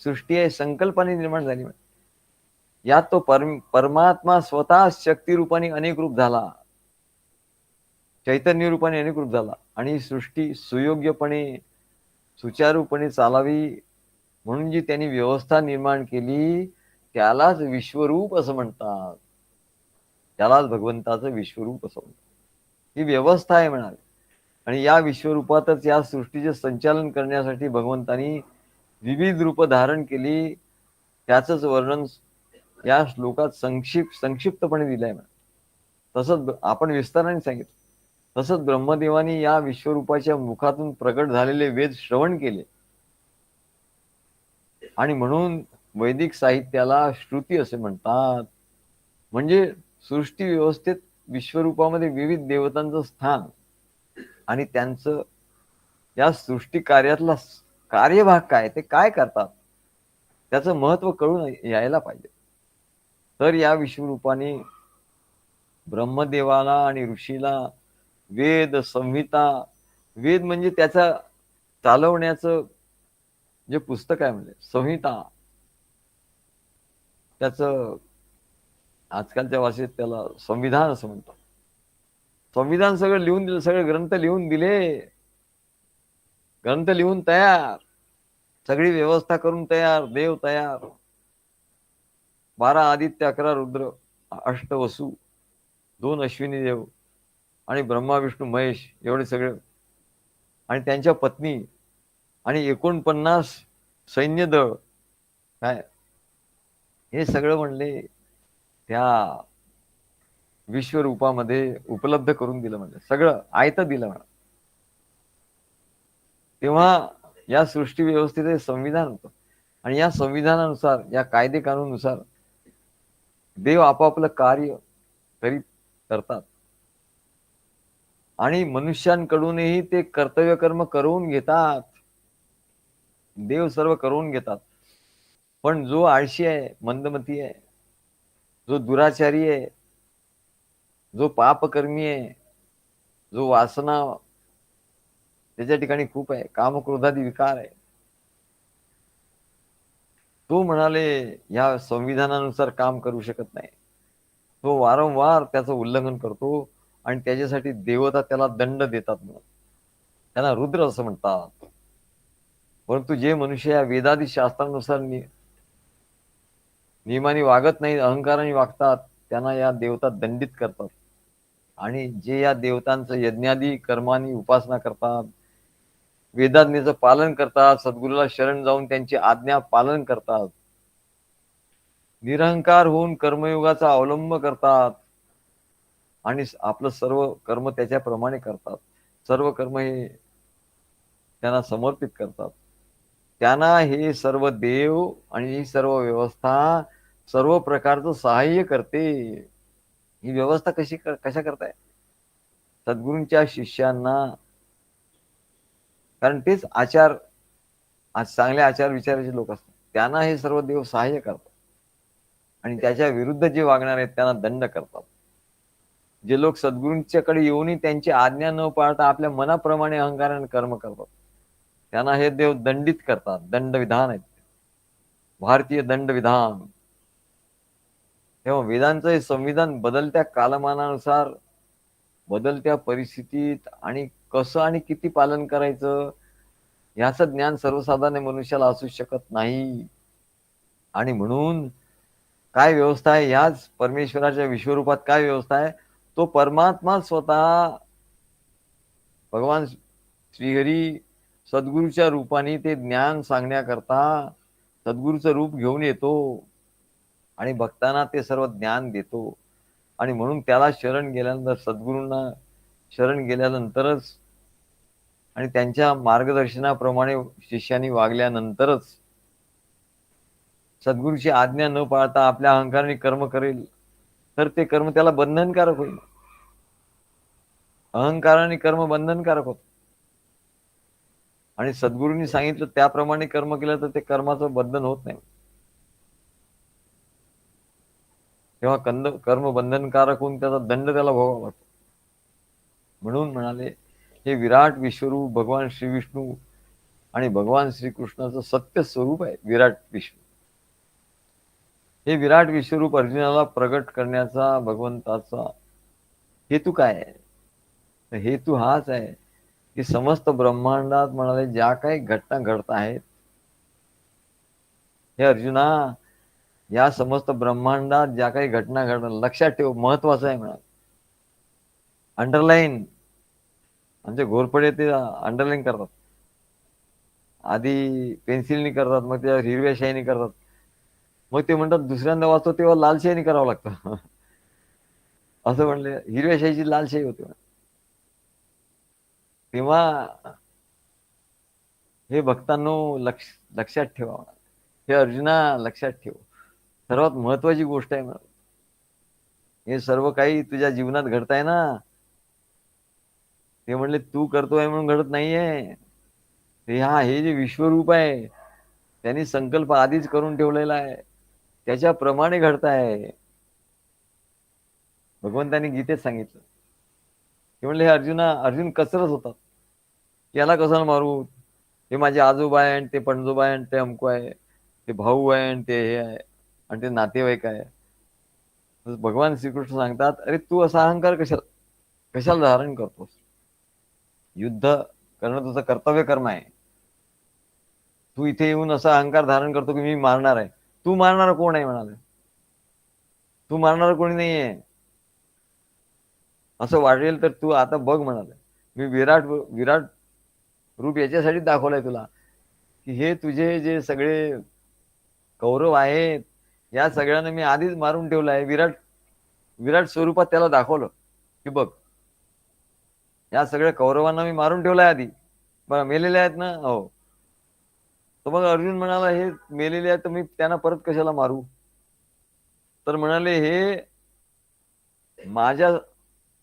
सृष्टी आहे संकल्पाने निर्माण झाली. यात तो परमात्मा स्वतः शक्ती रूपाने अनेक रूप झाला, चैतन्य रूपाने अनेक रूप झाला आणि सृष्टी सुयोग्यपणे सुचारूपणे चालावी म्हणून जी त्यांनी व्यवस्था निर्माण केली त्यालाच विश्वरूप असं म्हणतात. त्यालाच भगवंताचं विश्वरूप असं म्हणतात. ही व्यवस्था आहे म्हणाले. आणि या विश्वरूपातच या सृष्टीचे संचालन करण्यासाठी भगवंतांनी विविध रूप धारण केली. त्याच वर्णन या श्लोकात संक्षिप्तपणे दिलंय. तसंच आपण विस्ताराने सांगितलं. तसंच ब्रह्मदेवानी या विश्वरूपाच्या मुखातून प्रकट झालेले वेद श्रवण केले आणि म्हणून वैदिक साहित्याला श्रुती असे म्हणतात. म्हणजे सृष्टी व्यवस्थेत विश्वरूपामध्ये विविध देवतांचं स्थान आणि त्यांचं या सृष्टी कार्यातला कार्यभाग काय, ते काय करतात, त्याचं महत्व कळून यायला पाहिजे. तर या विश्वरूपाने ब्रह्मदेवाला आणि ऋषीला वेद संहिता, वेद म्हणजे त्याचा चालवण्याचं जे पुस्तक आहे म्हणजे संहिता, त्याचं आजकालच्या भाषेत त्याला संविधान असं म्हणतात. संविधान सगळं लिहून दिलं, सगळे ग्रंथ लिहून दिले, ग्रंथ लिहून तयार, सगळी व्यवस्था करून तयार, देव तयार, 12 आदित्य, 11 रुद्र, 8 वसु, 2 अश्विनी देव आणि ब्रह्मा विष्णू महेश एवढे सगळे आणि त्यांच्या पत्नी आणि 49 सैन्य दळ, काय हे सगळं म्हणले त्या विश्वरूपामध्ये उपलब्ध करून दिलं. म्हणजे सगळं आयतं दिलं म्हणा. तेव्हा या सृष्टी व्यवस्थेचे संविधान होतं आणि या संविधानानुसार, या कायदे कानूनुसार देव आपापलं कार्य करीत करतात आणि मनुष्यांकडूनही ते कर्तव्य कर्म करून घेतात. देव सर्व करून घेतात. पण जो आळशी आहे, मंदमती आहे, जो दुराचारी आहे, जो पापकर्मी आहे, जो वासना त्याच्या ठिकाणी खूप आहे, कामक्रोधादी विकार आहे, तो म्हणाले या संविधानानुसार काम करू शकत नाही. तो वारंवार त्याचं उल्लंघन करतो आणि त्याच्यासाठी देवता त्याला दंड देतात. म्हणून त्यांना रुद्र असं म्हणतात. परंतु जे मनुष्य या वेदादी शास्त्रानुसार नियमाने वागत नाही, अहंकाराने वागतात, त्यांना या देवता दंडित करतात. आणि जे या देवतांचं यज्ञादी कर्मांनी उपासना करतात, वेदाज्ञेचं पालन करतात, सद्गुरूला शरण जाऊन त्यांची आज्ञा पालन करतात, निरहंकार होऊन कर्मयोगाचा अवलंब करतात आणि आपलं सर्व कर्म त्याच्याप्रमाणे करतात, सर्व कर्म हे त्यांना समर्पित करतात, त्यांना हे सर्व देव आणि ही सर्व व्यवस्था सर्व प्रकारचं सहाय्य करते. ही व्यवस्था कशा करताय? सद्गुरूंच्या शिष्यांना, कारण तेच आचार, आज चांगले आचार विचाराचे लोक असतात, त्यांना हे सर्व देव सहाय्य करतात आणि त्याच्या विरुद्ध जे वागणार आहेत त्यांना दंड करतात. जे लोक सद्गुरूंच्याकडे येऊनही त्यांची आज्ञा न पाळता आपल्या मनाप्रमाणे अहंकाराने कर्म करतात, त्यांना हे देव दंडित करतात. दंडविधान आहेत, भारतीय दंडविधान. तेव्हा वेदांचं हे संविधान बदलत्या कालमानानुसार, बदलत्या परिस्थितीत आणि कसं आणि किती पालन करायचं याचं ज्ञान सर्वसाधारण मनुष्याला असू शकत नाही. आणि म्हणून काय व्यवस्था आहे, याच परमेश्वराच्या विश्वरूपात काय व्यवस्था आहे, तो परमात्मा स्वतः भगवान श्रीहरी सद्गुरूच्या रूपाने ते ज्ञान सांगण्याकरता सद्गुरूचं रूप घेऊन येतो आणि भक्तांना ते सर्व ज्ञान देतो. आणि म्हणून त्याला शरण गेल्यानंतर, सद्गुरूंना शरण गेल्यानंतरच आणि त्यांच्या मार्गदर्शनाप्रमाणे शिष्यांनी वागल्यानंतरच, सद्गुरूची आज्ञा न पाळता आपल्या अहंकाराने कर्म करेल तर ते कर्म त्याला बंधनकारक होईल. अहंकाराने कर्म बंधनकारक होत. आणि सद्गुरूंनी सांगितलं त्याप्रमाणे कर्म केलं तर ते कर्माचं बंधन होत नाही. तेव्हा कर्म बंधनकारक होऊन त्याचा दंड त्याला भोगावा लागतो. म्हणून म्हणाले, हे विराट विश्वरूप भगवान श्री विष्णू आणि भगवान श्रीकृष्णाचं सत्य स्वरूप आहे विराट विश्व. हे विराट विश्वरूप अर्जुनाला प्रगट करण्याचा भगवंताचा हेतू काय आहे? तर हेतू हाच आहे की समस्त ब्रह्मांडात म्हणाले ज्या काही घटना घडत आहेत, हे अर्जुना, या समस्त ब्रह्मांडात ज्या काही घटना घडतात, लक्षात ठेव, महत्वाचं आहे म्हणा. अंडरलाईन, म्हणजे घोरपडे ते अंडरलाईन करतात. आधी पेन्सिलनी करतात, मग त्या हिरव्या शाईनी करतात, मग ते म्हणतात दुसऱ्यांदा वाचतो तेव्हा लाल शाईनी करावं लागतं. असं म्हणले, हिरव्या शाईची लाल शाई होते. तेव्हा हे भक्तांनो लक्षात ठेवा. हे अर्जुना लक्षात ठेव, सर्वात महत्वाची गोष्ट आहे म्हणा. हे सर्व काही तुझ्या जीवनात घडताय ना, ते म्हणले तू करतोय म्हणून घडत नाहीये. हे जे विश्वरूप आहे त्यांनी संकल्प आधीच करून ठेवलेला आहे, त्याच्याप्रमाणे घडताय. भगवंतांनी गीतेत सांगितलं. ते म्हणले, हे अर्जुन कसरत होतात, याला कशाला मारू, हे माझे आजोबा आहे आणि ते पणजोबा आहे आणि ते अमको आहे, ते भाऊ आहे आणि ते हे आहे आणि ते नातेवाईक आहे. भगवान श्रीकृष्ण सांगतात, अरे तू असा अहंकार कशाला धारण करतोस? युद्ध करणं तुझं कर्तव्य कर्म आहे. तू इथे येऊन असा अहंकार धारण करतो की मी मारणार आहे. तू मारणार कोण आहे म्हणाले? तू मारणार कोणी नाहीये. असं वाटेल तर तू आता बघ म्हणाले, मी विराट रूप याच्यासाठी दाखवलंय तुला की हे तुझे जे सगळे कौरव आहेत, या सगळ्यांना मी आधीच मारून ठेवलं आहे. विराट स्वरूपात त्याला दाखवलं की बघ, या सगळ्या कौरवांना मी मारून ठेवलाय आधी. बघा मेलेले आहेत ना, हो. तर मग अर्जुन म्हणाला, हे मेलेले आहेत तर मी त्यांना परत कशाला मारू? तर म्हणाले, हे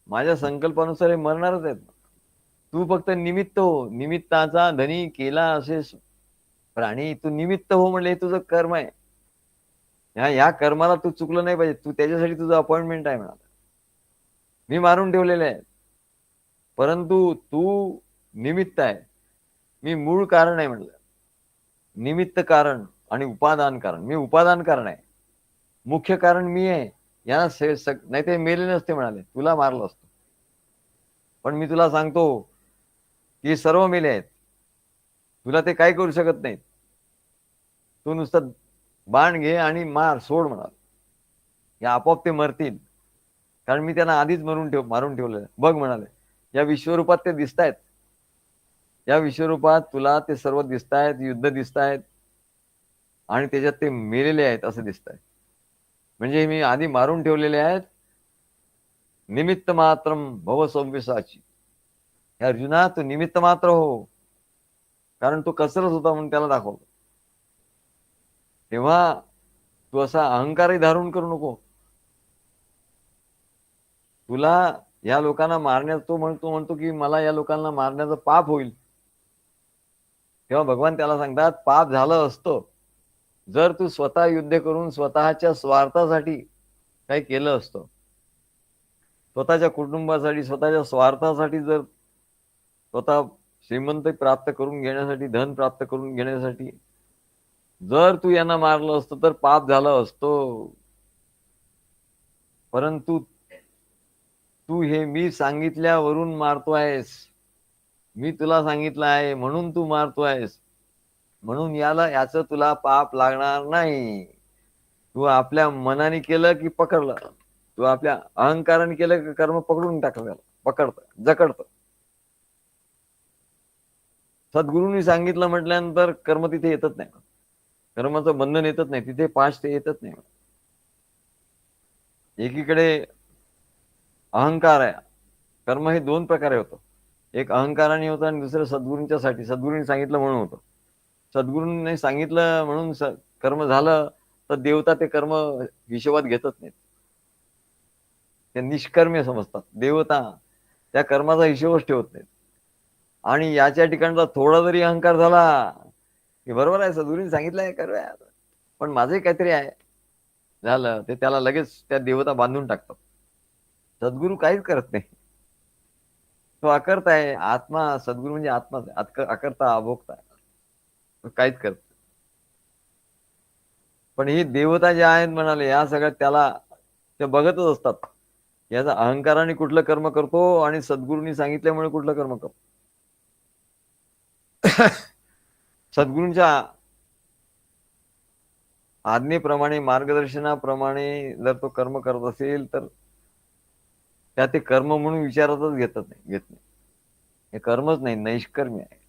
माझ्या संकल्पानुसार हे मरणारच आहेत. तू फक्त निमित्त हो, निमित्ताचा धनी केला असे प्राणी, तू निमित्त हो म्हणले, हे तुझं कर्म आहे. ह्या कर्माला तू चुकलं नाही पाहिजे, तू त्याच्यासाठी तुझं अपॉइंटमेंट आहे म्हणाला. मी मारून ठेवलेले आहे, परंतु तू निमित्त आहे, मी मूळ कारण आहे म्हणलं. निमित्त कारण आणि उपादान कारण. मी उपादान कारण आहे, मुख्य कारण मी आहे. यांना नाही ते मेले नसते म्हणाले, तुला मारलं असतं. पण मी तुला सांगतो की सर्व मेले आहेत, तुला ते काय करू शकत नाहीत. तू नुसतं बाण घे आणि मार, सोड म्हणाल, या आपोआप ते मरतील, कारण मी त्यांना आधीच मारून ठेवलं. बघ म्हणाले, या विश्वरूपात ते दिसत आहेत, या विश्वरूपात तुला ते सर्व दिसत आहेत, युद्ध दिसत आहेत आणि त्याच्यात ते मेलेले आहेत असं दिसत आहे. म्हणजे मी आधी मारून ठेवलेले आहेत. निमित्त मात्रम भव सव्यसाची. अर्जुना तू निमित्त मात्र हो, कारण तो कसरत होता म्हणून त्याला दाखवलं. तेव्हा तू असा अहंकारही धारण करू नको. तुला या लोकांना मारण्यात तो म्हणतो की मला या लोकांना मारण्याचं पाप होईल. तेव्हा भगवान त्याला सांगतात, पाप झालं असतं जर तू स्वतः युद्ध करून स्वतःच्या स्वार्थासाठी काही केलं असतं. स्वतःच्या कुटुंबासाठी, स्वतःच्या स्वार्थासाठी, जर स्वतः श्रीमंत प्राप्त करून घेण्यासाठी, धन प्राप्त करून घेण्यासाठी जर तू यांना मारलं असतं तर पाप झालं असतं. परंतु तू हे मी सांगितल्यावरून मारतोयस, मी तुला सांगितलं आहे म्हणून तू मारतोयस, म्हणून याचं तुला पाप लागणार नाही. तू आपल्या मनाने केलं की पकडलं, तू आपल्या अहंकाराने केलं की कर्म पकडून टाकलं, पकडतं जकडतं. सद्गुरूंनी सांगितलं म्हटल्यानंतर कर्म तिथे येतच नाही, कर्माचं बंधन येतच नाही तिथे, पाश ते येतच नाही. एकीकडे अहंकार आहे. कर्म हे दोन प्रकारे होतं. एक अहंकाराने होतं आणि दुसरं सद्गुरूंच्या साठी. सद्गुरूंनी सांगितलं म्हणून होतं. सद्गुरूंनी सांगितलं म्हणून कर्म झालं तर देवता ते कर्म हिशोबात घेतच नाहीत. ते निष्कर्म्य समजतात. देवता त्या कर्माचा हिशोबच ठेवत नाहीत. आणि याच्या ठिकाणचा थोडा जरी अहंकार झाला की बरोबर आहे, सद्गुरूंनी सांगितलंय करूया, पण माझंही काहीतरी आहे झालं, ते त्याला लगेच त्या देवता बांधून टाकतात. सद्गुरू काहीच करत नाही. तो अकर्ता आहे. आत्मा, सद्गुरू म्हणजे आत्माच आहे. अकर्ता, अभोक्ता तो काहीच करत. पण ही देवता ज्या आहेत म्हणाले, या सगळ्यात त्याला ते बघतच असतात. याचा अहंकाराने कुठलं कर्म करतो आणि सद्गुरूंनी सांगितल्यामुळे कुठलं कर्म करतो. सद्गुरूंच्या आज्ञेप्रमाणे, मार्गदर्शनाप्रमाणे जर तो कर्म करत असेल तर त्या ते कर्म म्हणून विचारातच घेत नाही. हे कर्मच नाही, नैष्कर्म्य आहे.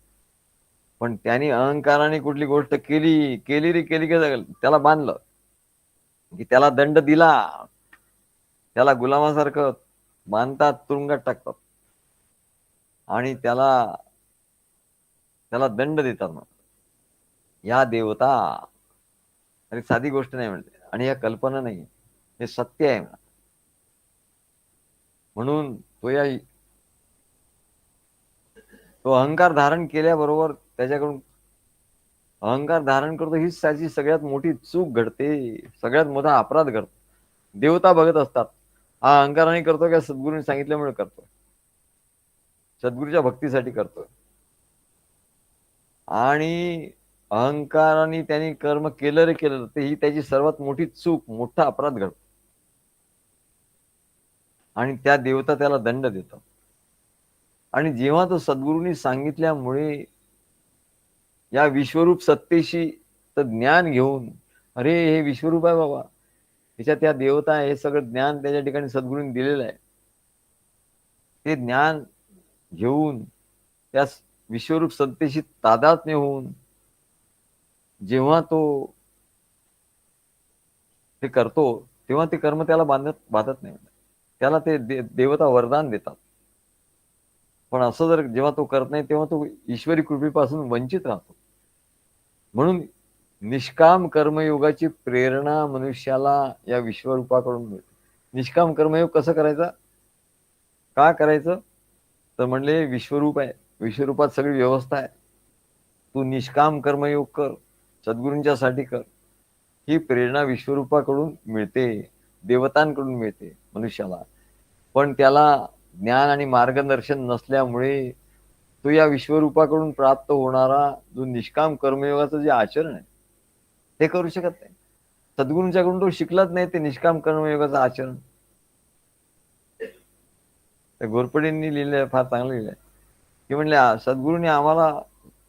पण त्यांनी अहंकाराने कुठली गोष्ट केली रे केली की त्याला बांधलं, की त्याला दंड दिला, त्याला गुलामासारखं बांधतात, तुरुंगात टाकतात आणि त्याला दंड देतात. या देवता अरे साधी गोष्ट नाही म्हणते, आणि या कल्पना नाही, हे सत्य आहे. म्हणून तो अहंकार धारण केल्याबरोबर त्याच्याकडून अहंकार धारण करतो, हीच त्याची सगळ्यात मोठी चूक घडते, सगळ्यात मोठा अपराध घडतो. देवता बघत असतात हा अहंकाराने करतो का सद्गुरूंनी सांगितल्यामुळे करतो, सद्गुरूच्या भक्तीसाठी करतोय. आणि अहंकाराने त्यांनी कर्म केलं रे केलं, ते ही त्याची सर्वात मोठी चूक, मोठा अपराध घडतो. आणि त्या देवता त्याला दंड देतात. आणि जेव्हा तो सद्गुरूंनी सांगितल्यामुळे या विश्वरूप सत्तेशी तर ज्ञान घेऊन, अरे हे विश्वरूप आहे बाबा, त्याच्यात त्या देवता आहे, हे सगळं ज्ञान त्याच्या ठिकाणी सद्गुरूंनी दिलेलं आहे. ते ज्ञान घेऊन त्या विश्वरूप सत्तेशी तादात्म्य होऊन जेव्हा तो ते करतो, तेव्हा ते कर्म त्याला बाधत नाही. त्याला ते देवता वरदान देतात. पण असं जर जेव्हा तो करत नाही, तेव्हा तो ईश्वरी कृपेपासून वंचित राहतो. म्हणून निष्काम कर्मयोगाची प्रेरणा मनुष्याला या विश्वरूपाकडून मिळते. निष्काम कर्मयोग कसं करायचा, का करायचं, तर म्हणले विश्वरूप आहे, विश्वरूपात सगळी व्यवस्था आहे, तू निष्काम कर्मयोग कर, सद्गुरूंच्या साठी कर. ही प्रेरणा विश्वरूपाकडून मिळते, देवतांकडून मिळते मनुष्याला. पण त्याला ज्ञान आणि मार्गदर्शन नसल्यामुळे तो या विश्वरूपाकडून प्राप्त होणारा जो निष्काम कर्मयोगाचं जे आचरण आहे ते करू शकत नाही. सद्गुरूंच्याकडून तो शिकलाच नाही ते निष्काम कर्मयोगाचं आचरण. त्या घोरपडेंनी लिहिलंय, फार चांगलं लिहिलंय, की म्हणले सद्गुरूंनी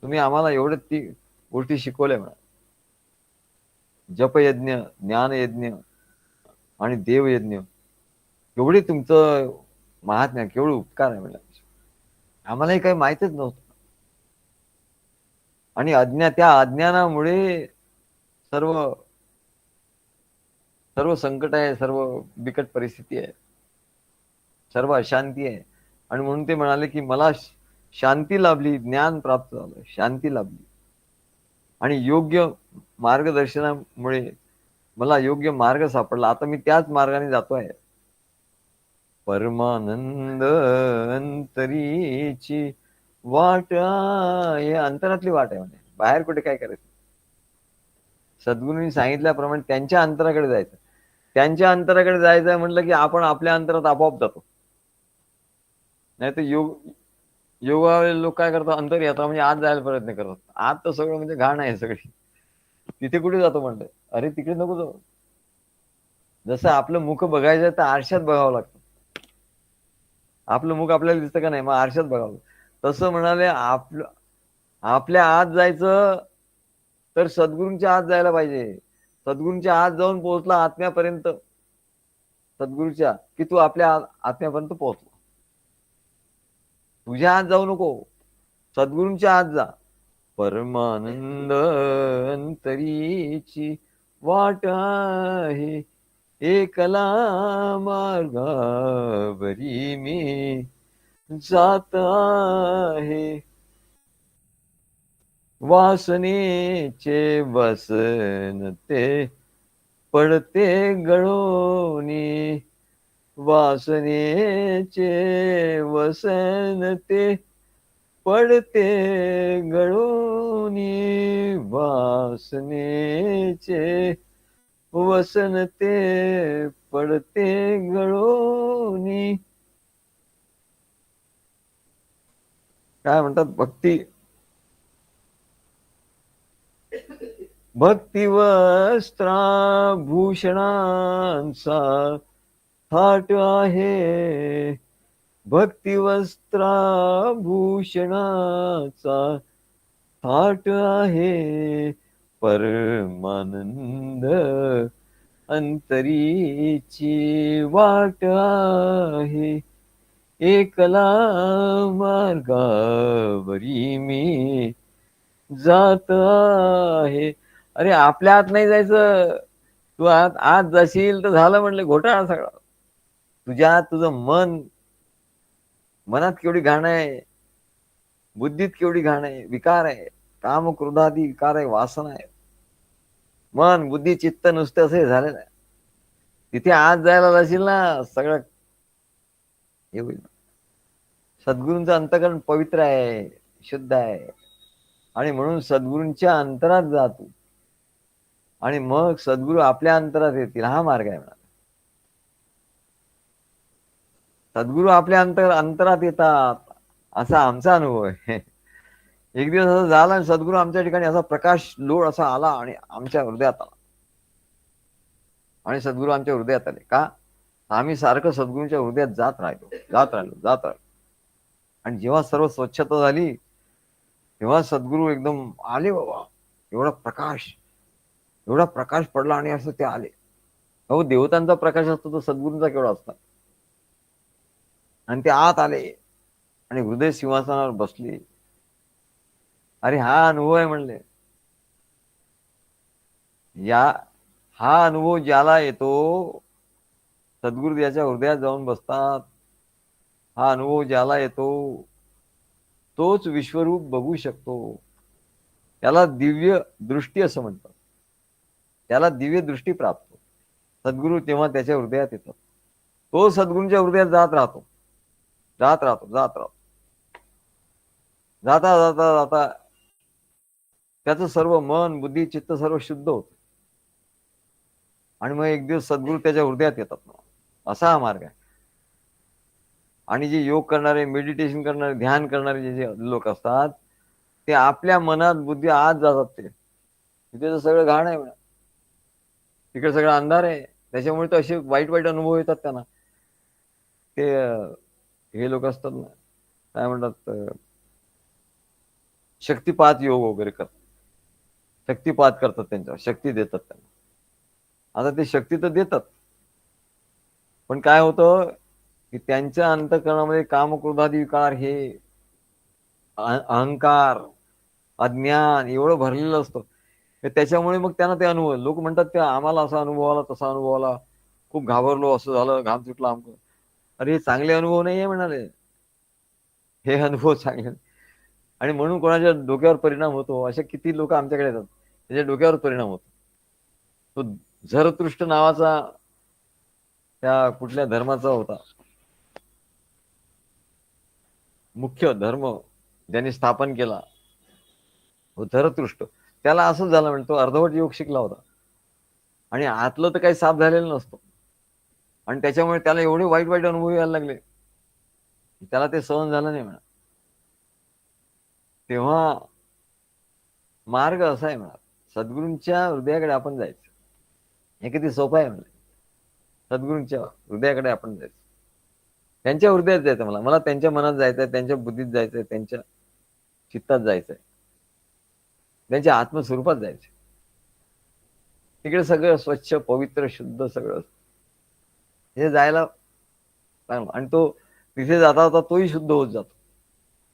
तुम्ही आम्हाला एवढे ती गोष्टी शिकवल्या म्हणा, जपयज्ञ, ज्ञानयज्ञ आणि देवयज्ञ, एवढे तुमचं महात्म्य, केवढे उपकार आहे म्हणलं, आम्हालाही काही माहितच नव्हतं. आणि त्या अज्ञानामुळे सर्व सर्व संकट आहे, सर्व बिकट परिस्थिती आहे, सर्व अशांती आहे. आणि म्हणून ते म्हणाले की मला शांती लाभली, ज्ञान प्राप्त झालं, शांती लाभली, आणि योग्य मार्गदर्शनामुळे मला योग्य मार्ग सापडला. आता मी त्याच मार्गाने जातोय. परमानंद अंतरीची वाट, हे अंतरातली वाट आहे म्हणे, बाहेर कुठे काय करायचं. सद्गुरूंनी सांगितल्याप्रमाणे त्यांच्या अंतराकडे जायचं. त्यांच्या अंतराकडे जायचं म्हटलं की आपण आपल्या अंतरात आपोआप जातो. नाही तर योगा लोक काय करतात, अंतर येतात म्हणजे आत जायला प्रयत्न करतात. आत तर सगळं म्हणजे घाण आहे सगळी, तिथे कुठे जातो म्हणलं, अरे तिकडे नको जाऊ. जसं आपलं मुख बघायचं तर आरशात बघावं लागतं. आपलं मुख आपल्याला दिसतं का नाही, मग आरशात बघावं. तसं म्हणाले आपल्या आत जायचं तर सद्गुरूंच्या आत जायला पाहिजे. सद्गुरूंच्या आत जाऊन पोहोचला आत्म्यापर्यंत सद्गुरूच्या, की तू आपल्या आत्म्यापर्यंत पोहोचला. तुझ्या आत जाऊ नको, सद्गुरूंच्या आत जा. परमानंद अंतरीची वाट आहे एकला मार्गावरी मी जात आहे. वासनेचे वसन ते पडते गळोनी. वासनेचे वसन ते पडते गळोनी. वासनेचे वसन ते पडते गळोनी. काय म्हणतात, भक्ती वस्त्राभूषणांचा थाट आहे. भक्ती वस्त्राभूषणाचा थाट आहे. परमानंद अंतरीची वाट आहे. एकला मार्गावरी मी जात आहे. अरे आपल्या आत नाही जायचं. तू आत जाशील तर झालं म्हणलं घोटाळा सगळा. तुझ्या तुझं मनात केवढी घाण आहे, बुद्धीत केवढी घाण आहे, विकार आहे, काम क्रोधादी विकार आहे, वासना आहे. मन बुद्धी चित्त नुसतं असं झालेलं आहे. तिथे आत जायला जाशील ना सगळं हे होईल. सद्गुरूंचं अंतकरण पवित्र आहे, शुद्ध आहे. आणि म्हणून सद्गुरूंच्या अंतरात जातो आणि मग सद्गुरू आपल्या अंतरात येतील. हा मार्ग आहे म्हणा. सद्गुरू आपल्या अंतरात येतात असा आमचा अनुभव आहे. एक दिवस असं झाला आणि सद्गुरू आमच्या ठिकाणी असा प्रकाश लोळ असा आला आणि आमच्या हृदयात आला. आणि सद्गुरू आमच्या हृदयात आले का? आम्ही सारखं सद्गुरूंच्या हृदयात जात राहिलो. आणि जेव्हा सर्व स्वच्छता झाली तेव्हा सद्गुरू एकदम आले. बाबा एवढा प्रकाश पडला आणि असं ते आले. अहो देवतांचा प्रकाश असतो तो सद्गुरूंचा केवढा असतात. आणि ते आत आले आणि हृदय सिंहासनावर बसले. अरे हा अनुभव आहे म्हणले. हा अनुभव ज्याला येतो, सद्गुरू याच्या हृदयात जाऊन बसतात. हा अनुभव ज्याला येतो तोच विश्वरूप बघू शकतो. त्याला दिव्य दृष्टी असं म्हणतात. त्याला दिव्य दृष्टी प्राप्त. सद्गुरू तेव्हा त्याच्या हृदयात येतात. तो सद्गुरूंच्या हृदयात जाता त्याचं सर्व मन बुद्धी चित्त सर्व शुद्ध होत. आणि मग एक दिवस सद्गुरू त्याच्या हृदयात येतात. असा हा मार्ग आहे. आणि जे योग करणारे, मेडिटेशन करणारे, ध्यान करणारे जे लोक असतात ते आपल्या मनात बुद्धी आत जातात. तिथे तर सगळं घाण आहे म्हणा, तिकडे सगळं अंधार आहे. त्याच्यामुळे तर असे वाईट अनुभव येतात त्यांना. ते हे लोक असतात ना, काय म्हणतात, शक्तिपात योग वगैरे करतात. शक्तिपात करतात, त्यांच्यावर शक्ती देतात त्यांना. आता ते शक्ती तर देतात, पण काय होतं की त्यांच्या अंतःकरणामध्ये कामक्रोधादी विकार, हे अहंकार, अज्ञान एवढं भरलेलं असतं. त्याच्यामुळे मग त्यांना ते अनुभव, लोक म्हणतात ते आम्हाला असा अनुभव आला, तसा अनुभव आला, खूप घाबरलो, असं झालं, घाम सुटला आमचं. अरे हे चांगले अनुभव नाहीये म्हणाले. हे अनुभव चांगले. आणि म्हणून कोणाच्या डोक्यावर परिणाम होतो. अशा किती लोक आमच्याकडे येतात त्याच्या डोक्यावर परिणाम होतो. तो झरतृष्ट नावाचा त्या कुठल्या धर्माचा होता, मुख्य धर्म ज्यांनी स्थापन केला, झरतृष्ट. त्याला असं झालं म्हणतो, अर्धवट योग शिकला होता आणि आतलं तर काही साफ झालेलं नसतं. आणि त्याच्यामुळे त्याला एवढे वाईट अनुभव यायला लागले, त्याला ते सहन झालं नाही म्हणा. तेव्हा मार्ग असा आहे म्हणा, सद्गुरूंच्या हृदयाकडे आपण जायचं. हे किती सोपं आहे म्हणा. सद्गुरूंच्या हृदयाकडे आपण जायचं, त्यांच्या हृदयात जायचं. मला त्यांच्या मनात जायचंय, त्यांच्या बुद्धीत जायचंय, त्यांच्या चित्तात जायचंय, त्यांच्या आत्मस्वरूपात जायचंय. तिकडे सगळं स्वच्छ पवित्र शुद्ध सगळं हे जायला चांगलं. आणि तो तिथे जाता जाता तोही शुद्ध होत जातो.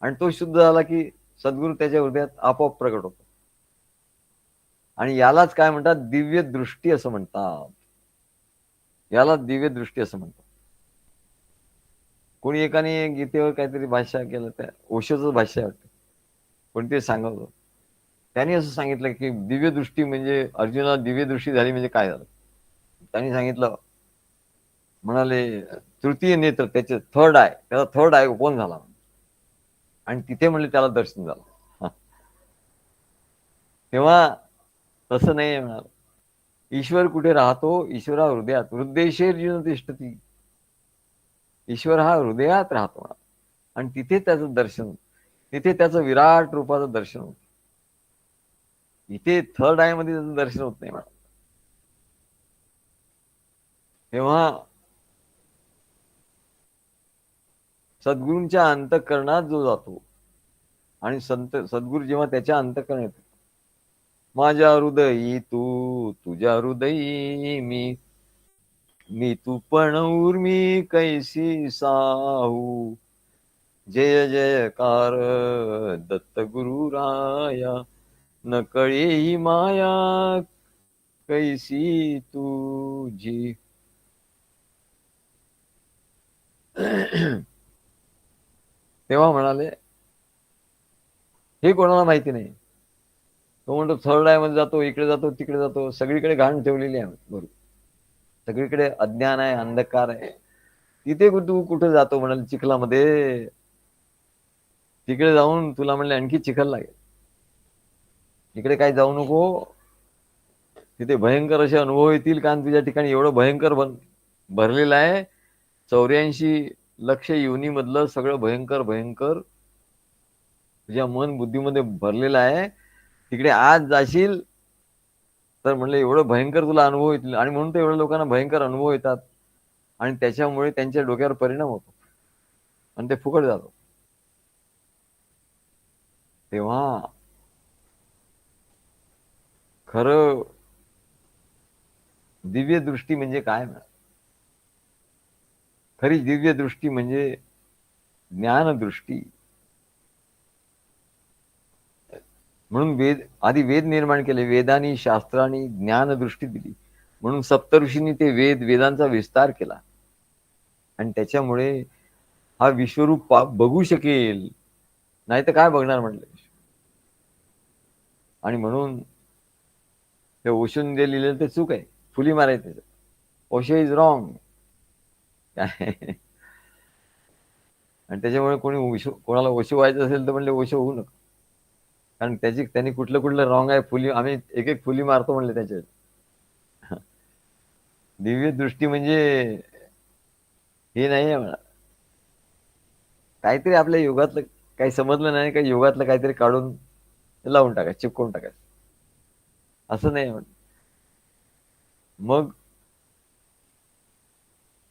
आणि तो शुद्ध झाला की सद्गुरू त्याच्या हृदयात आपोआप प्रकट होतो. आणि यालाच काय म्हणतात, दिव्य दृष्टी असं म्हणतात. याला दिव्य दृष्टी असं म्हणतात. कोणी एकाने गीतेवर काहीतरी भाष्य केलं, त्या ओशोचं भाष्य वाटतं, पण ते सांगत होतं. त्यांनी असं सांगितलं की दिव्य दृष्टी म्हणजे, अर्जुनाला दिव्य दृष्टी झाली म्हणजे काय झालं. त्यांनी सांगितलं, म्हणाले तृतीय नेत्र, त्याचे थर्ड आय, त्याचा थर्ड आय ओपन झाला आणि तिथे म्हणले त्याला दर्शन झालं. तेव्हा तसं नाही म्हणाल. ईश्वर कुठे राहतो? ईश्वरा हृदयात, हृदयेशेर्जुन तिष्ठती. ईश्वर हा हृदयात राहतो आणि तिथे त्याचं दर्शन, तिथे त्याचं विराट रूपाचं दर्शन होतं. इथे थर्ड आय मध्ये त्याचं दर्शन होत नाही म्हणा. तेव्हा सद्गुरूंच्या अंतःकरणात जो जातो आणि सद्गुरू जेव्हा त्याच्या अंतःकरणात येतो, माझ्या हृदयी तू, तुझ्या हृदयी मी, मी तू पण उर्मी कैसी साहू, जय जयकार दत्त गुरु राया, न कळे ही माया कैसी तुझी. तेव्हा म्हणाले हे कोणाला माहिती नाही. तो म्हणतो थर्ड आय मध्ये जातो, इकडे जातो, तिकडे जातो, सगळीकडे घाण ठेवलेली आहे बरोबर, सगळीकडे अज्ञान आहे, अंधकार आहे. तिथे तू कुठे जातो म्हणाल? चिखलामध्ये. तिकडे जाऊन तुला म्हणले आणखी चिखल लागेल, इकडे काही जाऊ नको. तिथे भयंकर असे अनुभव येतील, कारण तुझ्या ठिकाणी एवढं भयंकर भरलेलं आहे. 84 लक्ष योनीमधलं सगळं भयंकर भयंकर तुझ्या मन बुद्धीमध्ये भरलेलं आहे. तिकडे आज जाशील तर म्हणलं एवढं भयंकर तुला अनुभव येतील. आणि म्हणून तर एवढ्या लोकांना भयंकर अनुभव येतात आणि त्याच्यामुळे त्यांच्या डोक्यावर परिणाम होतो आणि ते फुकट जातो. तेव्हा खरं दिव्य दृष्टी म्हणजे काय? खरी दिव्य दृष्टी म्हणजे ज्ञानदृष्टी. म्हणून आधी वेद निर्माण केले, वेदांनी शास्त्रांनी ज्ञानदृष्टी दिली, म्हणून सप्तऋषींनी ते वेदांचा विस्तार केला आणि त्याच्यामुळे हा विश्वरूप बघू शकेल, नाही तर काय बघणार म्हणलं. आणि म्हणून ते ओशोन जे लिहिलेलं ते चूक आहे, फुली मारायचं. Osho is wrong. आणि त्याच्यामुळे कोणाला ओशो व्हायचं असेल तर म्हणले ओशो होऊ नका, कारण त्यांनी कुठलं कुठलं रॉंग आहे, फुली आम्ही एक एक फुली मारतो म्हणले त्याच्यात. दिव्य दृष्टी म्हणजे हे नाही आहे म्हणा. काहीतरी आपल्या योगातलं काही समजलं नाही का, योगातलं काहीतरी काढून लावून टाकायचं, चिपकवून टाकायचं, असं नाही म्हण. मग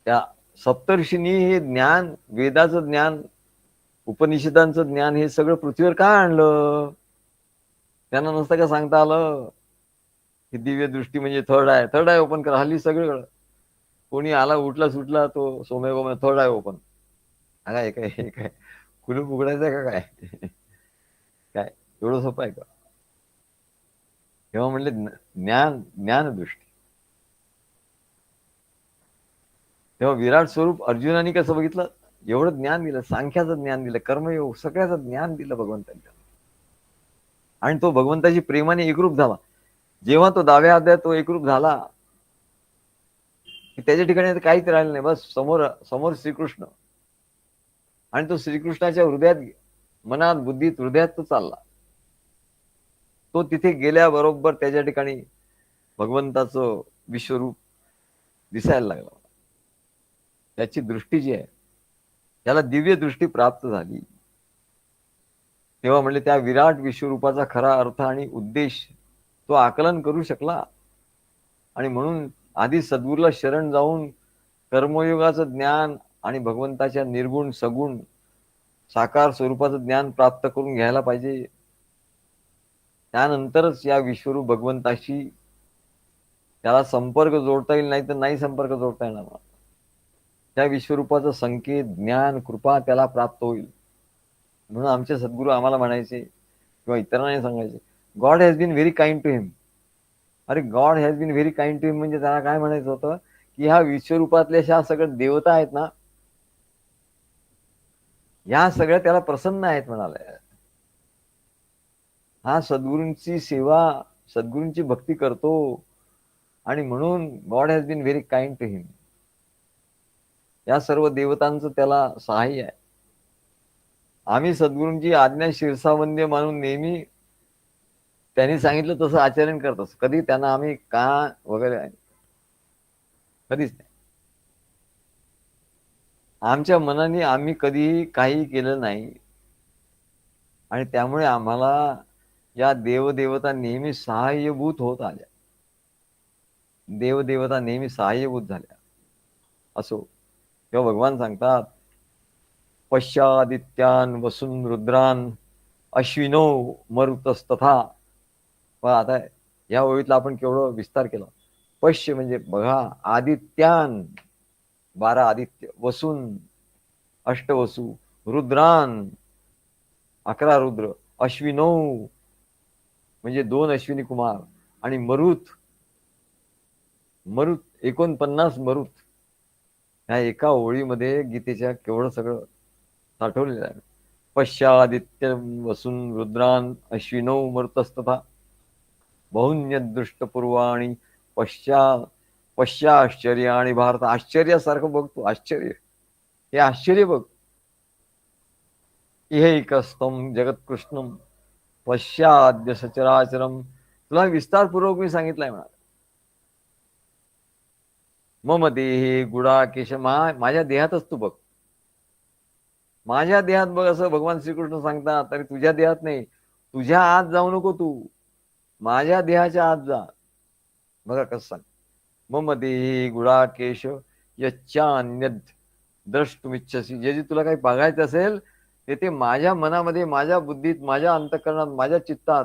त्या सप्तर्षींनी हे ज्ञान, वेदाचं ज्ञान, उपनिषदांचं ज्ञान, हे सगळं पृथ्वीवर का आणलं? त्यांना नसतं का सांगता आलं की दिव्य दृष्टी म्हणजे थर्ड आय ओपन करा? हल्ली सगळं कोणी आला उठला सुटला तो सोमे गोमे थर्ड आय ओपन. काय काय काय कुलूप उघडायचं का काय? काय एवढं सोपं आहे का? तेव्हा म्हणले ज्ञानदृष्टी. तेव्हा विराट स्वरूप अर्जुनाने कसं बघितलं? एवढं ज्ञान दिलं, सांख्याचं ज्ञान दिलं, कर्मयोग सगळ्याचं ज्ञान दिलं भगवंतांनी. आणि तो भगवंताची प्रेमाने एकरूप झाला. जेव्हा तो डाव्या हातात तो एकरूप झाला की त्याच्या ठिकाणी काहीच राहिलं नाही, बस समोर समोर श्रीकृष्ण. आणि तो श्रीकृष्णाच्या हृदयात, मनात, बुद्धीत, हृदयात तो चालला. तो तिथे गेल्याबरोबर त्याच्या ठिकाणी भगवंताचं विश्वरूप दिसायला लागला. त्याची दृष्टी जी आहे त्याला दिव्य दृष्टी प्राप्त झाली. तेव्हा म्हणले त्या विराट विश्वरूपाचा खरा अर्थ आणि उद्देश तो आकलन करू शकला. आणि म्हणून आधी सद्गुरूला शरण जाऊन कर्मयोगाचं ज्ञान आणि भगवंताच्या निर्गुण सगुण साकार स्वरूपाचं ज्ञान प्राप्त करून घ्यायला पाहिजे. त्यानंतरच या विश्वरूप भगवंताशी त्याला संपर्क जोडता येईल, नाही तर नाही संपर्क जोडता येणार. त्या विश्वरूपाचं संकेत, ज्ञान, कृपा त्याला प्राप्त होईल. म्हणून आमचे सद्गुरू आम्हाला म्हणायचे किंवा इतरांनाही सांगायचे, God has been very kind to him. अरे God has been very kind to him म्हणजे त्याला काय म्हणायचं होतं की ह्या विश्वरूपातल्या ह्या सगळ्या देवता आहेत ना, ह्या सगळ्या त्याला प्रसन्न आहेत म्हणाले. हा सद्गुरूंची सेवा, सद्गुरूंची भक्ती करतो आणि म्हणून God has been very kind to him. या सर्व देवतांचं त्याला सहाय्य आहे. आम्ही सद्गुरूंची आज्ञा शिरसावंद्य मानून नेहमी त्यांनी सांगितलं तसं आचरण करत असतो. कधी त्यांना आम्ही का वगैरे कधीच नाही. आमच्या मनाने आम्ही कधीही काही केलं नाही आणि त्यामुळे आम्हाला या देवदेवता नेहमी सहाय्यभूत होत आल्या. देवदेवता नेहमी सहाय्यभूत झाल्या. असो तेव्हा भगवान सांगतात, पश्चादित्यान वसून रुद्रान अश्विनो मरुतस्तथा. आता या ओळीतला आपण केवढं विस्तार केला. पश्य म्हणजे बघा, आदित्यान 12 आदित्य, वसून अष्टवसू, रुद्रान 11 रुद्र, अश्विनो म्हणजे 2 अश्विनी कुमार आणि मरुत 49 मरुत. ह्या एका ओळीमध्ये गीतेच्या केवढं सगळं साठवलेलं आहे. पश्चादित्य वसून रुद्रान अश्विनो मरुतस्तथा बहुन्यदृष्टपूर्वाणी पश्चाश्चर्य आणि भारत. आश्चर्यासारखं बघतो, आश्चर्य, हे आश्चर्य बघ. इहैकस्तम जगत्कृष्णम पश्चाद्य सचराचरम. तुला विस्तारपूर्वक मी सांगितलंय म्हणा. मम देहे गुडाकेश, माझ्या देहातच तू बघ, माझ्या देहात बघ असं भगवान श्रीकृष्ण सांगतात. तरी तुझ्या देहात नाही, तुझ्या आत जाऊ नको, तू माझ्या देहाच्या आत जा. बघा कसं सांग. मम देहे गुडाकेश यच्चान्यद द्रष्टुमिच्छसी. जे जे तुला काही बघायचं असेल ते माझ्या मनामध्ये, माझ्या बुद्धीत, माझ्या अंतःकरणात, माझ्या चित्तात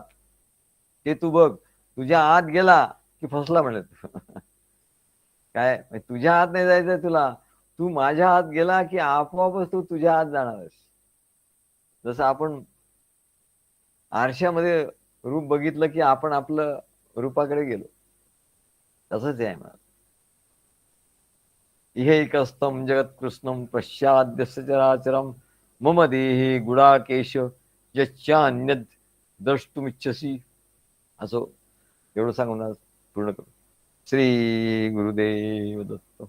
ते तू बघ. तुझ्या आत गेला की फसला म्हणत. काय तुझ्या आत नाही जायचंय तुला, तू माझ्या आत गेला की आपोआपच तू तुझ्या आत जाणार आहेस. जसं आपण आरशामध्ये रूप बघितलं की आपण आपलं रूपाकडे गेलो, तसंच आहे म्हणा. इहैकस्तम जगत्कृष्णम पश्चाद्य सचराचरम मम देहे गुडाकेश यच्चान्यद द्रष्टुमिच्छसी. असो एवढं सांगून पूर्ण करू. श्री गुरुदेव दत्त.